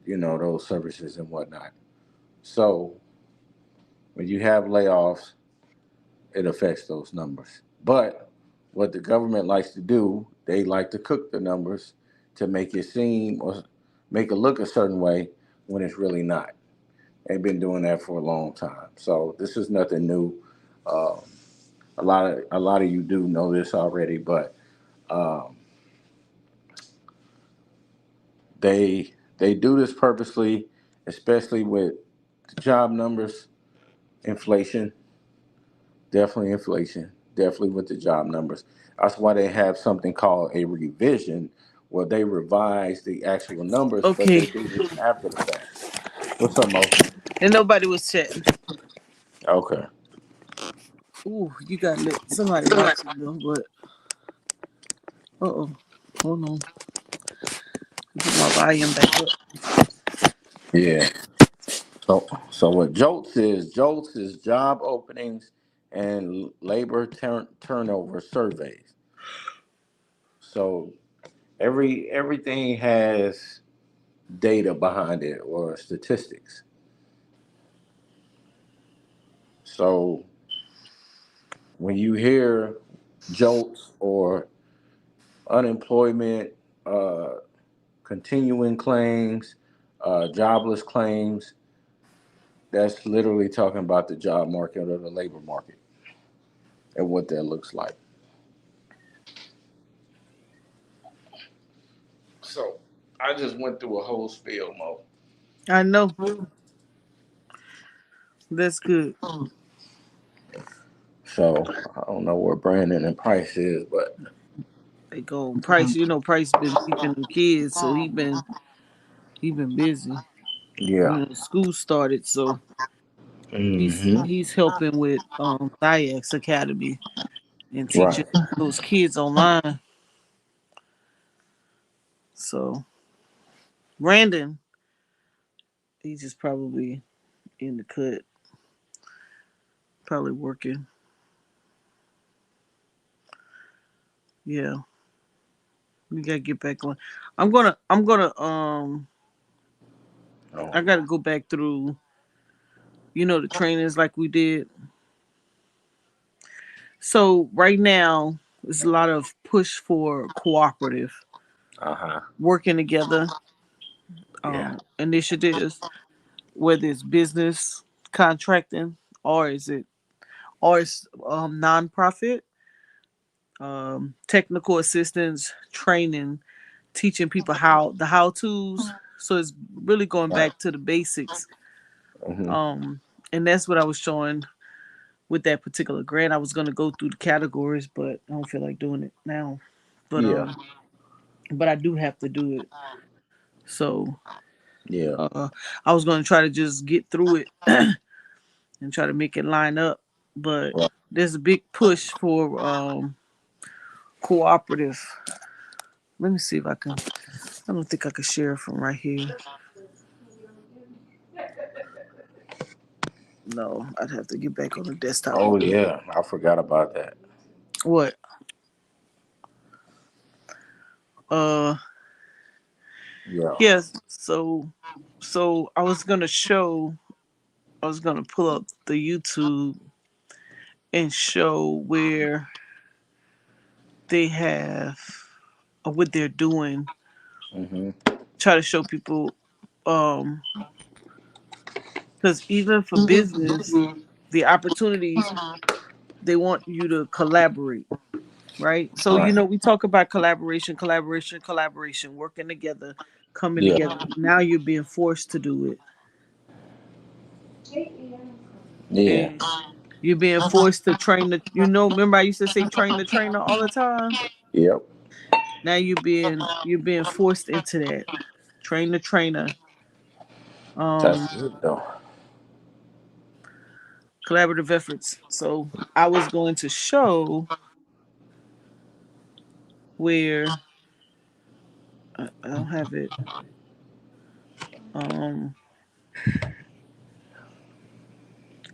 those services and whatnot. So when you have layoffs, it affects those numbers. But what the government likes to do, they like to cook the numbers to make it seem or make it look a certain way when it's really not. They've been doing that for a long time. So this is nothing new. Um, a lot of you do know this already, but um, they do this purposely, especially with the job numbers, inflation, definitely with the job numbers. That's why they have something called a revision, where they revise the actual numbers, but they Okay. do this after the fact. What's up, Mo? And nobody was chatting. Okay. Ooh, you got lit. Somebody watching them, but oh. Hold on. Get my volume back up. Yeah. So what Jolts is job openings and labor turnover surveys. So everything has data behind it or statistics. So when you hear jolts or unemployment, uh, continuing claims, jobless claims, that's literally talking about the job market or the labor market and what that looks like. I just went through a whole spiel, Mo. I know. That's good. So I don't know where Brandon and Price is, but They go Price. You know, Price been teaching them kids, so he been busy. yeah. School started, so he's Hmm. he's helping with Thiax Academy and Right. teaching those kids online. So Brandon, he's just probably in the cut, probably working. Yeah, we gotta get back on. Oh. I gotta go back through, the trainings like we did. So right now, there's a lot of push for cooperative, Uh huh. working together, Yeah. initiatives, whether it's business, contracting, or is it, or it's nonprofit, technical assistance, training, teaching people how tos. So it's really going Right. back to the basics. Hmm. Um, and that's what I was showing with that particular grant. I was gonna go through the categories, but I don't feel like doing it now. But Yeah. but I do have to do it. So Yeah. uh, I was gonna try to just get through it and try to make it line up. But Right. there's a big push for cooperative. Let me see if I can. I don't think I can share from right here. No, I'd have to get back on the desktop Oh and do it. yeah, I forgot about that. What? Uh, Yeah. yes. So I was gonna show. I was gonna pull up the YouTube and show where they have what they're doing. Hmm. Try to show people, um, because even for business, the opportunities they want you to collaborate, right? So Right. we talk about collaboration, collaboration, collaboration, working together, coming Yeah. together. Now you're being forced to do it, Yeah. and you're being forced to train the. Remember I used to say train the trainer all the time. Yep. Now you're being forced into that. Train the trainer. That's Um, it though. collaborative efforts. So I was going to show where I don't have it. Um,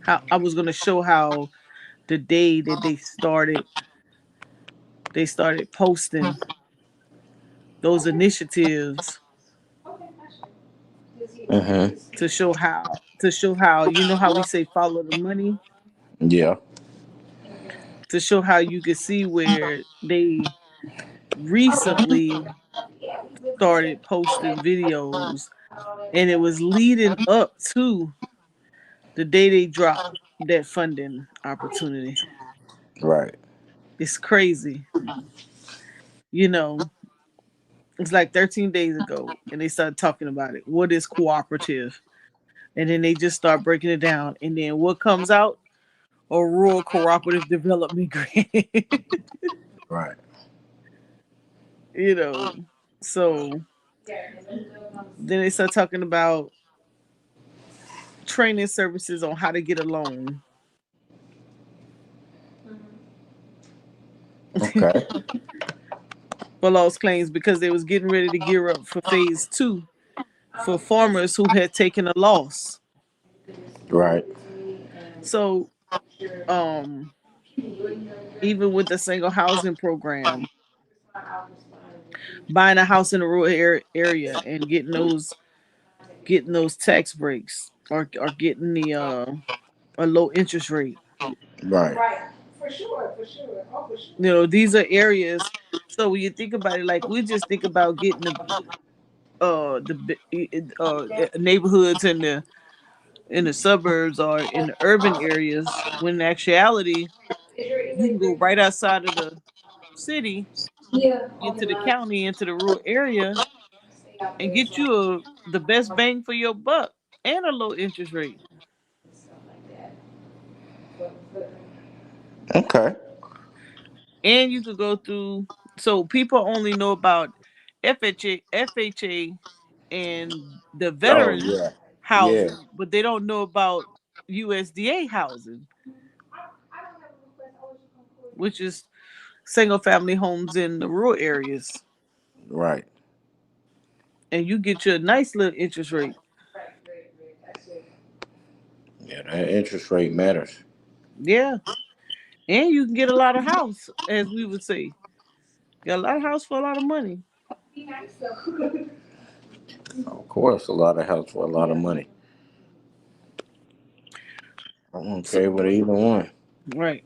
how I was going to show how the day that they started posting those initiatives Hmm. to show how how we say follow the money, Yeah. to show how you could see where they recently started posting videos, and it was leading up to the day they dropped that funding opportunity. Right. It's crazy. You know, it's like 13 days ago and they started talking about it. What is cooperative? And then they just start breaking it down. And then what comes out? A rural cooperative development grant. Right. you know. So then they start talking about training services on how to get a loan Okay. for lost claims because they was getting ready to gear up for phase two for farmers who had taken a loss. Right. So um even with the single housing program, buying a house in a rural area and getting those tax breaks, or getting the a low interest rate. Right. These are areas. So when you think about it, like we just think about getting the neighborhoods in the suburbs or in the urban areas, when in actuality you can go right outside of the city into the county, into the rural area, and get you the best bang for your buck and a low interest rate. Okay. And you could go through. So people only know about FHA, and the Oh veteran yeah. Yeah. housing, but they don't know about USDA housing, which is single family homes in the rural areas, Right. and you get you a nice little interest rate. Yeah, that interest rate matters. Yeah, and you can get a lot of house, as we would say, get a lot of house for a lot of money. Of course, a lot of help for a lot of money. I don't So, care what either one. right,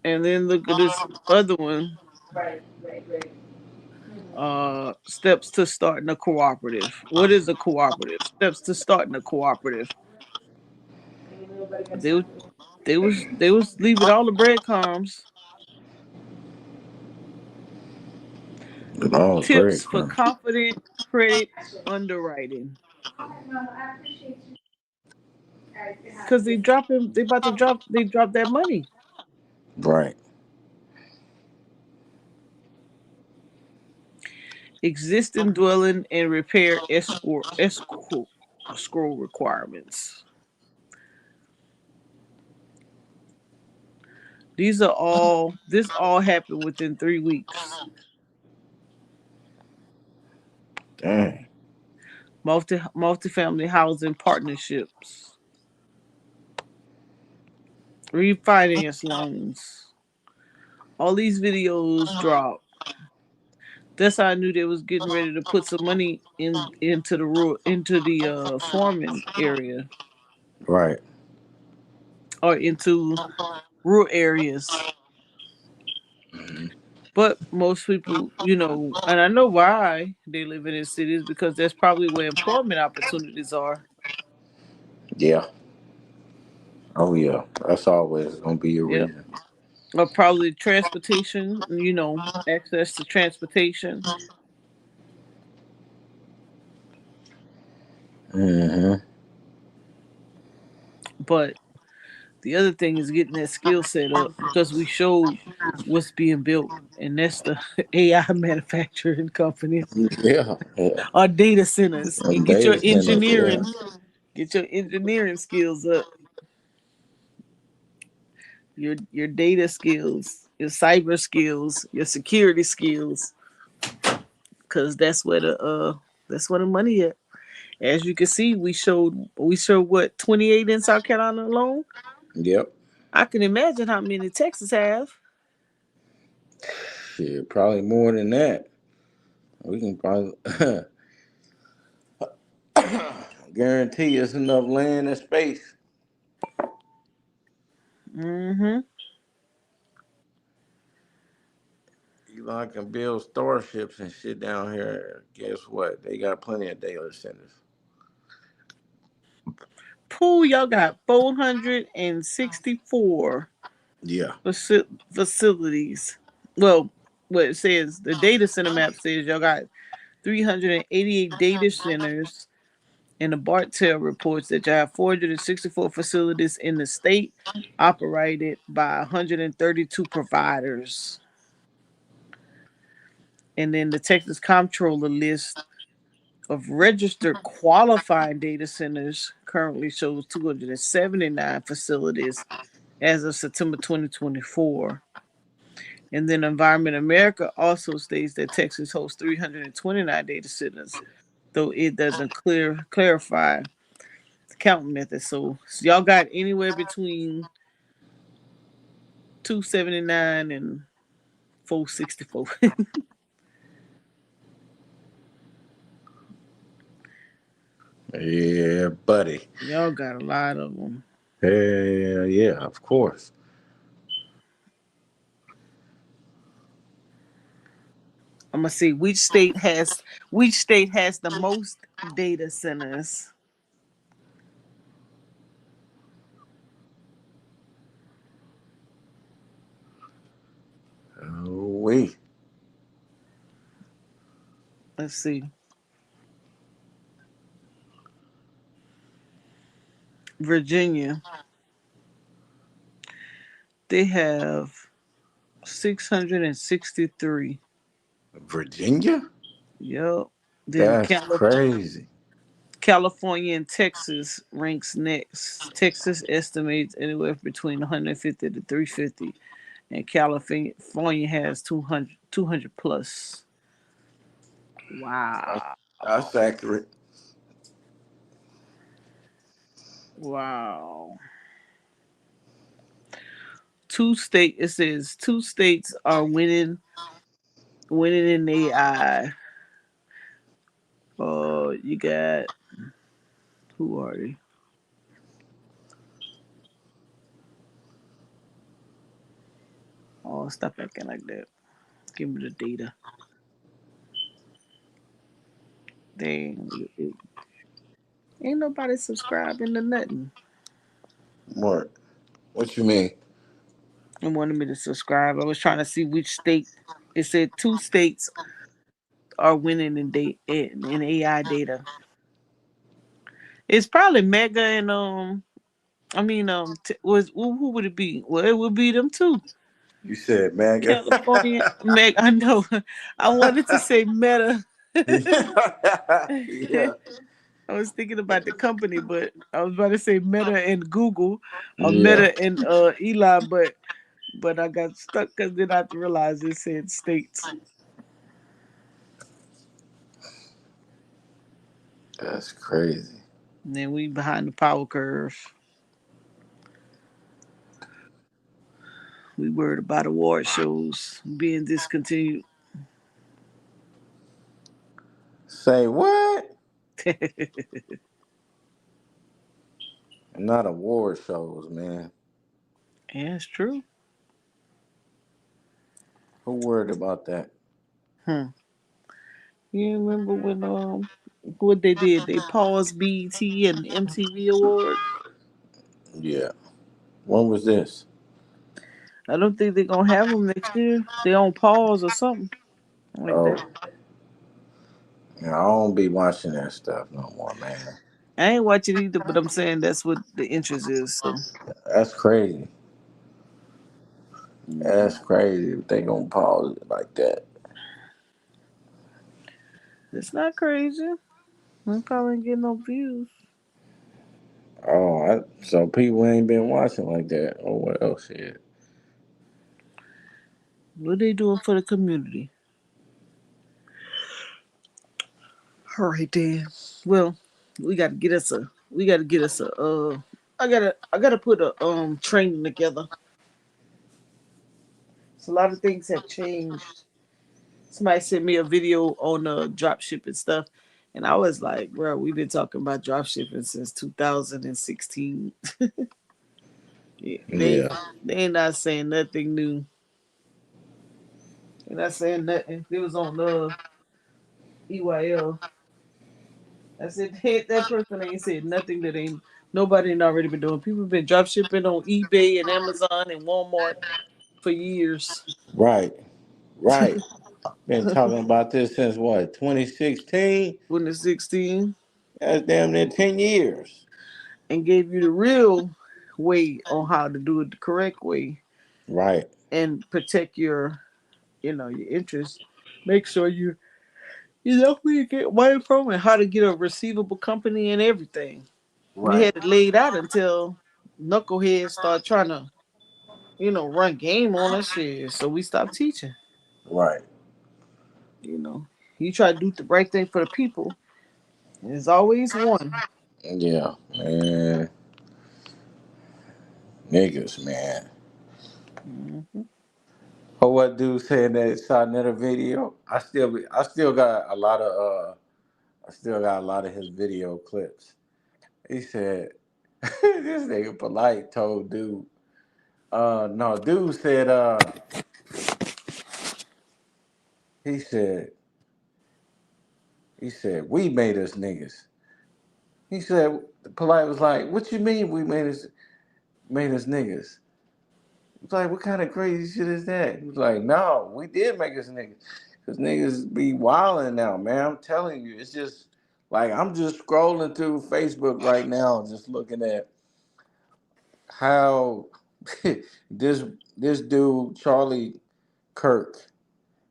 and then look at this other one. Steps to starting a cooperative. What is a cooperative? Steps to starting a cooperative. They they was leaving all the breadcrumbs. Oh, Tips for breadcrumb. confident credit underwriting. Cause they about to drop that money. Right. Existing dwelling and repair escrow requirements. This all happened within 3 weeks. Dang. Multifamily housing partnerships, refinance loans. All these videos drop. That's how I knew they was getting ready to put some money into the farming area Right. or into rural areas. Hmm. But most people, and I know why they live in cities because that's probably where employment opportunities are. Yeah. Oh yeah. That's always gonna be a Yep. reason. Or probably transportation, access to transportation. Hmm. But the other thing is getting that skill set up because we showed what's being built, and that's the AI manufacturing companies Yeah. Yeah. or data centers. And And data centers. Yeah. get your engineering skills up, your data skills, your cyber skills, your security skills, because that's where the money at. As you can see, we showed what 28 in South Carolina alone. Yep. I can imagine how many Texas have. Shit, probably more than that. We can probably guarantee us enough land and space. Mm-hmm. Elon can build starships and shit down here. Guess what? They got plenty of data centers. Pool, y'all got 464 Yeah. facilities. Well, what it says, the data center map says y'all got 388 data centers, and the Bartel reports that you have 464 facilities in the state operated by 132 providers. And then the Texas Comptroller list of registered qualifying data centers currently shows 279 facilities as of September 2024. And then Environment America also states that Texas hosts 329 data centers, though it doesn't clarify the counting method. So y'all got anywhere between 279 and 464. Yeah, buddy. Y'all got a lot of them. Hell yeah, of course. I'm gonna see which state has the most data centers. Oh, we. Let's see. Virginia, they have 663. Virginia? Yep. Then That's crazy. California and Texas ranks next. Texas estimates anywhere between 150 to 350, and California has 200 plus. That's, Wow. that's accurate. Wow. It says two states are winning in AI. You got, who are they? Oh, stop acting like that. Give me the data. Dang, ain't nobody subscribing to nothing. What? What you mean? And wanted me to subscribe. I was trying to see which state. It said two states are winning in AI data. It's probably Mega and was who would it be? Well, it would be them too. You said MAGA. California, Meg. I know. I wanted to say Meta. Yeah. I was thinking about the company, but I was about to say Meta and Google, or Yeah. Meta and Eli, but I got stuck because then I realized it said states. That's crazy. And then we behind the power curve. We worried about award shows being discontinued. Say what? Yeah, Not award shows, man. it's true. Who worried about that? Hmm. You remember when what they did? They paused BET and MTV Award. Yeah. When was this? I don't think they're gonna have them next year. They on pause or something like Oh, that. yeah, I don't be watching that stuff no more, man. I ain't watching either, but I'm saying that's what the interest is. So That's crazy. mhm. That's crazy if they gonna pause it like that. It's not crazy. We probably ain't getting no views. Oh, so people ain't been watching like that. Oh, what else is? What they doing for the community? All right, then. Well, we gotta get us a I gotta put a training together. So a lot of things have changed. Somebody sent me a video on drop shipping stuff, and I was like, bro, we've been talking about drop shipping since 2016. Yeah, Yeah. they ain't not saying nothing new. They're not saying nothing. It was on EYL. I said that person ain't said nothing that ain't nobody ain't already been doing. People been drop shipping on eBay and Amazon and Walmart for years. Right. Right. Been talking about this since what? 2016. 2016, That's damn near 10 years. and gave you the real way on how to do it the correct way Right. and protect your interests. Make sure you know who you get money from and how to get a receivable company and everything. We Right. had it laid out until knuckleheads start trying to run game on us shit. So we stopped teaching. Right. You know, you try to do the right thing for the people. There's always one. Yeah, man. Niggas, man. Hmm. Oh, what dude said that shot another video? I still got a lot of I still got a lot of his video clips. He said this nigga polite told dude. No, dude said he said he said we made us niggas. He said polite was like, what you mean we made us niggas? It's like, what kind of crazy shit is that? He was like, no, we did make us niggas. Because niggas be wilding now, man. I'm telling you, it's just like I'm just scrolling through Facebook right now, just looking at. how this this dude Charlie Kirk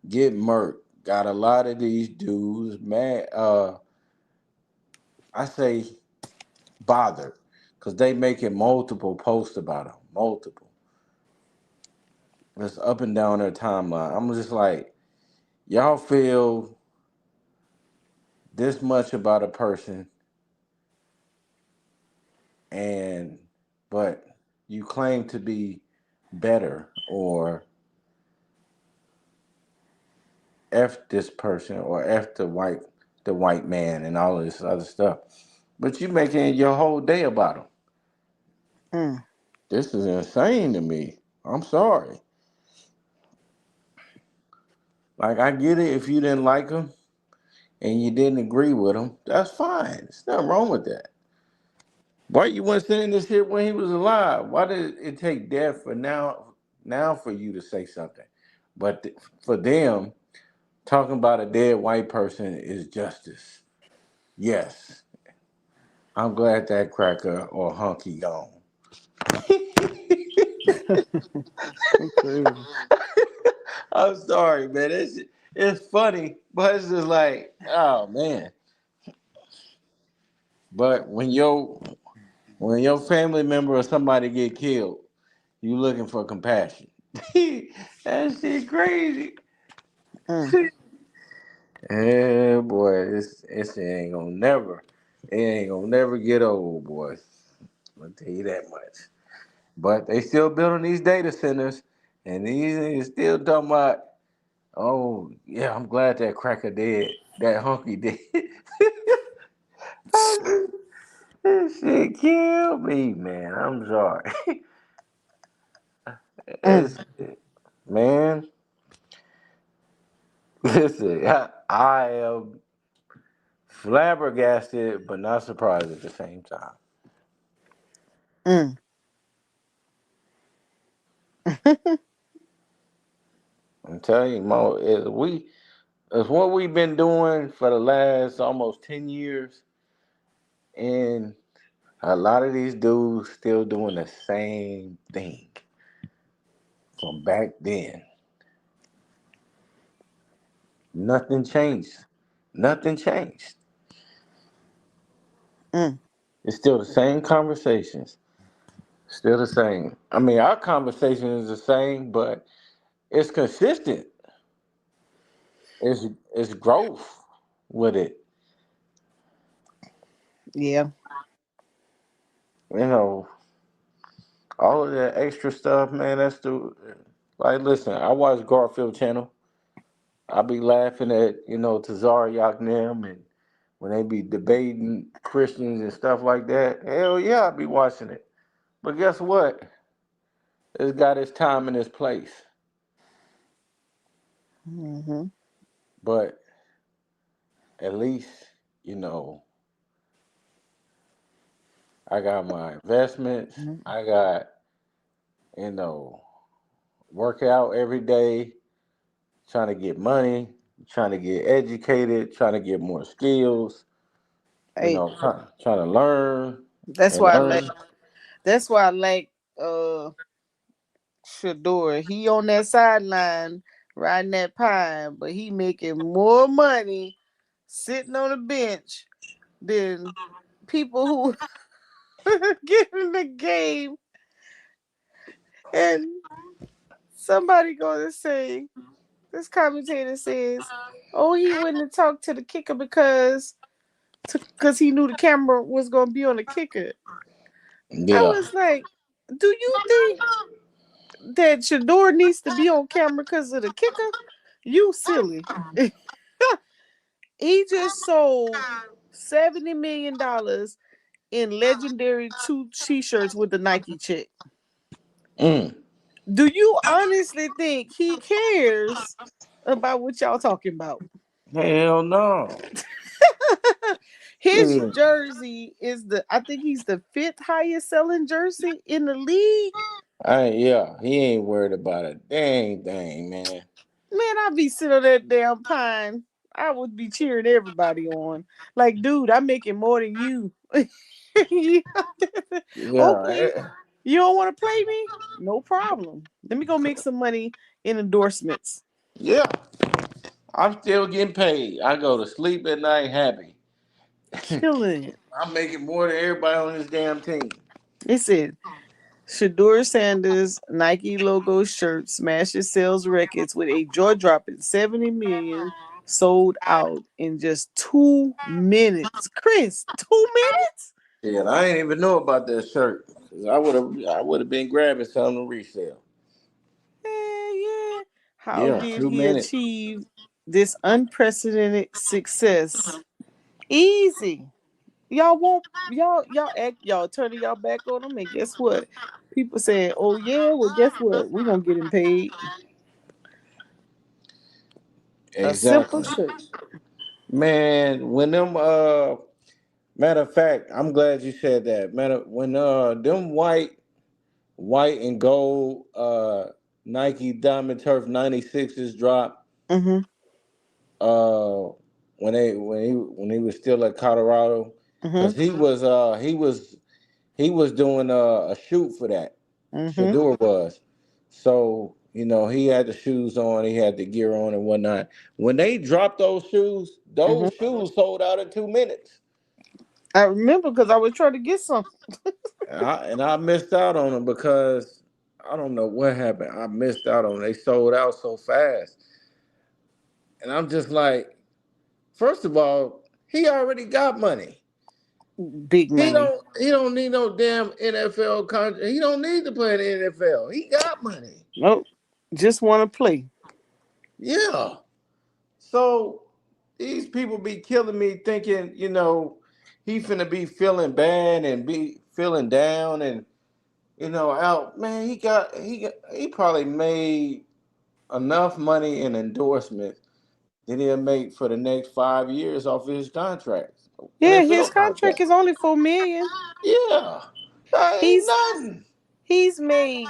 get murked. Got a lot of these dudes mad. I say bothered because they making multiple posts about him. Multiple. It's up and down their timeline. I'm just like, y'all feel this much about a person, and but you claim to be better or f this person or f the white man and all this other stuff. But you making your whole day about him. Mm. This is insane to me. I'm sorry. Like I get it if you didn't like him and you didn't agree with him, that's fine. There's nothing wrong with that. Why you weren't saying this shit when he was alive? Why did it take death for now for you to say something? But for them, talking about a dead white person is justice. Yes, I'm glad that cracker or hunky gone. Crazy. I'm sorry, man. It's funny, but it's just like, oh man. But when your family member or somebody get killed, you looking for compassion. That shit crazy. Mm. Yeah, boy, it ain't gonna never get old, boy. I'll tell you that much. But they still building these data centers, and these niggas still talking about, oh yeah, I'm glad that cracker dead, that hunky dead. This shit killed me, man. I'm sorry. Mm. It's, man, listen, I am flabbergasted, but not surprised at the same time. Mm. I'm telling you, Mo, it's what we've been doing for the last almost 10 years, and a lot of these dudes still doing the same thing from back then. Nothing changed. Nothing changed. Mm. It's still the same conversations. Still the same. I mean, our conversation is the same, but it's consistent. It's it's growth with it. Yeah. You know, all of that extra stuff, man. That's the like. Listen, I watch Garfield Channel. I be laughing at Tazar Yaknem and when they be debating Christians and stuff like that. Hell yeah, I be watching it. But guess what? It's got its time and its place. Mm-hmm. But at least you know I got my investments. I got you know work out every day, trying to get money, trying to get educated, trying to get more skills. Hey, Trying to learn that's and why I learn. like. That's why I like Shador. He on that sideline riding that pine, but he making more money sitting on the bench than people who get in the game. And somebody gonna say, this commentator says, "Oh, he wouldn't have talked to the kicker because he knew the camera was gonna be on the kicker." I Yeah. was like, "Do you think that Shador needs to be on camera because of the kicker? You silly." He just sold $70 million in legendary two t-shirts with the Nike check. Mm. Do you honestly think he cares about what y'all talking about? Hell no. His Yeah. jersey is I think he's the fifth highest selling jersey in the league. Yeah, he ain't worried about a dang thing, man. Man, I'd be sitting on that damn pine. I would be cheering everybody on. Like, dude, I'm making more than you. Yeah. Yeah, Okay. You don't want to play me? No problem. Let me go make some money in endorsements. Yeah, I'm still getting paid. I go to sleep at night happy. Killing it. I'm making more than everybody on this damn team. They said Shador Sanders Nike logo shirt smashes sales records with a jaw-dropping 70 million sold out in just 2 minutes. Chris, 2 minutes? Yeah, I ain't even know about that shirt. 'Cause I would have been grabbing some to resale. Yeah. How Yeah, did he 2 minutes. achieve this unprecedented success? Easy. Y'all act y'all turning y'all back on him, and guess what? People saying, "Oh yeah, well guess what? We're gonna get him paid." A simple Exactly. shirt. Man, when them matter of fact, I'm glad you said that. Matter when them white and gold Nike Diamond Turf 96s dropped, Mm-hmm. uh when he was still at Colorado, Mm-hmm. because he was doing a shoot for that. Mm-hmm. Shador was. So, he had the shoes on, he had the gear on and whatnot. When they dropped Mm-hmm. those shoes sold out in 2 minutes. I remember because I was trying to get some. And I missed out on them because I don't know what happened. I missed out on them. They sold out so fast. And I'm just like, first of all, he already got money. Big He money. don't he don't need no damn NFL contract. He don't need to play in the NFL. He got money. Nope. Just want to play. Yeah. So these people be killing me thinking, he finna be feeling bad and be feeling down and out. Man, he probably made enough money in endorsements that he'll make for the next 5 years off of his contract, Yeah, his NFL contract contract. is only 4 million. Yeah, that ain't He's nothing. he's made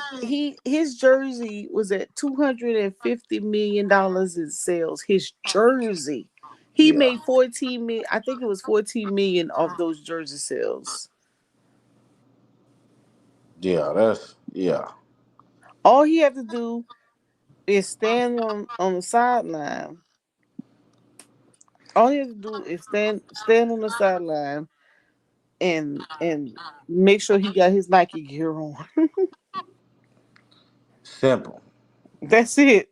his jersey was at $250 million in sales. His jersey. He Yeah, made 14 million. I think it was 14 million off those jersey sales. yeah. All he had to do is stand on the sideline. All he has to do is stand on the sideline and make sure he got his Nike gear on. Simple. That's it.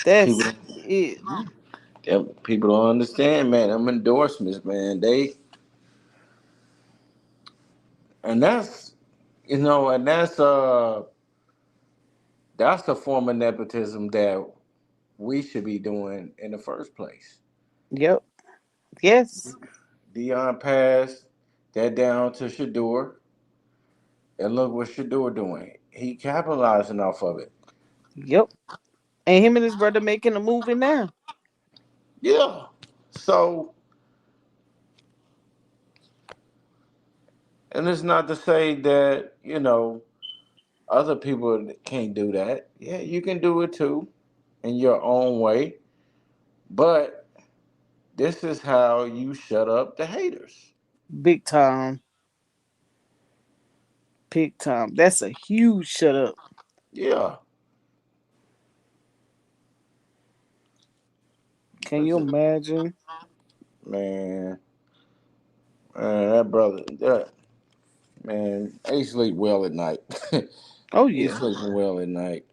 People, That's it. people don't understand, man. Them endorsements, man. And that's and that's a form of nepotism that we should be doing in the first place. Yep. Yes. Dion passed that down to Shador, and look what Shador doing. He capitalizing off of it. Yep. And him and his brother making a movie now. Yeah. So, and it's not to say that other people can't do that. Yeah, you can do it too, in your own way. But this is how you shut up the haters. Big time. Big time. That's a huge shut up. Yeah. Can you Listen, imagine? man, that brother, that man, he sleep well at night. Oh He's yeah. sleeping well at night.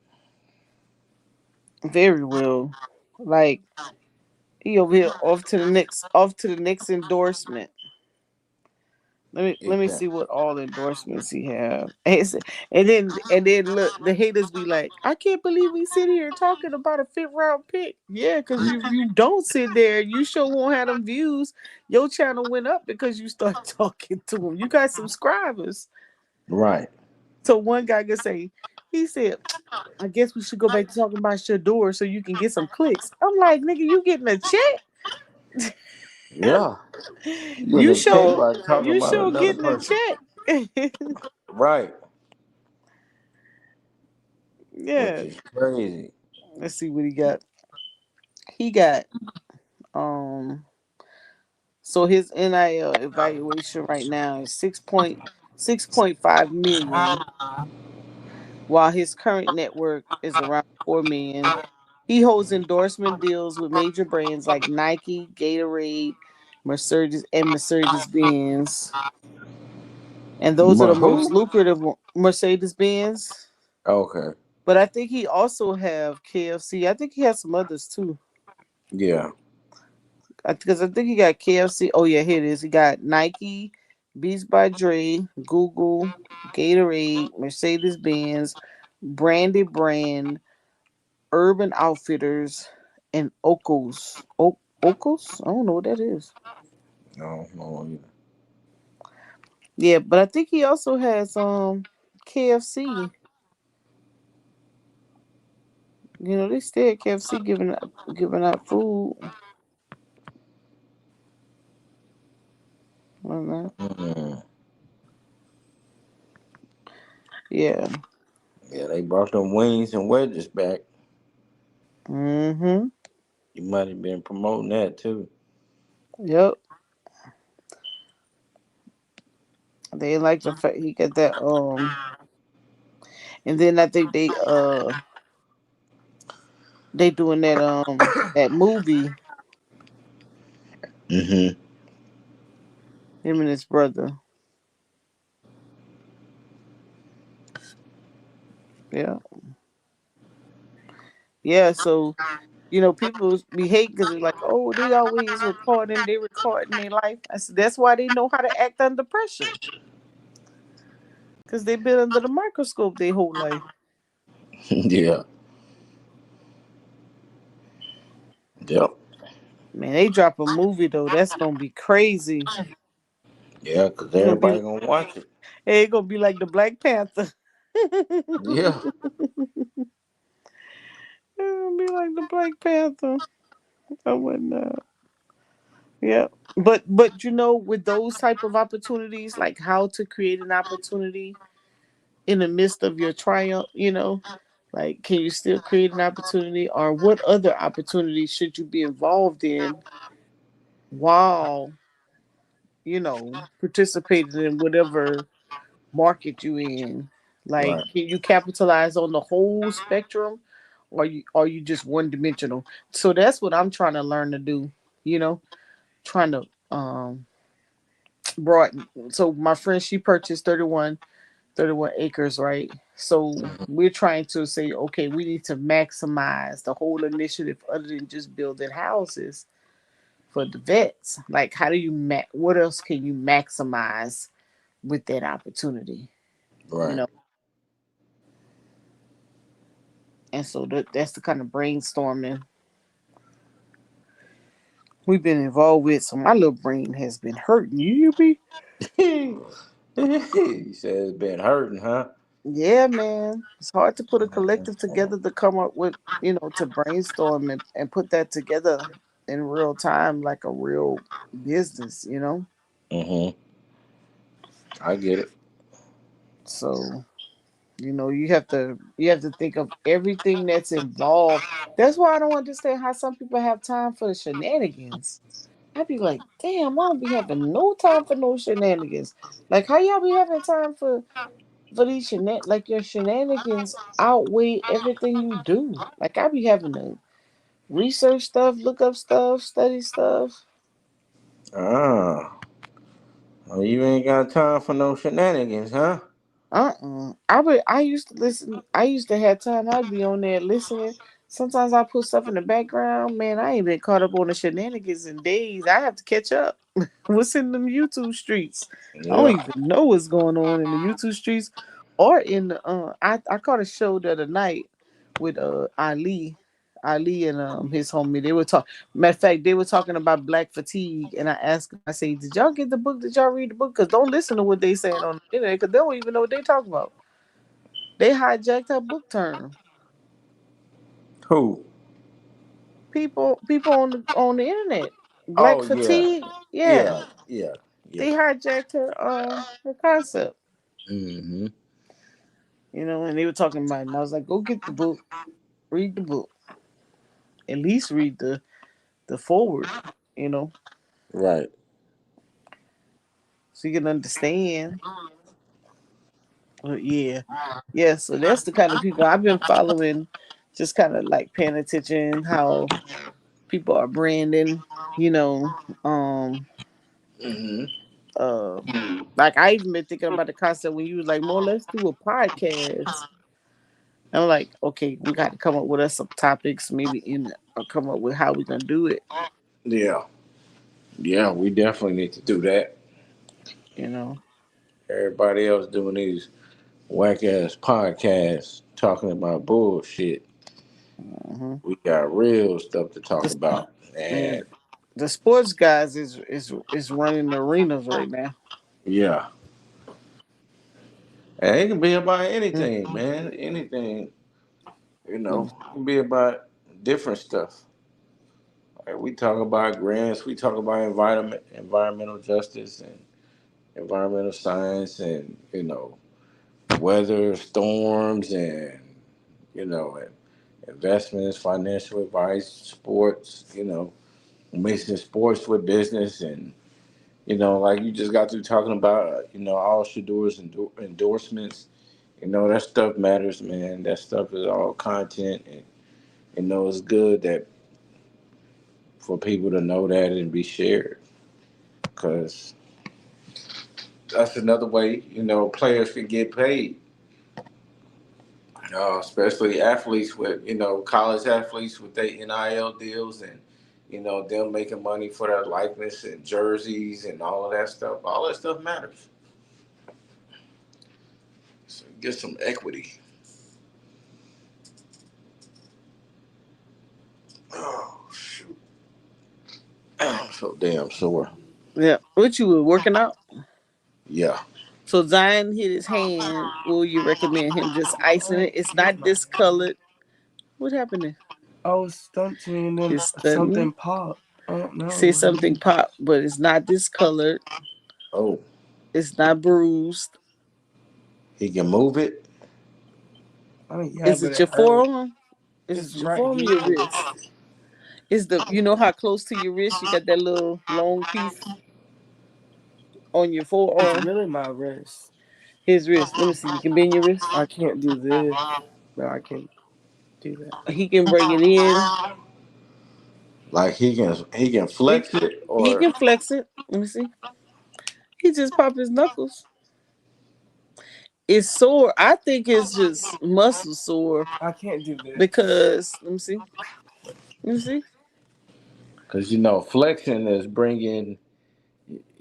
Very well. Like he over here off to the next endorsement. Let me see Exactly. what all endorsements he have. And then look, the haters be like, I can't believe we sit here talking about a fifth round pick. Yeah, because if you don't sit there, you sure won't have them views. Your channel went up because you start talking to him. You got subscribers. Right. So one guy could say, he said, I guess we should go back to talking about Shador so you can get some clicks. I'm like, nigga, you getting a check? Yeah. You in You the check sure by talking you about sure another getting a person. check. Right. Which Yeah. is crazy. Let's see what he got. He got um So his NIL evaluation right now is 6.5 million, while his current network is around 4 million. He holds endorsement deals with major brands like Nike, Gatorade, Mercedes Benz, and those are the most Who? lucrative Mercedes Benz. Okay. But I think he also have KFC. I think he has some others too. Yeah. Because I think he got KFC. Oh yeah, here it is. He got Nike, Beats by Dre, Google, Gatorade, Mercedes Benz, Brandy Brand, Urban Outfitters, and Okos. Okos? I don't know what that is. No, no. Yeah, but I think he also has KFC. You know, they stay at KFC giving out food. I don't know. Mm. Yeah. Yeah, they brought them wings and wedges back. Mm-hmm. You might have been promoting that too. Yep. They like the fact he got that and then I think they doing that movie, Mm-hmm. him and his brother. Yeah. Yeah, so people be hating because they're like, oh, they always recording their life. I said, that's why they know how to act under pressure. Because they've been under the microscope their whole life. Yeah. Yep. Man, they drop a movie though, that's gonna be crazy. Yeah, because It's gonna be everybody gonna watch it. it's gonna be like the Black Panther. Yeah. It's gonna be like the Black Panther. I wouldn't. Yeah, but with those type of opportunities, like how to create an opportunity in the midst of your triumph, like can you still create an opportunity, or what other opportunities should you be involved in while participating in whatever market you in? Like, Right. can you capitalize on the whole spectrum, or you are you just one dimensional? So that's what I'm trying to learn to do. You know, trying to broaden. So my friend, she purchased 31 acres, right? So we're trying to say, okay, we need to maximize the whole initiative other than just building houses for the vets. Like, how do you what else can you maximize with that opportunity? You Right. know, and so that's the kind of brainstorming we've been involved with. So my little brain has been hurting. You be He says it's been hurting, huh? Yeah, man. It's hard to put a collective together to come up with, to brainstorm and put that together in real time, like a real business. Mm-hmm. I get it. So, you have to think of everything that's involved. That's why I don't understand how some people have time for the shenanigans. I'd be like, damn, I don't be having no time for no shenanigans. Like, how y'all be having time for these like your shenanigans outweigh everything you do. Like, I be having to research stuff, look up stuff, study stuff. Ah, well, you ain't got time for no shenanigans, huh? I used to listen. I used to have time. I'd be on there listening. Sometimes I put stuff in the background. Man, I ain't been caught up on the shenanigans in days. I have to catch up. What's in them YouTube streets? I don't Yeah. even know what's going on in the YouTube streets or in the. I caught a show the other night with Ali and his homie. They were talking. Matter of fact, they were talking about black fatigue, and I asked him. I say, "Did y'all get the book? Did y'all read the book? Because don't listen to what they saying on the internet, because they don't even know what they talking about. They hijacked her book term. Who? People on the internet. Black Oh yeah, fatigue. Yeah, yeah, yeah, they yeah. hijacked her concept. Mm-hmm. And they were talking about it. And I was like, go get the book, read the book, at least read the forward. You know. Right. so you can understand. But yeah. So that's the kind of people I've been following. Just kind of like paying attention how people are branding. You know, um, Mm-hmm. uh, like I even been thinking about the concept when you was like, "More, let's do a podcast." I'm like, okay, we got to come up with us some topics, maybe or come up with how we gonna do it. Yeah. Yeah, we definitely need to do that. You know. Everybody else doing these whack ass podcasts talking about bullshit. Hmm. We got real stuff to talk The, about. man, And the sports guys is running the arenas right now. yeah. And it can be about Mm. anything, man. Anything, it can be about different stuff. Like we talk about grants, we talk about environmental justice and environmental science and, weather, storms and, and investments, financial advice, sports, mixing sports with business and like you just got through talking about, all Shadur's endorsements. That stuff matters, man. That stuff is all content, and it's good that for people to know that and be shared, because that's another way players can get paid. Especially athletes with college athletes with their NIL deals and them making money for their likeness and jerseys and all of that stuff. All that stuff matters. So get some equity. Oh shoot! I'm so damn sore. Yeah, what you were working out? Yeah. So Zion hit his hand. Will you recommend him just icing it? It's not discolored. What happened there? I was stunting and then It's stunting. something popped. I don't You know say what it something is. pop, but it's not discolored. Oh, It's not bruised. he can move it. I mean, yeah, Is but it it your hurt. forearm? Is It's it your right forearm or your here. wrist? Is the you know how close to your wrist you got that little long piece on your It's forearm? really my wrist. His wrist. Let me see. You can bend your wrist. I can't do this, but I can do that. He can bring it in. Like he can He flex it he or can flex it. Let me see. He just pop his knuckles. It's sore. I think it's just muscle sore I can't do this. because let me see. Let me see. because flexing is bringing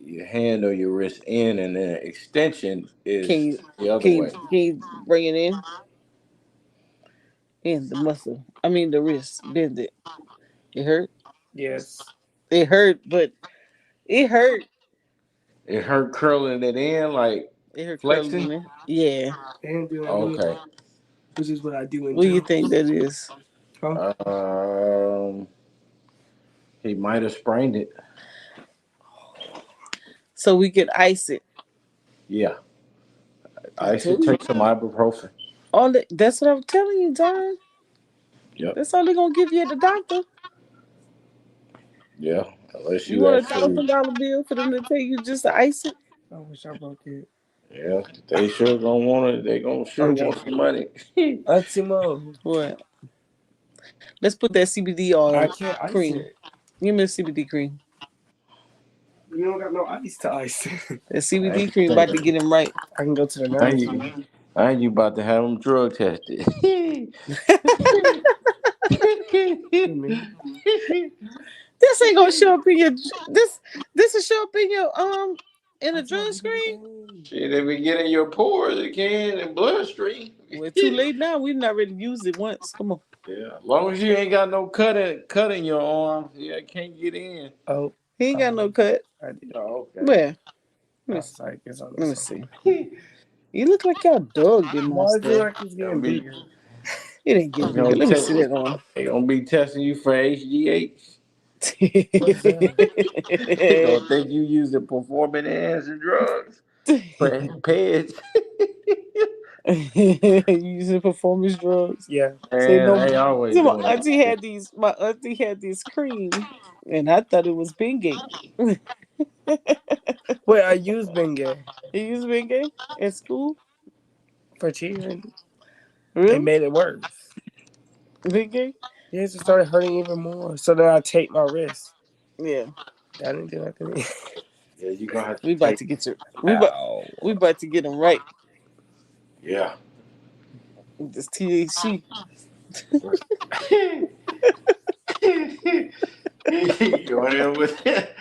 your hand or your wrist in, and then extension Can is you the other way. can you bring it in the muscle? I mean the wrist. Bend it. It hurt. Yes. It hurt, but it hurt. It hurt curling it in, like It hurt curling flexing. it. Yeah. And doing this, Okay. which is what I do in What do you think jumps. that is? Huh? Um, he might have sprained it. So we could ice it. Yeah, I I should told you. take some ibuprofen. That's what I'm telling you, John. Yep. That's all they're gonna give you at the doctor. Yeah, unless You you want a actually, $1,000 bill for them to tell you just to ice it? I wish I broke it. yeah, they sure gonna want it. They gonna sure I'm want joking. some money. Timo, What? Let's put that CBD I oil can't ice cream. it. Give me a CBD cream. You don't got no ice to ice. That I CBD ain't cream about to thinking. get him right. I can go to the I nurse. ain't, I ain't you about to have them drug tested. You mean? This ain't gonna show up in your this will show up in your in I a don't drug do screen. things. Shit, if it get in your pores, it can in bloodstream. Well, too late now. We've not already used it once. Come on. Yeah, as long as you ain't got no cut in your arm, yeah, it can't get in. Oh, He ain't got no cut. I did. Oh, okay. Where? I was like, it's on Let this me one. see. You look like y'all dug them on Why is it stuff. like it's Gonna getting be, bigger? It ain't getting bigger. Let me see that on. they gonna be testing you for HGH. What is that? They gonna think you using performing enhancing drugs, peds. You using performance drugs? Yeah. Say And no. they always See, my doing that auntie shit. had these. My auntie had this cream, and I thought it was Bengay. Wait, I used Bengay You use Bengay at school? for cheering. It Really? made it worse. Bengay? Yes, it started hurting even more. So then I taped my wrist. Yeah. That didn't do nothing to me. Yeah, you're gonna have to We about take. to get you. Ow. We about to get them right. Yeah. This THC. Going in with it.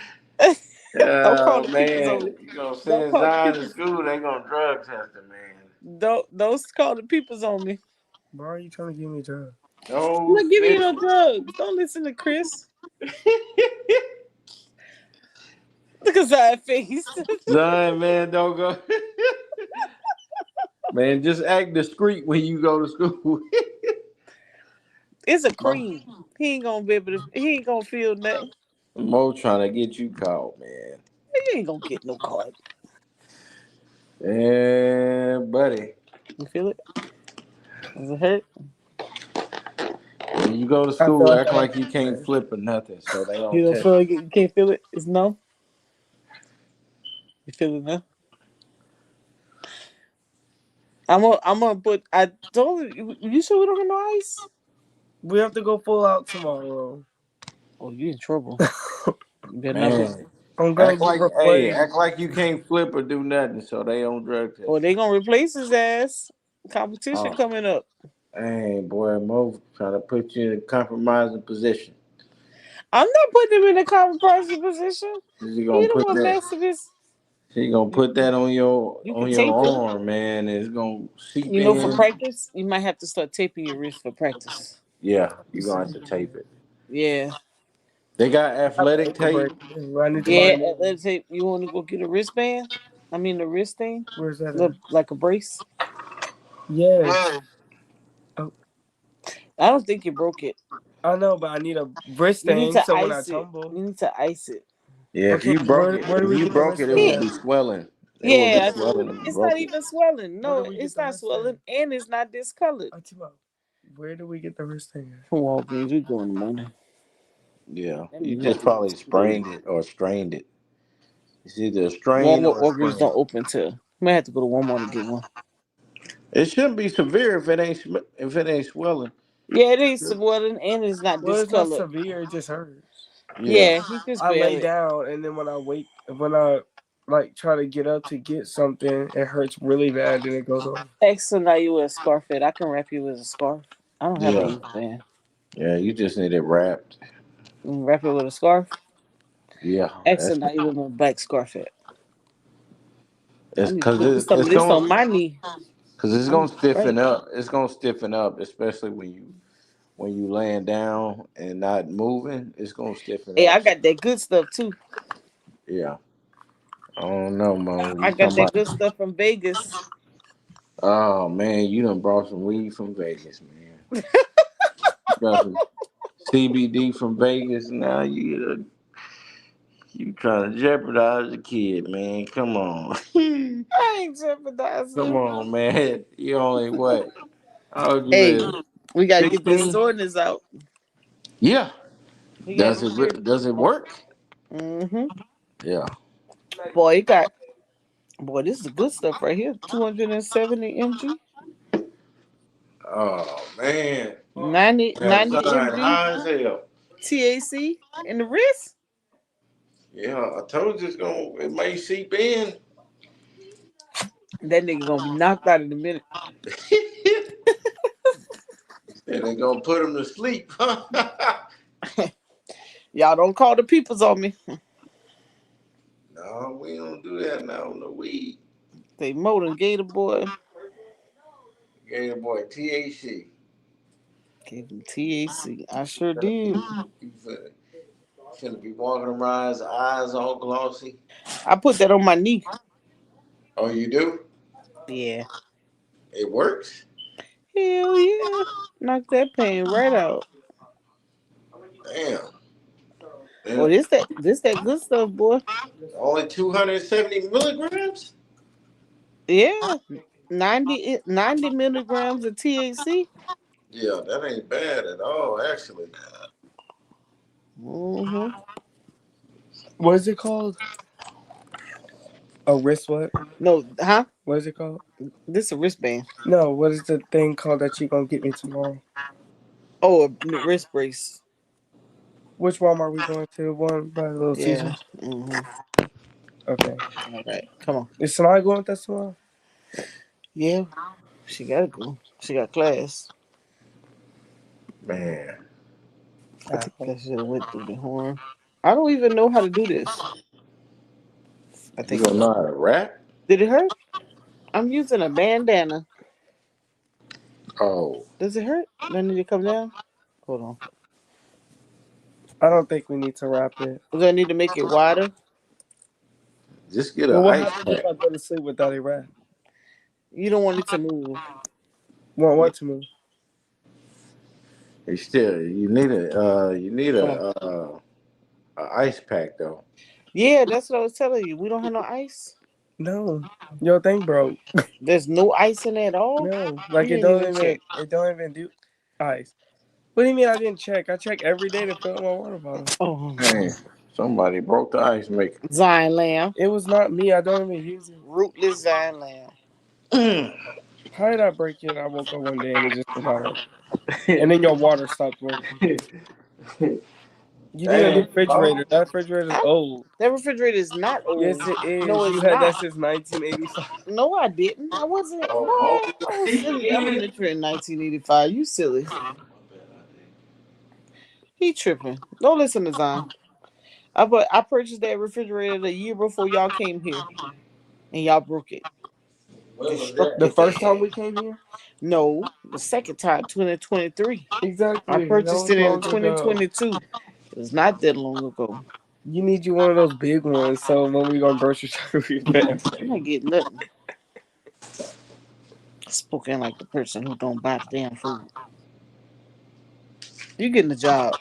Don't call Oh the peoples on me. man, you gonna Don't send call the Zion to peoples. school? They gonna drug test him, man. Don't call the peoples on me. Why are you trying to give me drugs? I'm No not giving you snitch. no drugs. Don't listen to Chris. Look at that face. Zion, man, don't go. Man, just act discreet when you go to school. It's a cream. He ain't gonna be able to. He ain't gonna feel nothing. Mo trying to get you caught, man. He ain't gonna get no card. Yeah, buddy. You feel it? Does it hurt? When you go to I feel school, like act I like you can't flip or nothing, so they You don't don't test. feel like it? You can't feel it? It's no. You feel it now? I'm gonna put. I told you. You sure we don't have no ice? we have to go full out tomorrow. Oh, you in trouble. You better not go. Man, I'm gonna act get like hey, replaced. act like you can't flip or do nothing, so they don't drug test Or you. they gonna replace his ass. Competition Oh, coming up. hey, boy, Mo trying to put you in a compromising position. I'm not putting him in a compromising position. She He gonna the put one that. messing this. She gonna You, put that you on can your tape it. arm, man. And it's gonna seep You know, for in. practice, you might have to start taping your wrist for practice. Yeah, you gonna have to tape it. Yeah. They got I have athletic ankle tape. braces. I need to buy Yeah, new. let's say you want to go get a wristband. I mean, a wrist thing, Where's that at? look like a brace. Yes. Oh, I don't think you broke it. I know, but I need a wrist You need thing to so when I ice it. tumble. You need to ice it. Yeah, Okay, where do if we you get the broke wrist it, it thing would He, at? be swelling. It would be yeah, I told swelling him if you it's not broke it. even swelling. Where do No, we get it's the not wrist thing? swelling, and it's not discolored. Timo, where do we get the wrist thing at? From Walgreens, we go in the morning. Yeah, Let you me just help you. probably sprained it or strained it. It's either a strain Walmart or a Walgreens sprain. don't open till. You might have to go to Walmart to get one. It shouldn't be severe if it ain't swelling. Yeah, it ain't swelling and it's not Well, it's not discolored. severe. It just hurts. Yeah, Yeah, he just I lay barely. down, and then when I like try to get up to get something, it hurts really bad. Then it goes away. Excellent. Now you wear a scarf. It. I can wrap you with a scarf. I don't have a yeah, wristband. yeah. You just need it wrapped. Wrap it with a scarf. Yeah, that's Excellent. Now you wear a black scarf. It. I it's need to put some of it's this on gonna my knee. I need to stiffen right. up. It's gonna stiffen up, especially when you laying down and not moving. It's gonna stiffen Hey, I up. So, got that good stuff too. yeah, I don't know, man. I You got talking that about? good stuff from Vegas. Oh man, you done brought some weed from Vegas, man. You got some CBD from Vegas. Now you trying to jeopardize the kid, man. Come on. I ain't jeopardizing Come them. on, man. You only what? How old you Hey, live? we gotta get this 16? soreness out. Yeah. We gotta be sure. Does it work? Mm-hmm. Yeah. Boy, it got. Boy, this is good stuff right here. 270 mg, Oh man. 90 Outside mg high as hell. THC in the wrist. Yeah, I told you it may seep in. That nigga gonna be knocked out in a minute. And they gonna put him to sleep. Y'all don't call the peoples on me. No, we don't do that now on the weed. They more than Gator Boy. Gator boy THC. Gave him THC. I sure did. You finna be walking around, his eyes all glossy. I put that on my knee. Oh, you do? Yeah. It works? Hell yeah. Knock that pain right out. Damn. Boy, Yeah. this that good stuff, boy. Only 270 milligrams? Yeah. 90 milligrams of THC. Yeah, that ain't bad at all, actually. Mm-hmm. What is it called? A wrist what? No, huh? What is it called? This is a wristband. No, what is the thing called that you gonna get me tomorrow? Oh, a wrist brace. Which Walmart we going to? One by Little Yeah. Caesars. Mm-hmm. Okay. All right. Come on. Is Sanaa going with us tomorrow? Yeah. She gotta go. She got class. Man, I think I should have went through the horn. I don't even know how to do this. I you think don't know how to rap? did it hurt? I'm using a bandana. Oh, Does it hurt? Do I need to come down? Hold on. I don't think we need to wrap it. Do I need to make it wider? just get an Well, what ice happens pack. if I go to sleep without a wrap? You don't want it to move. Want what to move? You still, you need Come on. a ice pack though. Yeah, that's what I was telling you. We don't have no ice. No. Your thing broke. There's no ice in it at all. No. You Like didn't even check. it don't even do ice. What do you mean I didn't check? I check every day to fill up my water bottle. Oh, Hey, somebody broke the ice maker. Zion lamb. It was not me. I don't even use it. Rootless Zion lamb. How did I break it? I woke up one day and it just was not open. And then your water stopped working. You need a new Damn, refrigerator. That refrigerator is old. That refrigerator is not old. Yes, it is. No, You it's had that not. since 1985. No, I didn't. I wasn't. oh, Man, I was in elementary in 1985. You silly. He tripping. Don't listen to Zion. I purchased that refrigerator the year before y'all came here, and y'all broke it. The Destructed first it. time we came here? No, the second time, 2023. I Exactly. That purchased was it in long ago. 2022. It was not that long ago. You need you one of those big ones so when we go grocery shop, we fast. I'm not getting nothing. Spoken like the person who don't buy the damn food. You getting the job.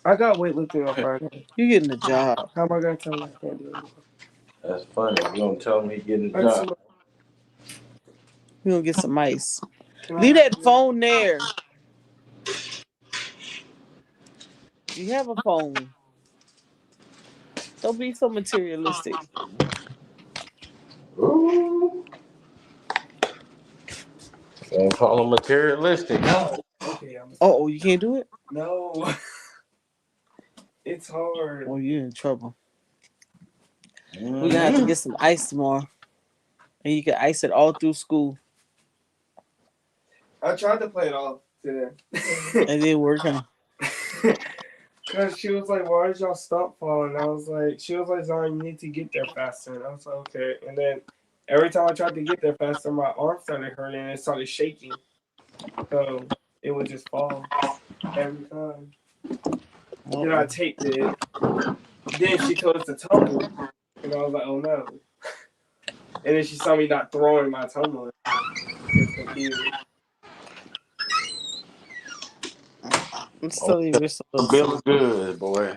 I got weightlifting on Friday. You getting the job. How am I going to tell him I can't do it anymore? that's funny. You gonna tell me he getting a I just, job? You gonna get some ice. can I Leave have that phone there. You have a phone. Don't be so materialistic. Ooh. Don't call him materialistic. No. Okay, Oh, you can't do it? No. It's hard. Oh, you're in trouble. We're gonna have to get some ice tomorrow. And you can ice it all through school. I tried to play it off today. And then work on. Because she was like, why did y'all stop falling? I was like, she was like, Zion, you need to get there faster. And I was like, okay. And then every time I tried to get there faster, my arm started hurting and it started shaking. So it would just fall every time. Then I taped it. Then she told us to tumble. And I was like, oh no. And then she saw me not throwing my tumbler. It's confused. I'm still even so Feeling good, boy.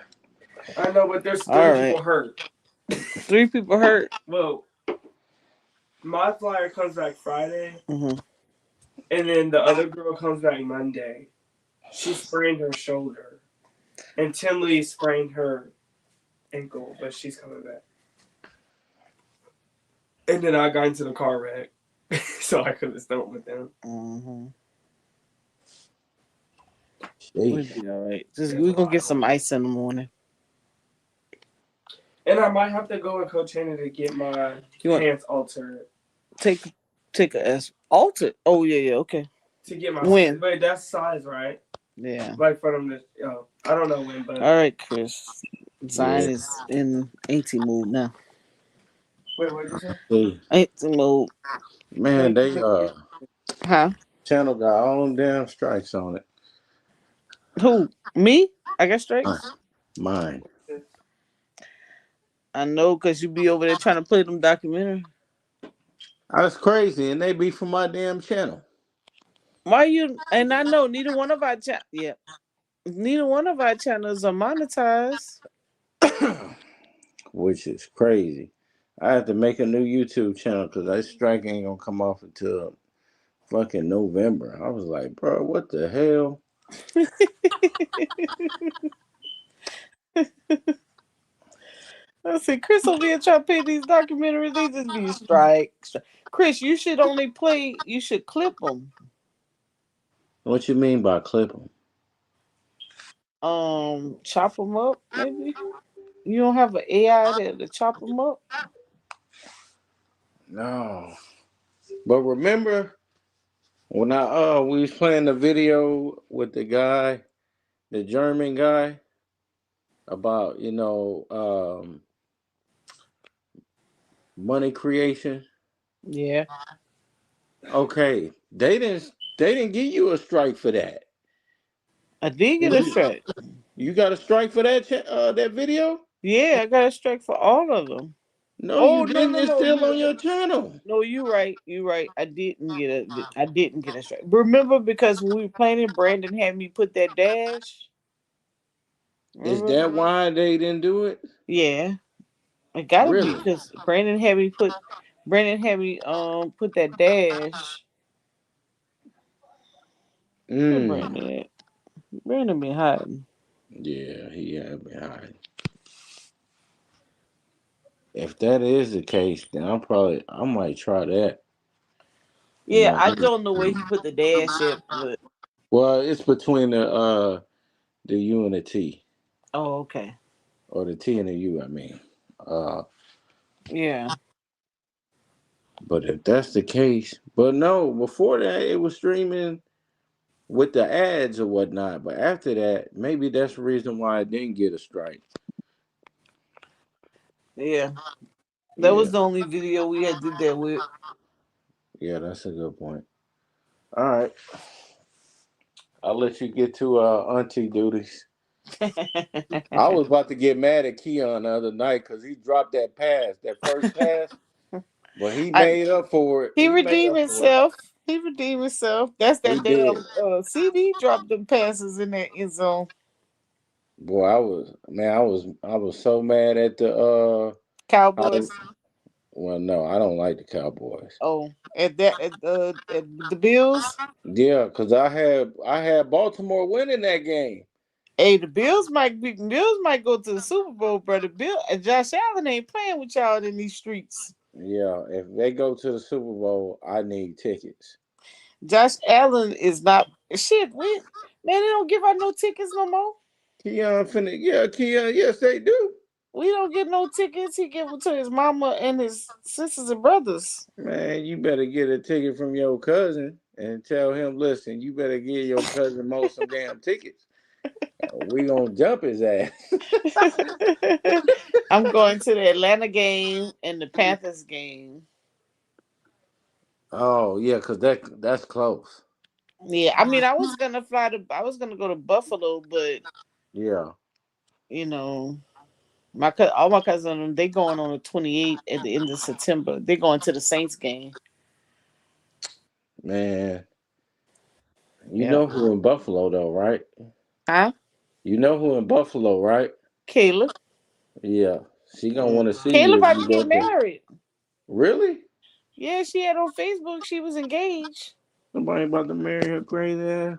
I know, but there's 3 All right. people hurt. 3 people hurt. Well, my flyer comes back Friday. Mm-hmm. And then the other girl comes back Monday. She sprained her shoulder. And Tinley sprained her ankle, but she's coming back. And then I got into the car wreck. So I couldn't start with them. Mm-hmm. Jeez. We'll be all right. We're gonna get some ice in the morning. And I might have to go with Coach Haney to get my pants altered. Take a S. Altered? Oh, yeah, okay. To get my when? But that's size, right? Yeah. Like for them to, I don't know when, but. All right, Chris. Zion is in auntie mood now. Wait, what did you say? Auntie mood. Man, they Huh? channel got all them damn strikes on it. Who? Me? I got strikes? Mine. I know, because you be over there trying to play them documentary. That's crazy, and they be from my damn channel. Why you? And I know neither one of our neither one of our channels are monetized. Which is crazy. I have to make a new YouTube channel because that strike ain't gonna come off until fucking November. I was like, bro, what the hell? I said, Chris over here trying to pay these documentaries. They just be strike. Chris, you should only play. You should clip them. What you mean by clip them? Chop them up. Maybe you don't have an AI to chop them up. No. But remember when I we was playing the video with the guy, the German guy, about money creation. Yeah, Okay, they didn't give you a strike for that. I did get Did a you? strike. You got a strike for that video? Yeah, I got a strike for all of them. No, you Oh no didn't. no It's no still you on your channel. no you right you right. I didn't get a strike. Remember because when we were playing it, Brandon had me put that dash. Is Remember? that why they didn't do it? Yeah, it gotta be Really? because Brandon had me put that dash. Where Mm. Brandon at? Brandon been hiding. Yeah, he had me high. If that is the case, then I might try that. You Yeah, know. I don't know where he put the dash at, but Well, it's between the U and the T, oh okay. or the T and the U. I mean. Uh, Yeah. but if that's the case, but no, before that it was streaming with the ads or whatnot. But after that, maybe that's the reason why I didn't get a strike. Yeah. That Yeah, was the only video we had did that with. yeah, that's a good point. All right, I'll let you get to auntie duties. I was about to get mad at Keon the other night because he dropped that first pass, but he I made up for it. he He made redeemed up for it. himself. He redeemed himself. That's He that did. damn CD dropped them passes in that end zone. Boy, I was so mad at the how they, Cowboys. well, no, I don't like the Cowboys. Oh, at the Bills. Yeah, because I had Baltimore winning that game. Hey, Bills might go to the Super Bowl, brother. Bill and Josh Allen ain't playing with y'all in these streets. Yeah, if they go to the Super Bowl, I need tickets. Josh Allen is not shit. We man, they don't give out no tickets no more. Keon, yes they do. We don't get no tickets. He give them to his mama and his sisters and brothers. Man, you better get a ticket from your cousin and tell him, listen, you better give your cousin Mo some damn tickets. We gonna jump his ass. I'm going to the Atlanta game and the Panthers game. Oh yeah, cause that's close. Yeah, I mean, I was gonna go to Buffalo, but Yeah, you know, all my cousins, they going on the 28th at the end of September. They going to the Saints game. man. You Yeah, know who in Buffalo though, right? huh? You know who in Buffalo, right? Kayla. Yeah, she gonna want to see Kayla you if about you to go get to. married. Really? Yeah, she had on Facebook she was engaged. Somebody about to marry her crazy ass?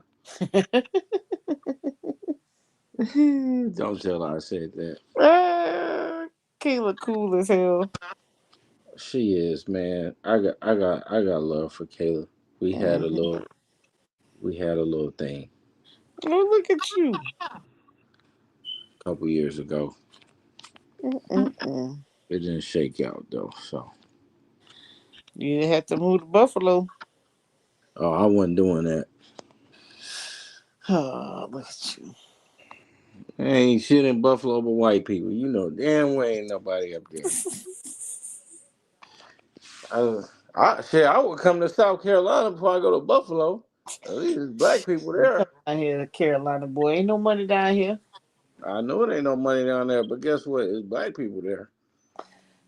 Don't tell her I said that. uh, Kayla cool as hell. She is, man. I got love for Kayla. We had a Mhm. little, we had a little thing Oh, look at you. a couple years ago. Mm-mm-mm. It didn't shake out though. So, You didn't have to move to Buffalo. oh, I wasn't doing that. Oh, look at you. Ain't shit in Buffalo but white people. You know damn well ain't nobody up there. I, I would come to South Carolina before I go to Buffalo. At least there's black people You come there. down here, Carolina boy. Ain't no money down here. I know it ain't no money down there, but guess what? There's black people there.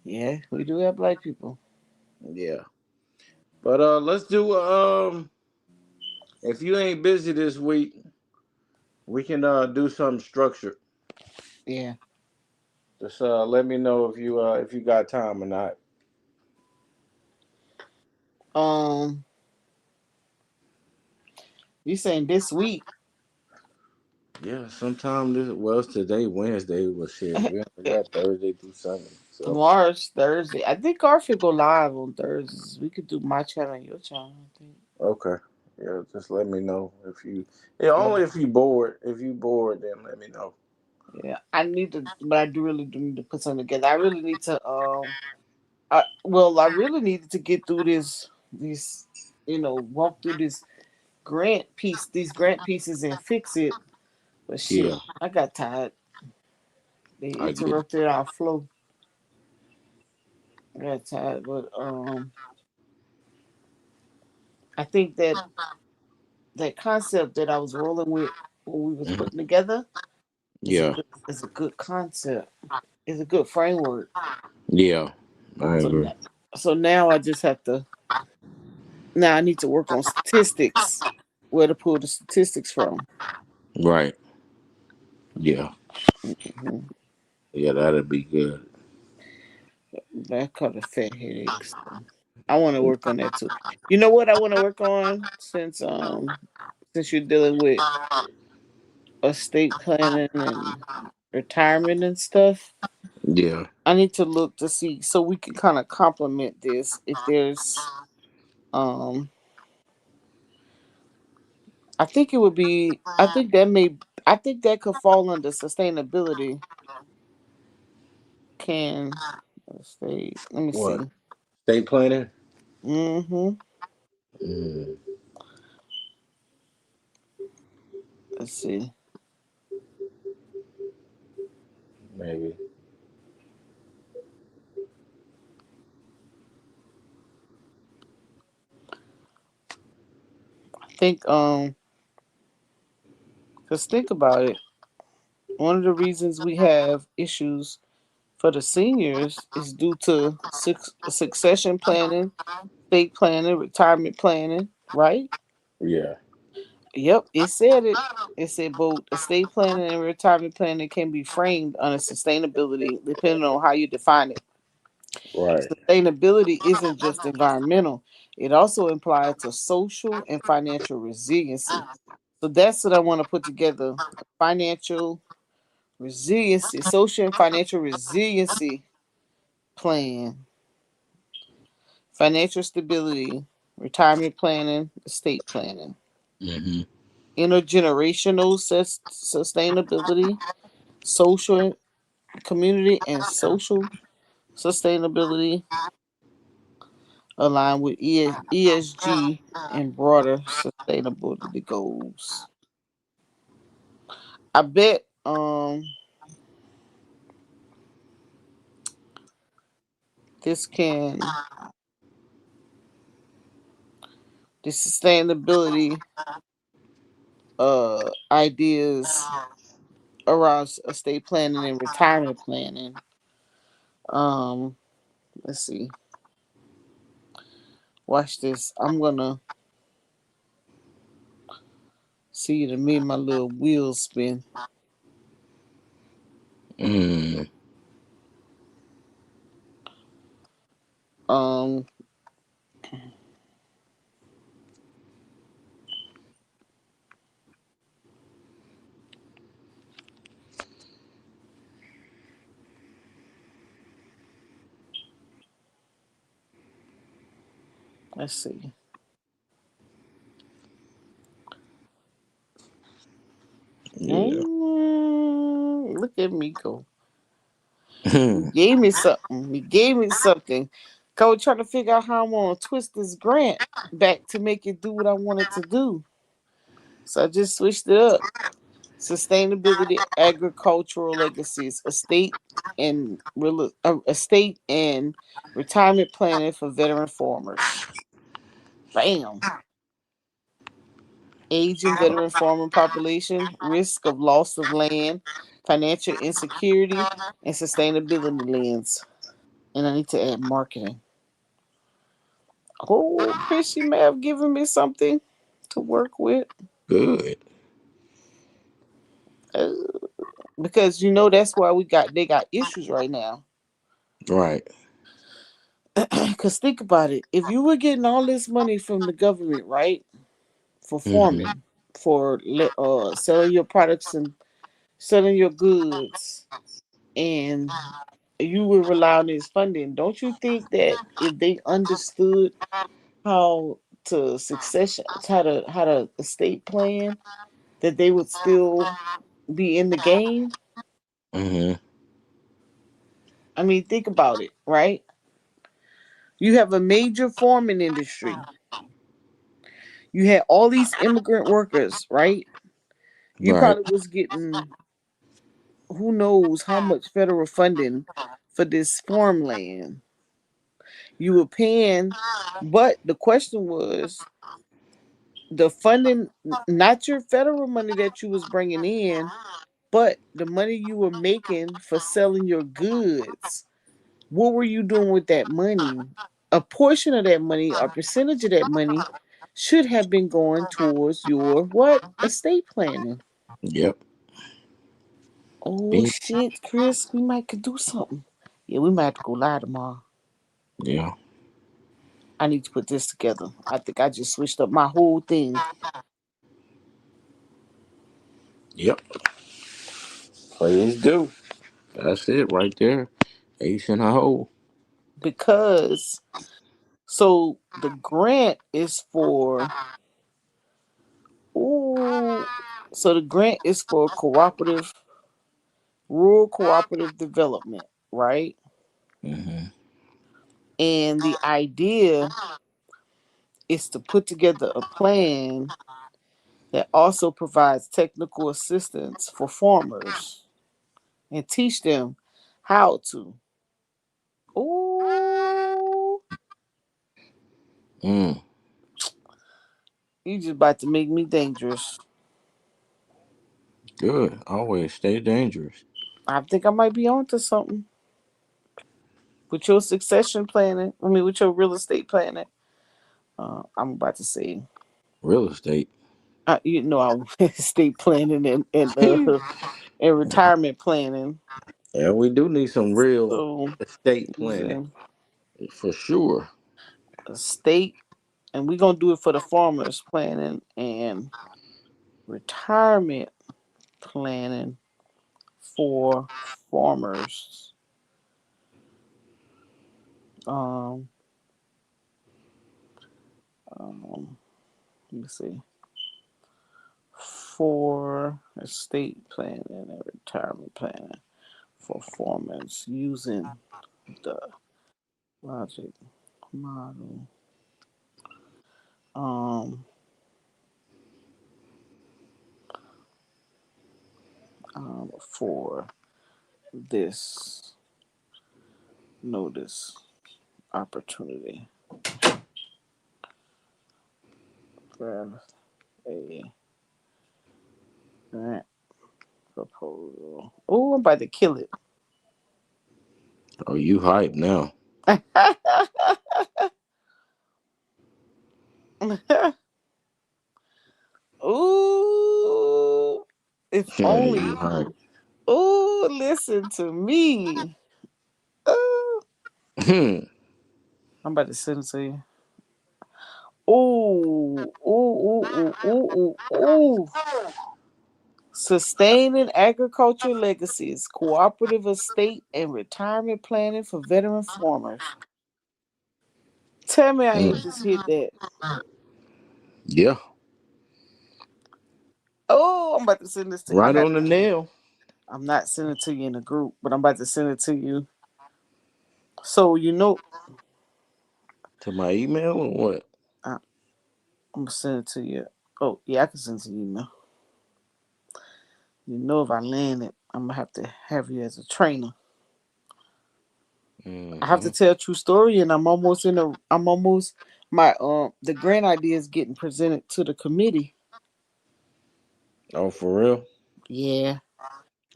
Yeah, we do have black people. Yeah. But let's do if you ain't busy this week, we can do something structured. Yeah. Just let me know if you got time or not. Um, you saying this week? Yeah, sometime this, well, it's today Wednesday. Well, shit, we I got Thursday through Sunday. So Tomorrow's Thursday. I think Garfield go live on Thursdays. We could do my channel and your channel, I think. okay. Yeah, just let me know if you. Yeah, Yeah. only if you bored. If you bored, then let me know. Yeah. I need to, but I do really do need to put something together. I really need to I really needed to get through this walk through these grant pieces and fix it. But shit, Yeah, I got tired. They I get it. interrupted our flow. I got tired, but I think that concept that I was rolling with when we was Mhm. putting together Yeah, is a good concept. It's a good framework. yeah, I So agree. now, so now I just have to now I need to work on statistics. Where to pull the statistics from. Right. Yeah, Hmm. yeah, that'd be good. That called a fat headache. So I want to work on that too. You know what I want to work on since you're dealing with estate planning and retirement and stuff. Yeah. I need to look to see so we can kind of complement this. If there's, um, I think it would be. I think that may. I think that could fall under sustainability. Can estate? Let me What? see. State planning? Mm-hmm. Mm, Let's see. maybe. I think Cause think about it. One of the reasons we have issues for the seniors is due to succession planning, estate planning, retirement planning, right? Yeah. Yep, it said it. It said both estate planning and retirement planning can be framed under sustainability depending on how you define it. Right. Sustainability isn't just environmental, it also implies to social and financial resiliency. So that's what I want to put together: financial resiliency, social and financial resiliency plan, financial stability, retirement planning, estate planning, Mm-hmm. intergenerational sustainability, social community and social sustainability aligned with ESG and broader sustainability goals. I bet this can the sustainability ideas around estate planning and retirement planning. Um, let's see. Watch this. I'm gonna see to me my little wheels spin. Mm. Um, let's see. Yeah. Look at me go. You gave me something. You gave me something. I was trying to figure out how I'm gonna twist this grant back to make it do what I wanted to do. So I just switched it up. Sustainability, agricultural legacies, estate and retirement planning for veteran farmers. Bam. Aging veteran farming population, risk of loss of land, financial insecurity, and sustainability lens. And I need to add marketing. Oh, Chrissy may have given me something to work with. Good. Uh, because you know that's why they got issues right now. Right. Cause think about it. If you were getting all this money from the government, right, for Mm-hmm. farming, for selling your products and selling your goods, and you would rely on this funding. Don't you think that if they understood how to succession, how to estate plan, that they would still be in the game? Mm-hmm. I mean, think about it, right? You have a major farming industry. You had all these immigrant workers, right? You Right. probably was getting who knows how much federal funding for this farmland. You were paying, but the question was the funding, not your federal money that you was bringing in, but the money you were making for selling your goods. What were you doing with that money? A portion of that money, a percentage of that money, should have been going towards your what? Estate planning. Yep. Oh Bing. shit, Chris, we might could do something. Yeah, we might have to go live tomorrow. Yeah. I need to put this together. I think I just switched up my whole thing Yep. Please do. That's it right there. Ace in a hole. because so the grant is for ooh so the grant is for cooperative rural cooperative development, right? Mm-hmm. And the idea is to put together a plan that also provides technical assistance for farmers and teach them how to. Ooh, Mm. you just about to make me dangerous. Good. Always stay dangerous. I think I might be onto something with your succession planning. I mean, with your real estate planning. I'm about to say, Real estate. I estate planning and retirement planning. Yeah, we do need some real So estate planning using for sure. estate, and we're gonna do it for the farmers planning and retirement planning for farmers. Um, let me see. For estate planning and retirement planning for farmers using the logic model um, for this notice opportunity. Grab a grant proposal. Oh, I'm about to kill it. Oh, you hype now. Ooh, if Yeah, you only. hype. Ooh, listen to me. Ooh. Hmm. I'm about to send it to you. Ooh, ooh, ooh, ooh, ooh, ooh, ooh. Sustaining agriculture legacies, cooperative estate and retirement planning for veteran farmers. Tell me I ain't Mm. just hit that. Yeah. Oh, I'm about to send this to you. Right on the nail. I'm not sending it to you in a group, but I'm about to send it to you. So you know, To my email or what? I'm gonna send it to you. Oh yeah, I can send it to you email. You know, if I land it, I'm gonna have to have you as a trainer. I have to Mm-hmm. tell a true story, and I'm almost in a. I'm almost my the grant idea is getting presented to the committee. Oh, for real? Yeah,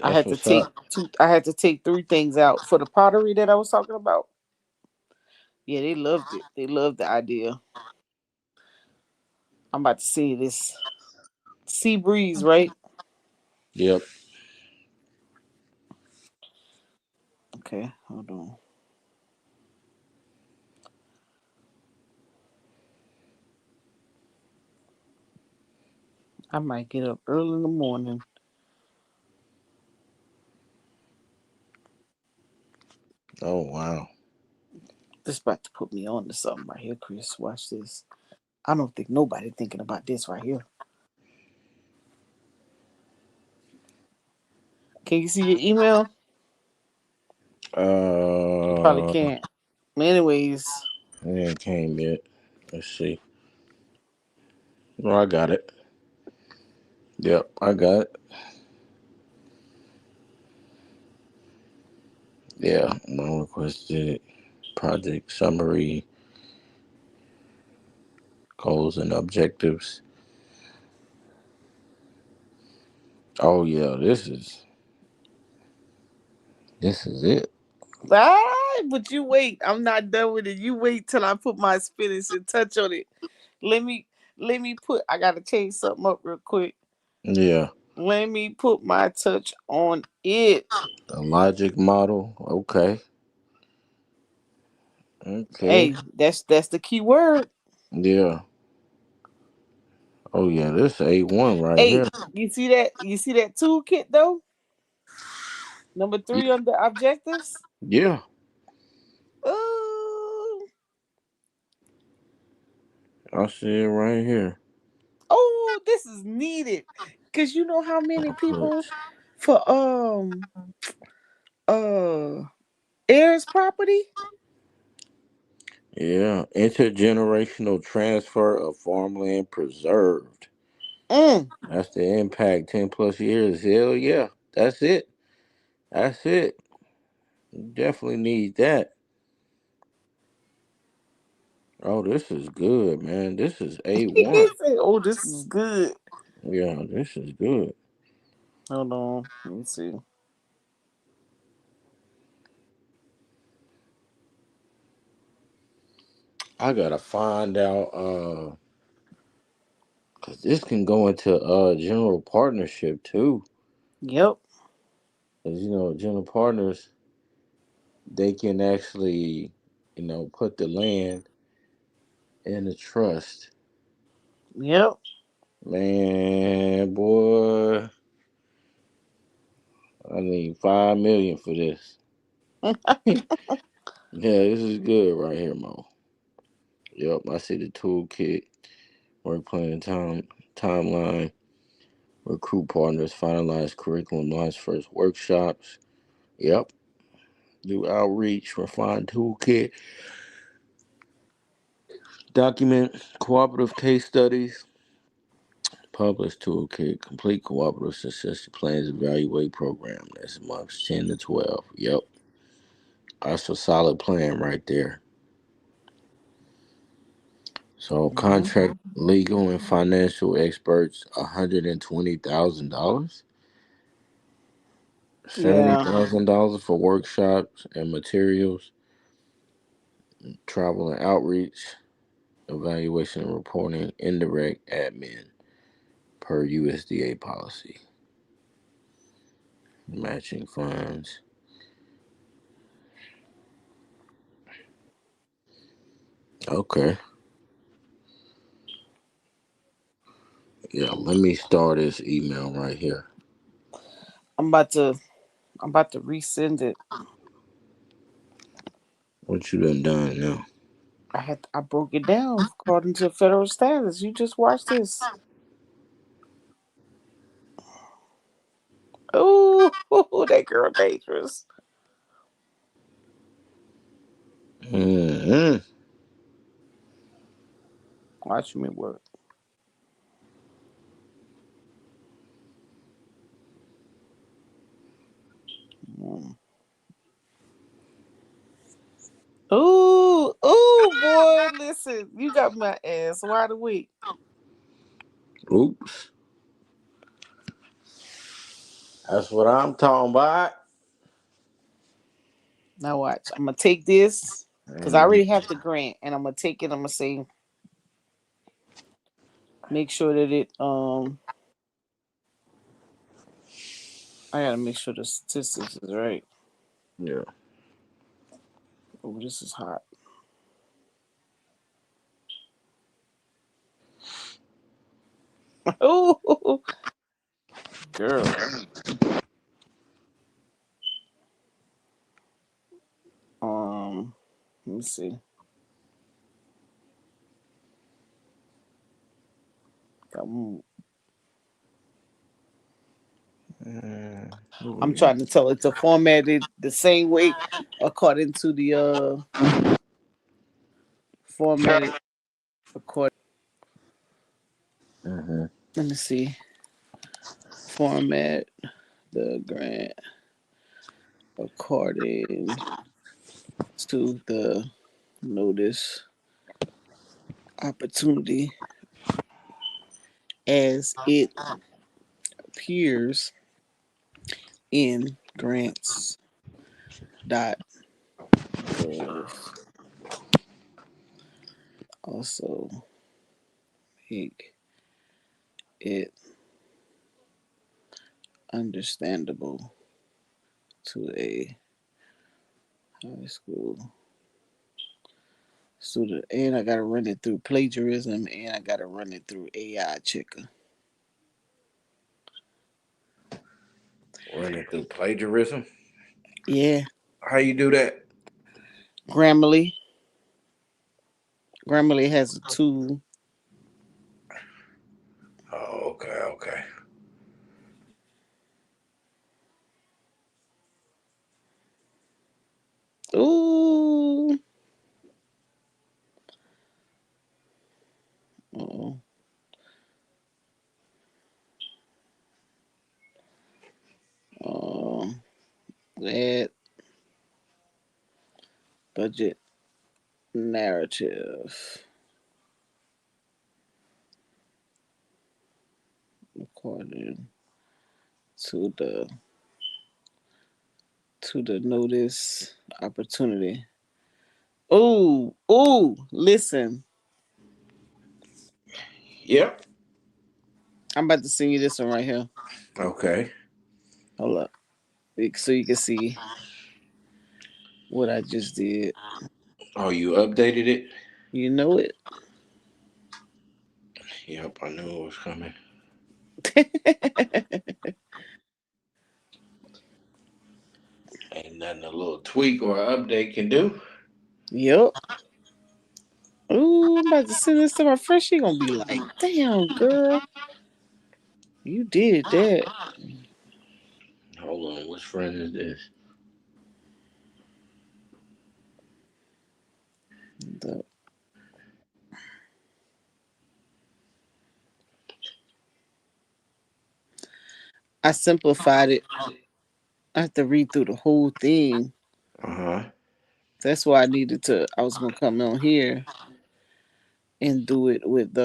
I That's had to what's take up. two. I had to take three things out for the pottery that I was talking about. Yeah, they loved it. They loved the idea. I'm about to see this sea breeze, right? Yep. Okay, hold on. I might get up early in the morning Oh wow. This about to put me on to something right here, Chris. Watch this. I don't think nobody thinking about this right here. Can you see your email? You probably Uh, can't. Anyways, it ain't came yet. Let's see. No, I got it. Yep, I got it. Yeah, one requested project summary, goals and objectives. Oh yeah, this is it. but you wait. I'm not done with it. You wait till I put my spinach and touch on it. Let me let me put. I gotta change something up real quick. Yeah, Let me put my touch on it. the logic model. Okay, okay. Hey, that's the key word. Yeah. Oh yeah, this A1 right here. Hey, you see that? You see that toolkit though? Number Y- 3 under objectives. Yeah, Oh, I see it right here. oh, this is needed. Cause you know how many people Touch. for uh heirs property? Yeah, intergenerational transfer of farmland preserved. Mm. That's the impact. 10 plus years. Hell yeah, that's it. That's it. You definitely need that. Oh, this is good, man. This is A1. He said, "Oh, this is good." Yeah, this is good. Hold on, let me see. I gotta find out cause this can go into general partnership too. Yep, Cause general partners, they can actually, put the land in a trust. yep. Man, boy, I need 5 million for this. Yeah, this is good right here, Mo. Yep, I see the toolkit, work plan timeline, recruit partners, finalize curriculum, launch first workshops. Yep, do outreach, refine toolkit, document cooperative case studies, publish toolkit, complete cooperative success plans, evaluate program. That's months 10 to 12. Yep, that's a solid plan right there. So Mhm. contract legal and financial experts, $120,000. Yeah, $70,000 for workshops and materials, travel and outreach, evaluation and reporting, indirect admin per USDA policy, matching funds. Okay, yeah. Let me start this email right here. I'm about to. I'm about to resend it. What you done now? I broke it down according to federal standards. You just watch this. Oh, that girl dangerous. Hmm. Watch me work. Mm. Ooh, ooh, boy, listen, you got my ass wide awake. Oops. That's what I'm talking about. Now watch. I'm gonna take this because I And already have the grant, and I'm gonna take it. I'm gonna say, make sure that it. I gotta make sure the statistics is right. yeah. Oh, this is hot. Oh, girl. me see. I'm trying to tell it to format it the same way according to the formatted according. Mm-hmm. Let me see. Format the grant according to the notice opportunity as it appears in grants.gov. Also make it understandable to a high school student. And I gotta run it through plagiarism and I gotta run it through AI checker. Running through plagiarism. Yeah. How you do that? Grammarly. Grammarly has a tool. Oh, okay, okay. Ooh. Oh. Um, that budget narrative according to the notice opportunity. Ooh, ooh, listen. Yep. I'm about to send you this one right here. Okay. Hold up. So you can see what I just did. Oh, you updated it? You know it. Yep, I knew it was coming. Ain't nothing a little tweak or update can do. Yep. Ooh, I'm about to send this to my friend. She gonna be like, damn, girl, you did that. Hold on, which friend is this? The- I simplified it. I have to read through the whole thing. Uh huh. That's why I was gonna come on here and do it with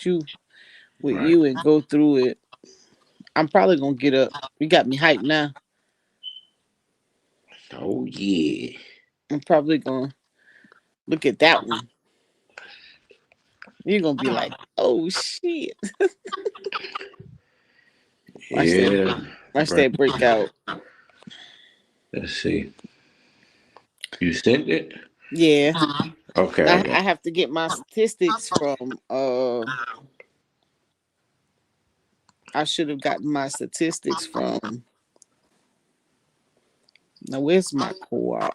you with Right. you and go through it. I'm probably gonna get up. You got me hyped now. Oh yeah. I'm probably gonna look at that one. You're gonna be like, oh shit. Watch that Yeah. watch Right. that breakout. Let's see. You sent it? Yeah. Okay, I I got. have to get my statistics from I should have gotten my statistics from now where's my co-op?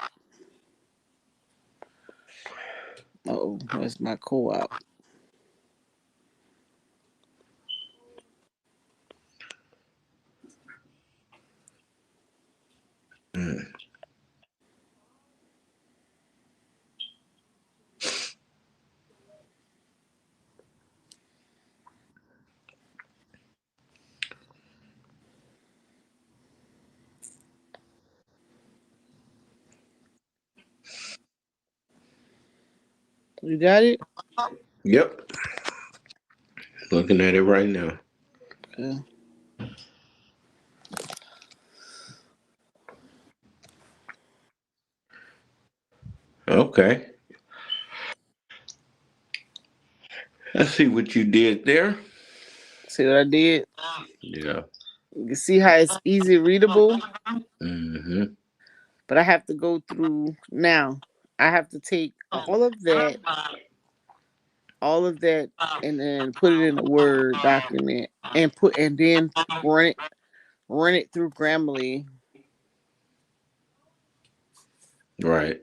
Oh, where's my co-op? Mm. You got it? Yep. Looking at it right now. Yeah. Okay. Let's see what you did there. See what I did? Yeah. You can see how it's easy readable, Mm-hmm. but I have to go through now. I have to take all of that, and then put it in a Word document and then run it through Grammarly Right.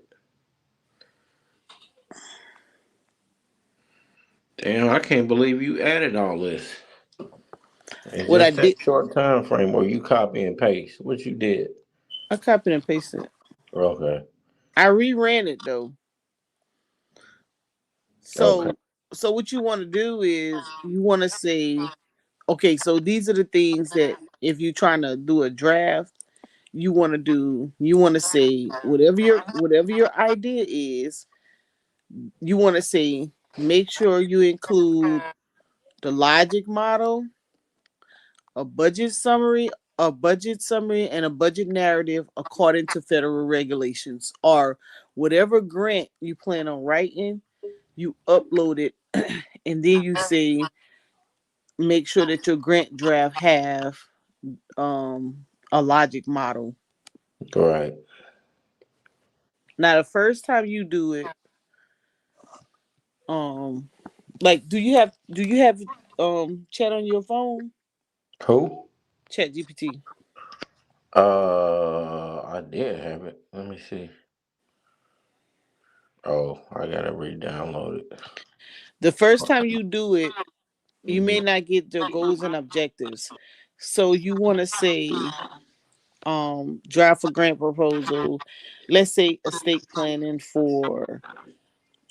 Damn, I can't believe you added all this. It's What I just did, that short time frame where you copy and paste. What you did. I copied and pasted it. Okay. I reran it though. Okay. So what you want to do is you want to say, okay, so these are the things that if you're trying to do a draft, you want to do. You want to say whatever your idea is. You want to say make sure you include the logic model, a budget summary, and a budget narrative according to federal regulations, or whatever grant you plan on writing. You upload it, and then you say make sure that your grant draft have a logic model. Right. Now, the first time you do it, um, like, do you have chat on your phone? Who? Chat GPT. I did have it. Let me see. Oh, I gotta re-download it. The first time you do it, you may Hmm. not get their goals and objectives. So you want to say, draft a grant proposal. Let's say estate planning for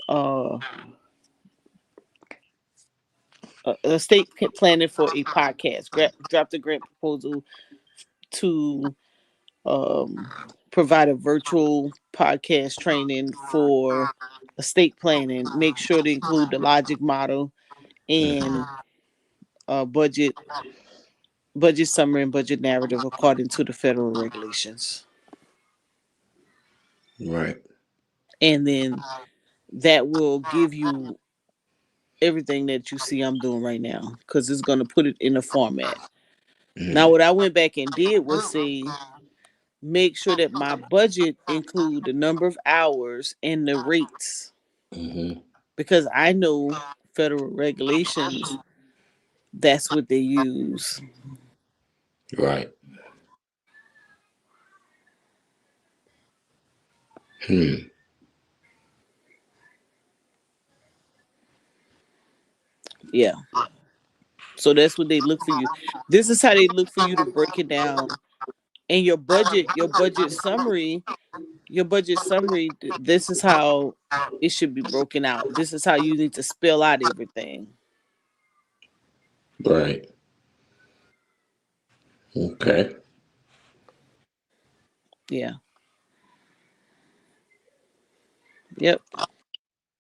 uh estate planning for a podcast. Draft a grant proposal to provide a virtual podcast training for estate planning. Make sure to include the logic model and uh, budget budget summary and budget narrative according to the federal regulations. Right. And then that will give you everything that you see I'm doing right now because it's going to put it in a format. Now, Mm-hmm. what I went back and did was say, make sure that my budget include the number of hours and the rates Mm-hmm. because I know federal regulations, that's what they use. Right. Hmm. Yeah. So that's what they look for you. This is how they look for you to break it down. And your budget summary, this is how it should be broken out. This is how you need to spell out everything. Right. Okay. Yeah. Yep.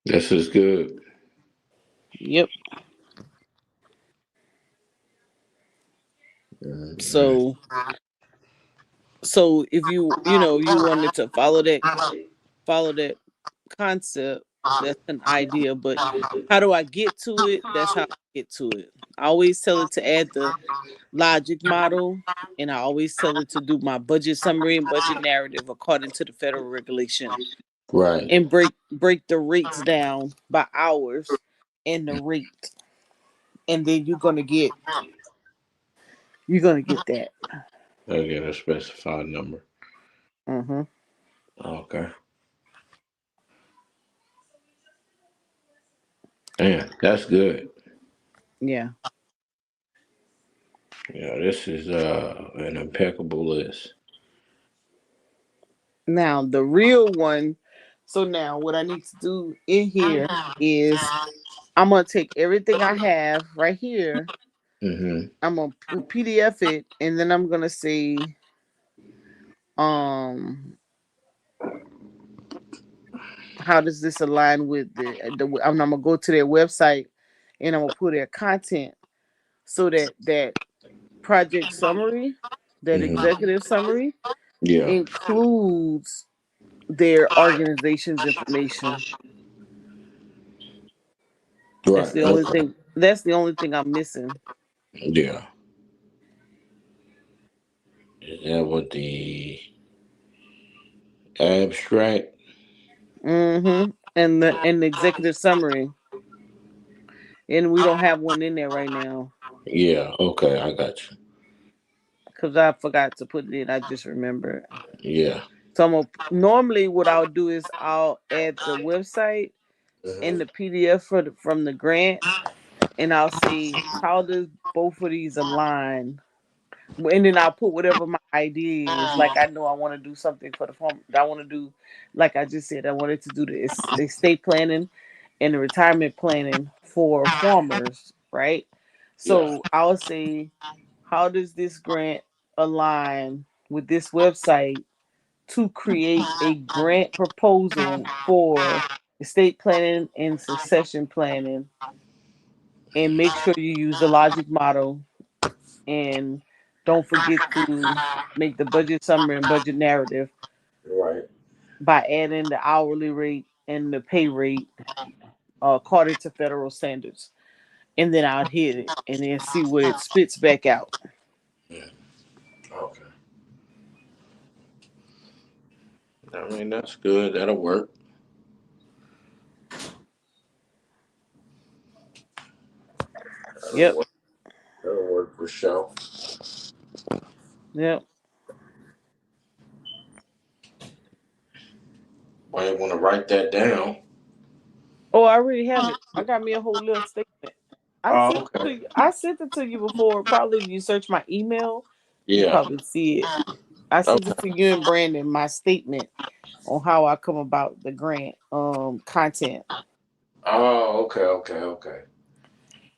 This is good. Yep. Mm-hmm. So if you wanted to follow that concept, that's an idea. But how do I get to it? That's how I get to it. I always tell it to add the logic model, and I always tell it to do my budget summary and budget narrative according to the federal regulation, Right. and break the rates down by hours and the rate, and then you're gonna get that. I get a specified number. Mm-hmm. Okay. Damn, that's good. Yeah. Yeah, this is an impeccable list. Now the real one. So now what I need to do in here is I'm gonna take everything I have right here. Mm-hmm. I'm gonna PDF it, and then I'm gonna say, um, how does this align with I'm gonna go to their website, and I'm gonna put their content so that project summary, that Mm-hmm. executive summary Yeah. includes their organization's information. That's Right. the only Okay. thing. That's the only thing I'm missing. Yeah. Is that what the abstract? Mm-hmm. And the executive summary, and we don't have one in there right now Yeah. Okay, I got you. because I forgot to put it in. I just remembered. Yeah. So normally what I'll do is I'll add the website and the PDF from the grant, and I'll say how does both of these align, and then I'll put whatever my idea is. Like I know I want to do something for the farm. I want to do, like I just said, I wanted to do the estate planning and the retirement planning for farmers, right? Yeah. So I'll say, how does this grant align with this website to create a grant proposal for estate planning and succession planning, and make sure you use the logic model, and don't forget to make the budget summary and budget narrative Right. by adding the hourly rate and the pay rate according to federal standards. And then I'll hit it and then see what it spits back out. Yeah. Okay. I mean, that's good. That'll work. That'll Yep. work. That'll work for sure. Yep. Might want to write that down. Oh, I already have it. I got me a whole little statement. I Oh, sent it okay. to you. I sent it to you before. Probably if you search my email, you Yeah. probably see it. I sent it Okay. to you and Brandon, my statement on how I come about the grant content. Oh, okay, okay, okay.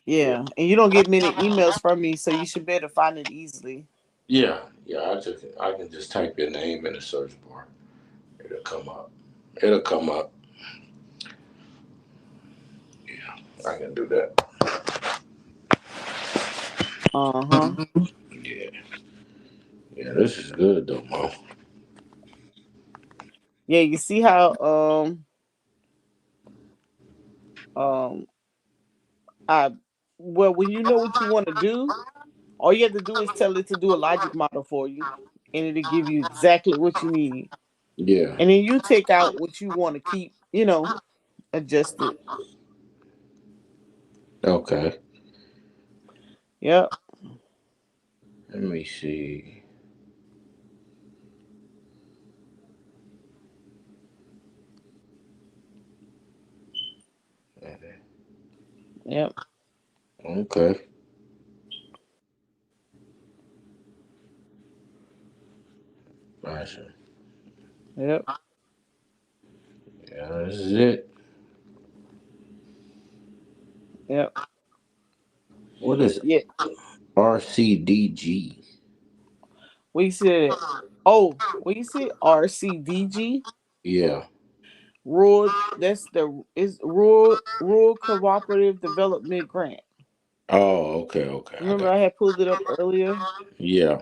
Yeah. Yeah. And you don't get many emails from me, so you should be able to find it easily. Yeah. Yeah. I can just type your name in the search bar. It'll come up. It'll come up. Yeah. I can do that. Uh-huh. Yeah. Yeah. This is good though, Mo. Yeah, you see how um I well, when you know what you want to do, all you have to do is tell it to do a logic model for you, and it'll give you exactly what you need. Yeah. And then you take out what you want to keep, adjust it. Okay. Yep. Let me see. Yep. Okay. Gotcha. Yep. Yeah, this is it. Yep. What is Yeah. RCDG? We said, oh, we said RCDG, Yeah. rural. That's the is rural cooperative development grant. Oh, okay, okay. I Remember, got. I had pulled it up earlier. Yeah.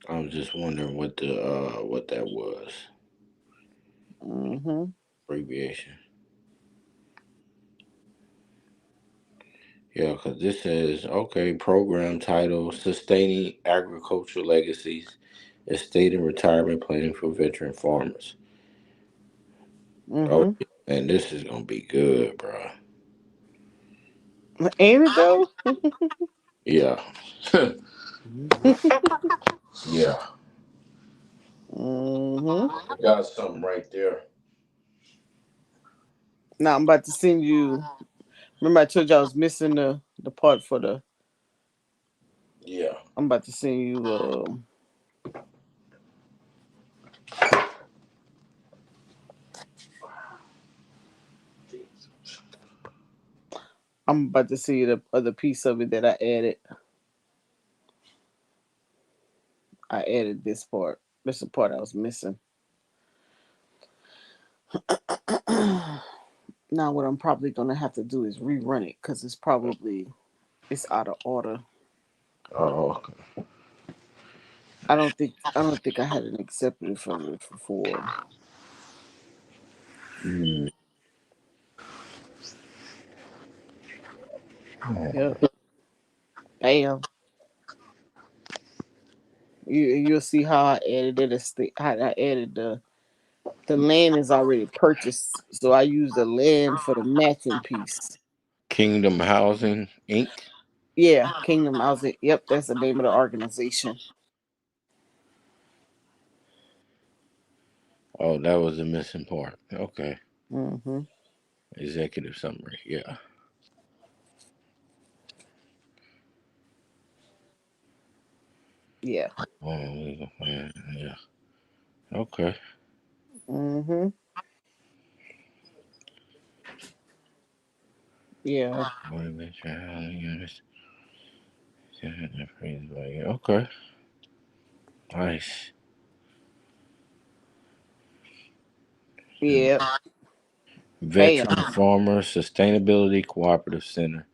I was just wondering what that was. Mm-hmm. Abbreviation. Yeah, because this says okay. Program title: Sustaining Agricultural Legacies, Estate and Retirement Planning for Veteran Farmers. Oh, Mm-hmm. yeah, man, this is gonna be good, bro. Ain't it though? Yeah. Yeah. Mm-hmm. Got something right there. Now I'm about to send you. Remember, I told you I was missing the part for the. Yeah. I'm about to send you. I'm about to see the other piece of it that I added. I added this part. This is the part I was missing. Now what I'm probably gonna have to do is rerun it because it's out of order. Oh, okay. I don't think I had an accepted for this before. Mm. Yep. Bam. You'll see how I added it. How I added the land is already purchased, so I use the land for the matching piece. Kingdom Housing Inc. Yeah, Kingdom Housing. Yep, that's the name of the organization. Oh, that was the missing part. Okay. Mm-hmm. Executive summary. Yeah. Yeah. Yeah. Okay. Mm-hmm. Yeah. Okay. Nice. Yeah. Veteran Bam. Farmer Sustainability Cooperative Center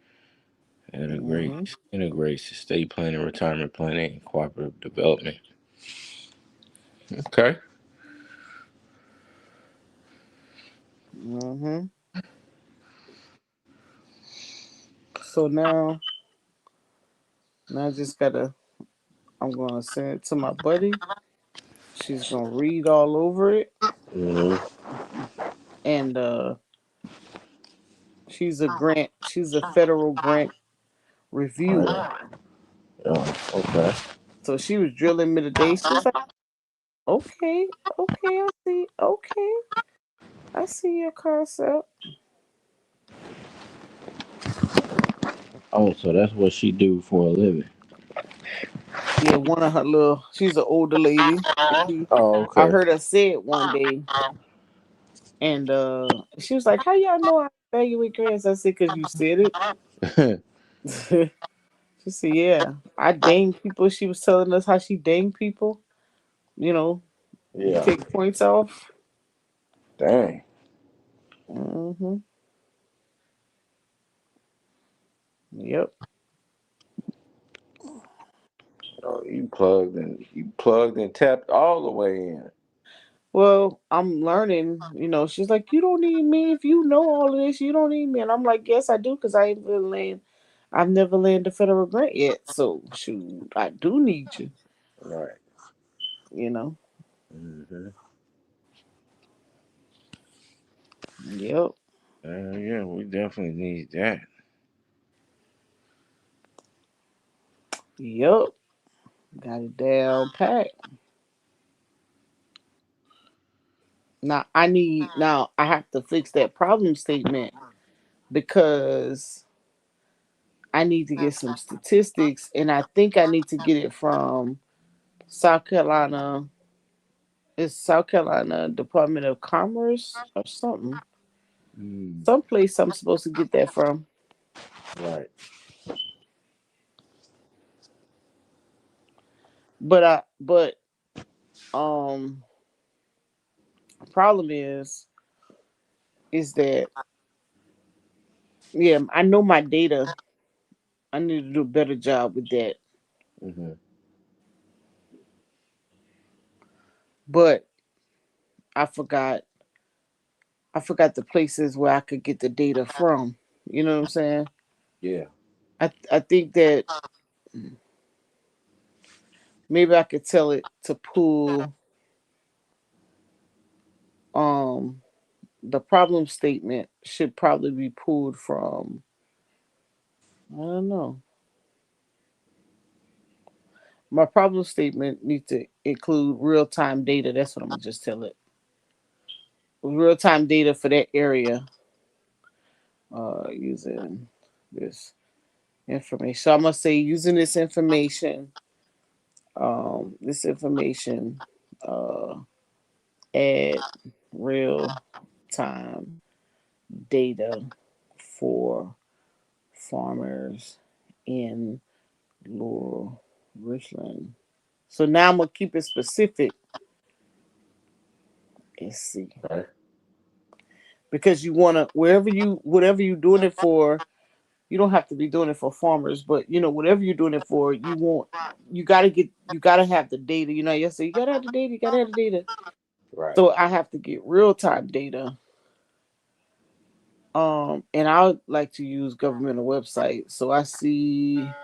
Mm-hmm. integrates estate planning, retirement planning, and cooperative development. Okay. Mm-hmm. So now I just gotta. I'm gonna send it to my buddy. She's gonna read all over it, hmm and she's a federal grant reviewer. Oh, okay. So she was drilling me today. She was like, okay, okay, I see your concept. Oh, so that's what she do for a living. Yeah, one of her little, she's an older lady. She, Oh, I okay. heard her say it one day, and she was like, how y'all know I evaluate grants? I said, because you said it. She said, yeah, I dang people. She was telling us how she dang people. You know, you yeah. take points off. Dang. Hmm. Yep. Oh, you plugged and tapped all the way in. Well, I'm learning. She's like, you don't need me if you know all of this. You don't need me, and I'm like, yes, I do, because I ain't been laying. I've never landed a federal grant yet, so shoot, I do need you. Right. You know. hmm Yep. Yeah, we definitely need that. Yep. Got it down pat. Now I have to fix that problem statement because I need to get some statistics, and I think I need to get it from South Carolina. It's South Carolina Department of Commerce or something. Mm, Someplace I'm supposed to get that from. right. But um problem is that, yeah, I know my data. I need to do a better job with that. hmm But I forgot I forgot the places where I could get the data from. You know what I'm saying? Yeah. I think that maybe I could tell it to pull um the problem statement should probably be pulled from, I don't know. My problem statement needs to include real time data. That's what I'm gonna just tell it. Real time data for that area. Using this information. So I'm gonna say using this information, uh, add real time data for farmers in rural Richland. So now I'm gonna keep it specific. Let's see, Right. because you wanna whatever you doing it for. You don't have to be doing it for farmers, but whatever you're doing it for, you gotta have the data. Yesterday you gotta have the data. You gotta have the data. Right. So I have to get real time data. And I would like to use governmental websites. So I see,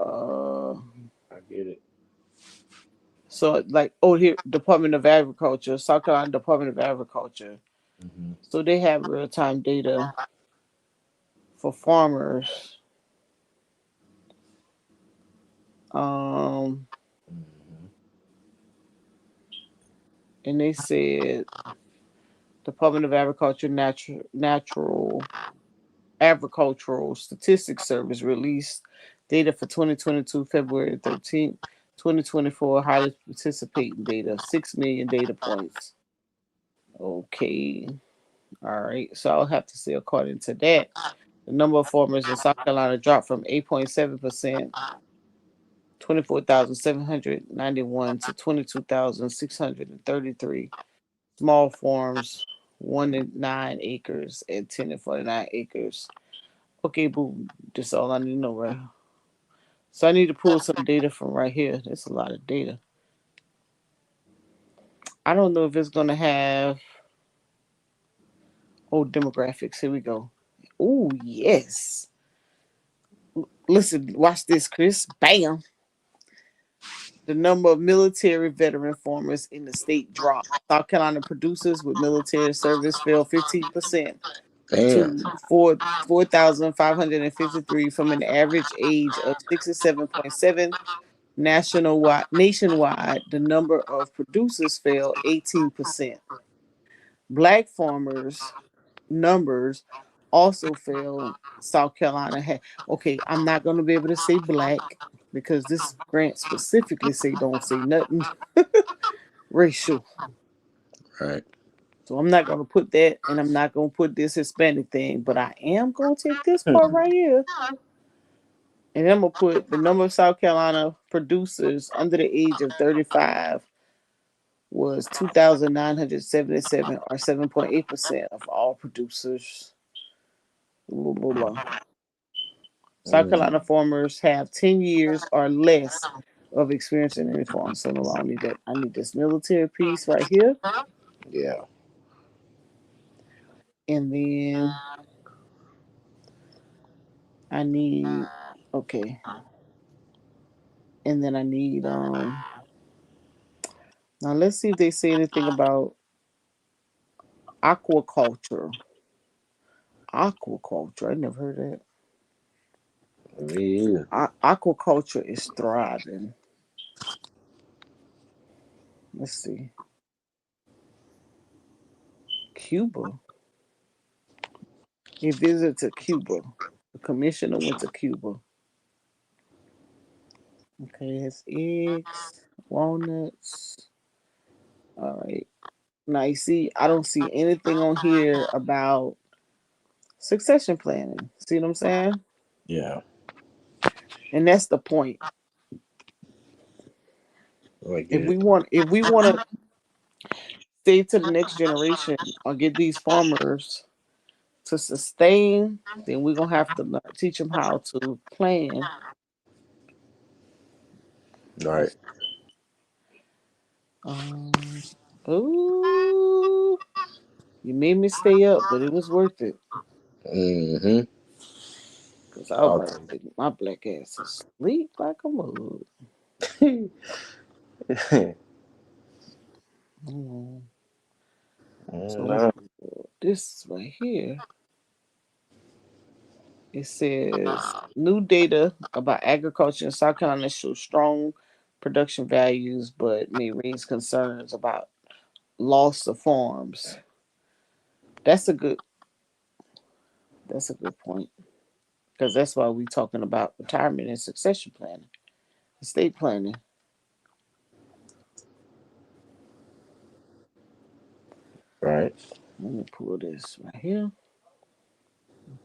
uh, I get it. so like, oh, here, Department of Agriculture, South Carolina Department of Agriculture. hmm So they have real time data for farmers. Um, hmm and they said Department of Agriculture Natural Agricultural Statistics Service released data for 2022 February 13th, 2024 highly participating data, 6 million data points. Okay. All right. So I'll have to say according to that, the number of farmers in South Carolina dropped from 8.7%, 24,791 to 22,633. Small farms, 1 to 9 acres and 10 to 49 acres. Okay, boo. That's all I need to know, right? So I need to pull some data from right here. That's a lot of data. I don't know if it's gonna have demographics. Here we go. Oh yes. Listen, watch this, Chris. Bam. The number of military veteran farmers in the state dropped. South Carolina producers with military service fell 15% Damn. to 4,553 from an average age of 67.7. Nationwide, the number of producers fell 18%. Black farmers numbers also fell. South Carolina had, okay, I'm not going to be able to say black because this grant specifically say don't say nothing racial. Right. So I'm not going to put that, and I'm not going to put this Hispanic thing, but I am going to take this part right here, and I'm going to put the number of South Carolina producers under the age of 35 was 2,977, or 7.8% of all producers. Blah, blah, blah. South Mm, Carolina farmers have 10 years or less of experience in any farm. So no, I don't need that. I need this military piece right here. yeah. And then I need, okay. And then I need, now let's see if they say anything about aquaculture. Aquaculture. I never heard of that. Me either. Aquaculture is thriving. Let's see. Cuba. He visited to Cuba. The commissioner went to Cuba. Okay, it's eggs, walnuts. All right. Now you see, I don't see anything on here about succession planning. See what I'm saying? Yeah. And that's the point. I get it. If we want to stay to the next generation or get these farmers to sustain, then we're gonna have to teach them how to plan. Right. Um, ooh, you made me stay up, but it was worth it Mm-hmm. because I was I'll about to take my black ass to sleep like a mug. take Mm. So No. this right here, it says new data about agriculture in South Carolina shows strong production values, but may raise concerns about loss of farms. That's a good. That's a good point because that's why we talking about retirement and succession planning, estate planning. Right. Let me pull this right here.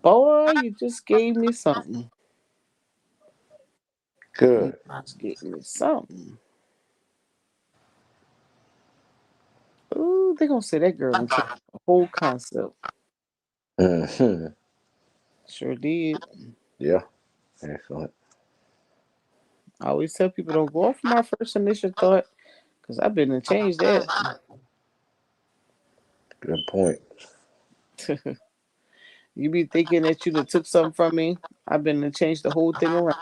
Boy, you just gave me something. You Good. just gave me something. Ooh, they gonna say that girl and changed the whole concept. Mm-hmm. Sure did. Yeah. Excellent. I always tell people don't go off my first initial thought because I've been to change that. Good point. You be thinking that you done took something from me. I've been to change the whole thing around.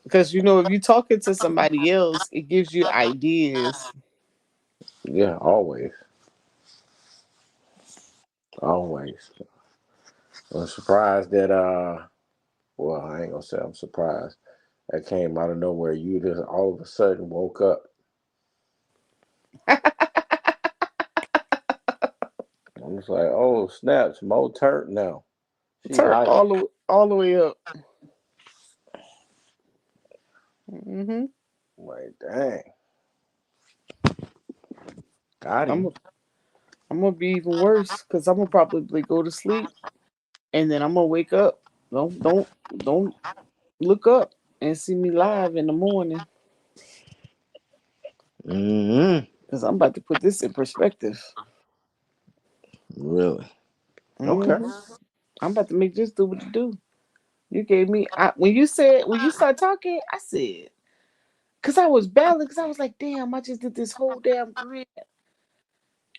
Because you know, if you're talking to somebody else, it gives you ideas. Yeah. Always. Always. I'm surprised that well, I ain't gonna say I'm surprised. that came out of nowhere. You just all of a sudden woke up. I was like, oh snaps, Mo Turk now. She Turn hiding. all the way up. Hmm. Like, dang, got I'm him. i I'm gonna be even worse because I'm gonna probably go to sleep and then I'm gonna wake up. Don't look up and see me live in the morning Mm-hmm. because I'm about to put this in perspective. Really? Okay. Hmm. I'm about to make this do what it do. You gave me when you start talking, I said because I was battling because I was like, damn, I just did this whole damn grid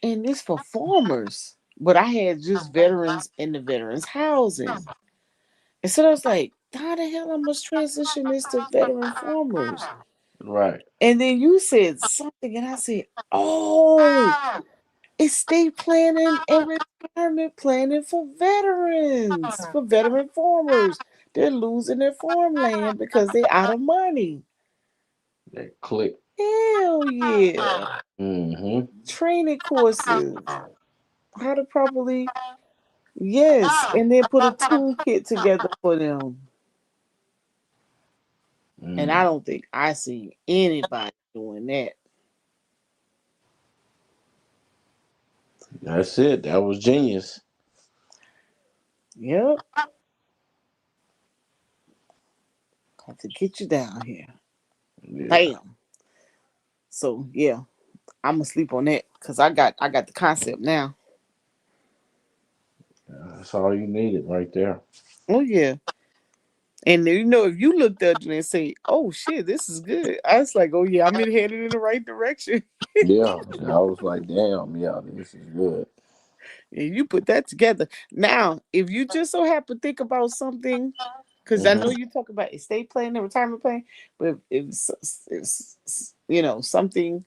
and it's for farmers, but I had just veterans in the veterans housing, and so I was like, how the hell I must transition this to veteran farmers? Right. And then you said something, and I said, oh, estate planning and retirement planning for veteran farmers. They're losing their farmland because they're out of money. That click. Hell yeah. Mm-hmm. Training courses, how to properly, yes, and then put a toolkit together for them. And I Mm. don't think I see anybody doing that. That's it. That was genius. Yep. Have to get you down here. Yeah. Bam. So yeah, I'm gonna sleep on that because I got the concept now. That's all you needed right there. Oh yeah. And if you looked at it and say, "Oh shit, this is good," I was like, "Oh yeah, I'm headed in the right direction." Yeah. I was like, damn, yeah, this is good. And you put that together. Now, if you just so happen to think about something, because I know Mm-hmm. you talk about estate planning and retirement plan, but if something,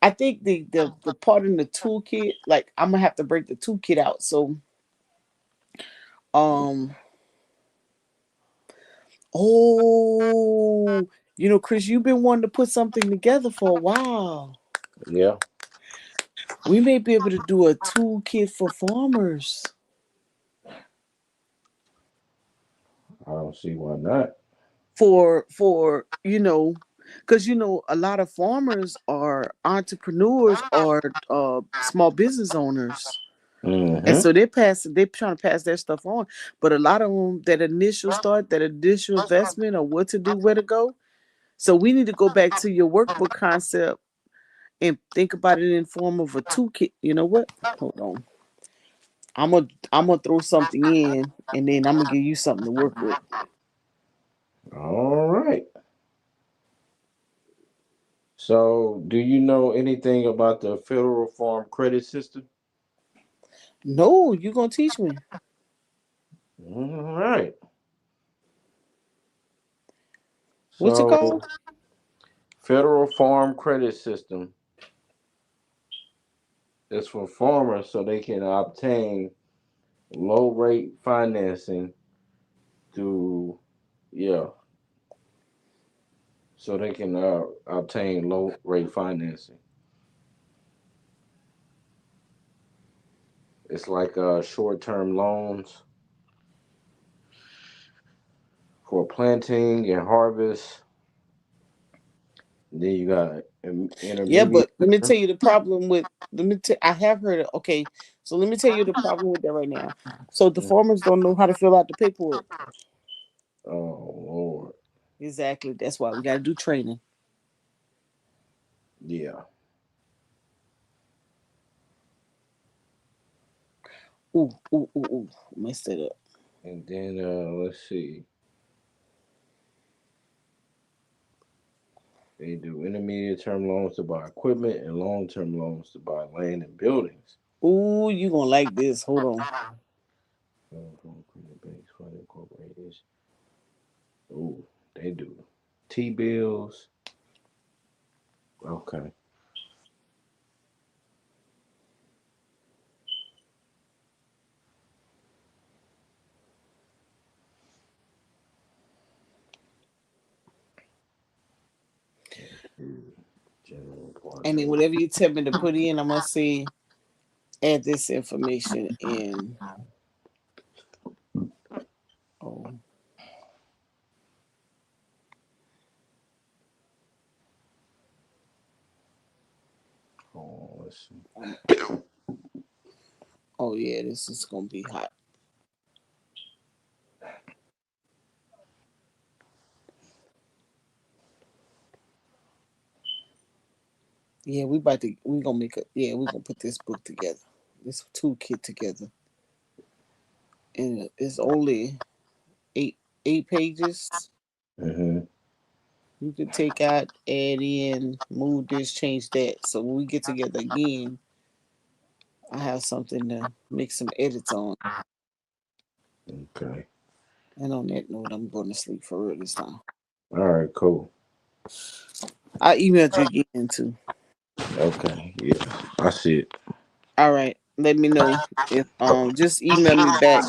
I think the part in the toolkit, like I'm gonna have to break the toolkit out. So, um, oh, Chris, you've been wanting to put something together for a while. Yeah. We may be able to do a toolkit for farmers. I don't see why not. For because a lot of farmers are entrepreneurs or small business owners, and Mm-hmm. so they're trying to pass their stuff on, but a lot of them, that initial investment, or what to do, where to go. So we need to go back to your workbook concept and think about it in form of a toolkit. You know what, hold on, I'm gonna throw something in and then I'm gonna give you something to work with. All right. So, do you know anything about the Federal Farm Credit System? No, you gonna teach me. All right. What's it So, called? Federal Farm Credit System is for farmers so they can obtain low rate financing through, yeah, so they can obtain low rate financing. It's like short term loans for planting and harvest. Then you got Yeah, intermediate. but let me tell you the problem with. I have heard it. Okay, so let me tell you the problem with that right now. So the farmers don't know how to fill out the paperwork. Oh Lord, Exactly. That's why we got to do training. yeah. Ooh, ooh, ooh, ooh. Messed it up. And then let's see, they do intermediate term loans to buy equipment and long term loans to buy land and buildings. Ooh, you gonna like this? Hold on. Banks, funding corporations. Ooh, they do T bills. Okay. And then whatever you tell me to put in, I'm gonna say add this information in. Oh, Oh, let's see. oh yeah, this is gonna be hot. Yeah, we gonna make a we gonna put this book together, this toolkit together, and it's only eight eight pages. Mm-hmm. You can take out, add in, move this, change that. So when we get together again, I have something to make some edits on. Okay. And on that note, I'm going to sleep for real this time. All right. Cool. I emailed you again too. Okay. Yeah. I see it. All right. Let me know if just email me back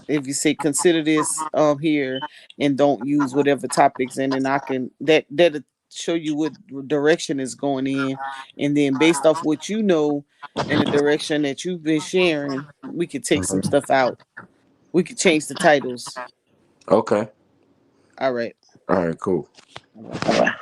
if you say consider this here and don't use whatever topics, and then I can that'll show you what direction is going in, and then based off what you know and the direction that you've been sharing, we could take some Mhm. stuff out. We could change the titles. Okay. All right. All right. Cool. All right. All right.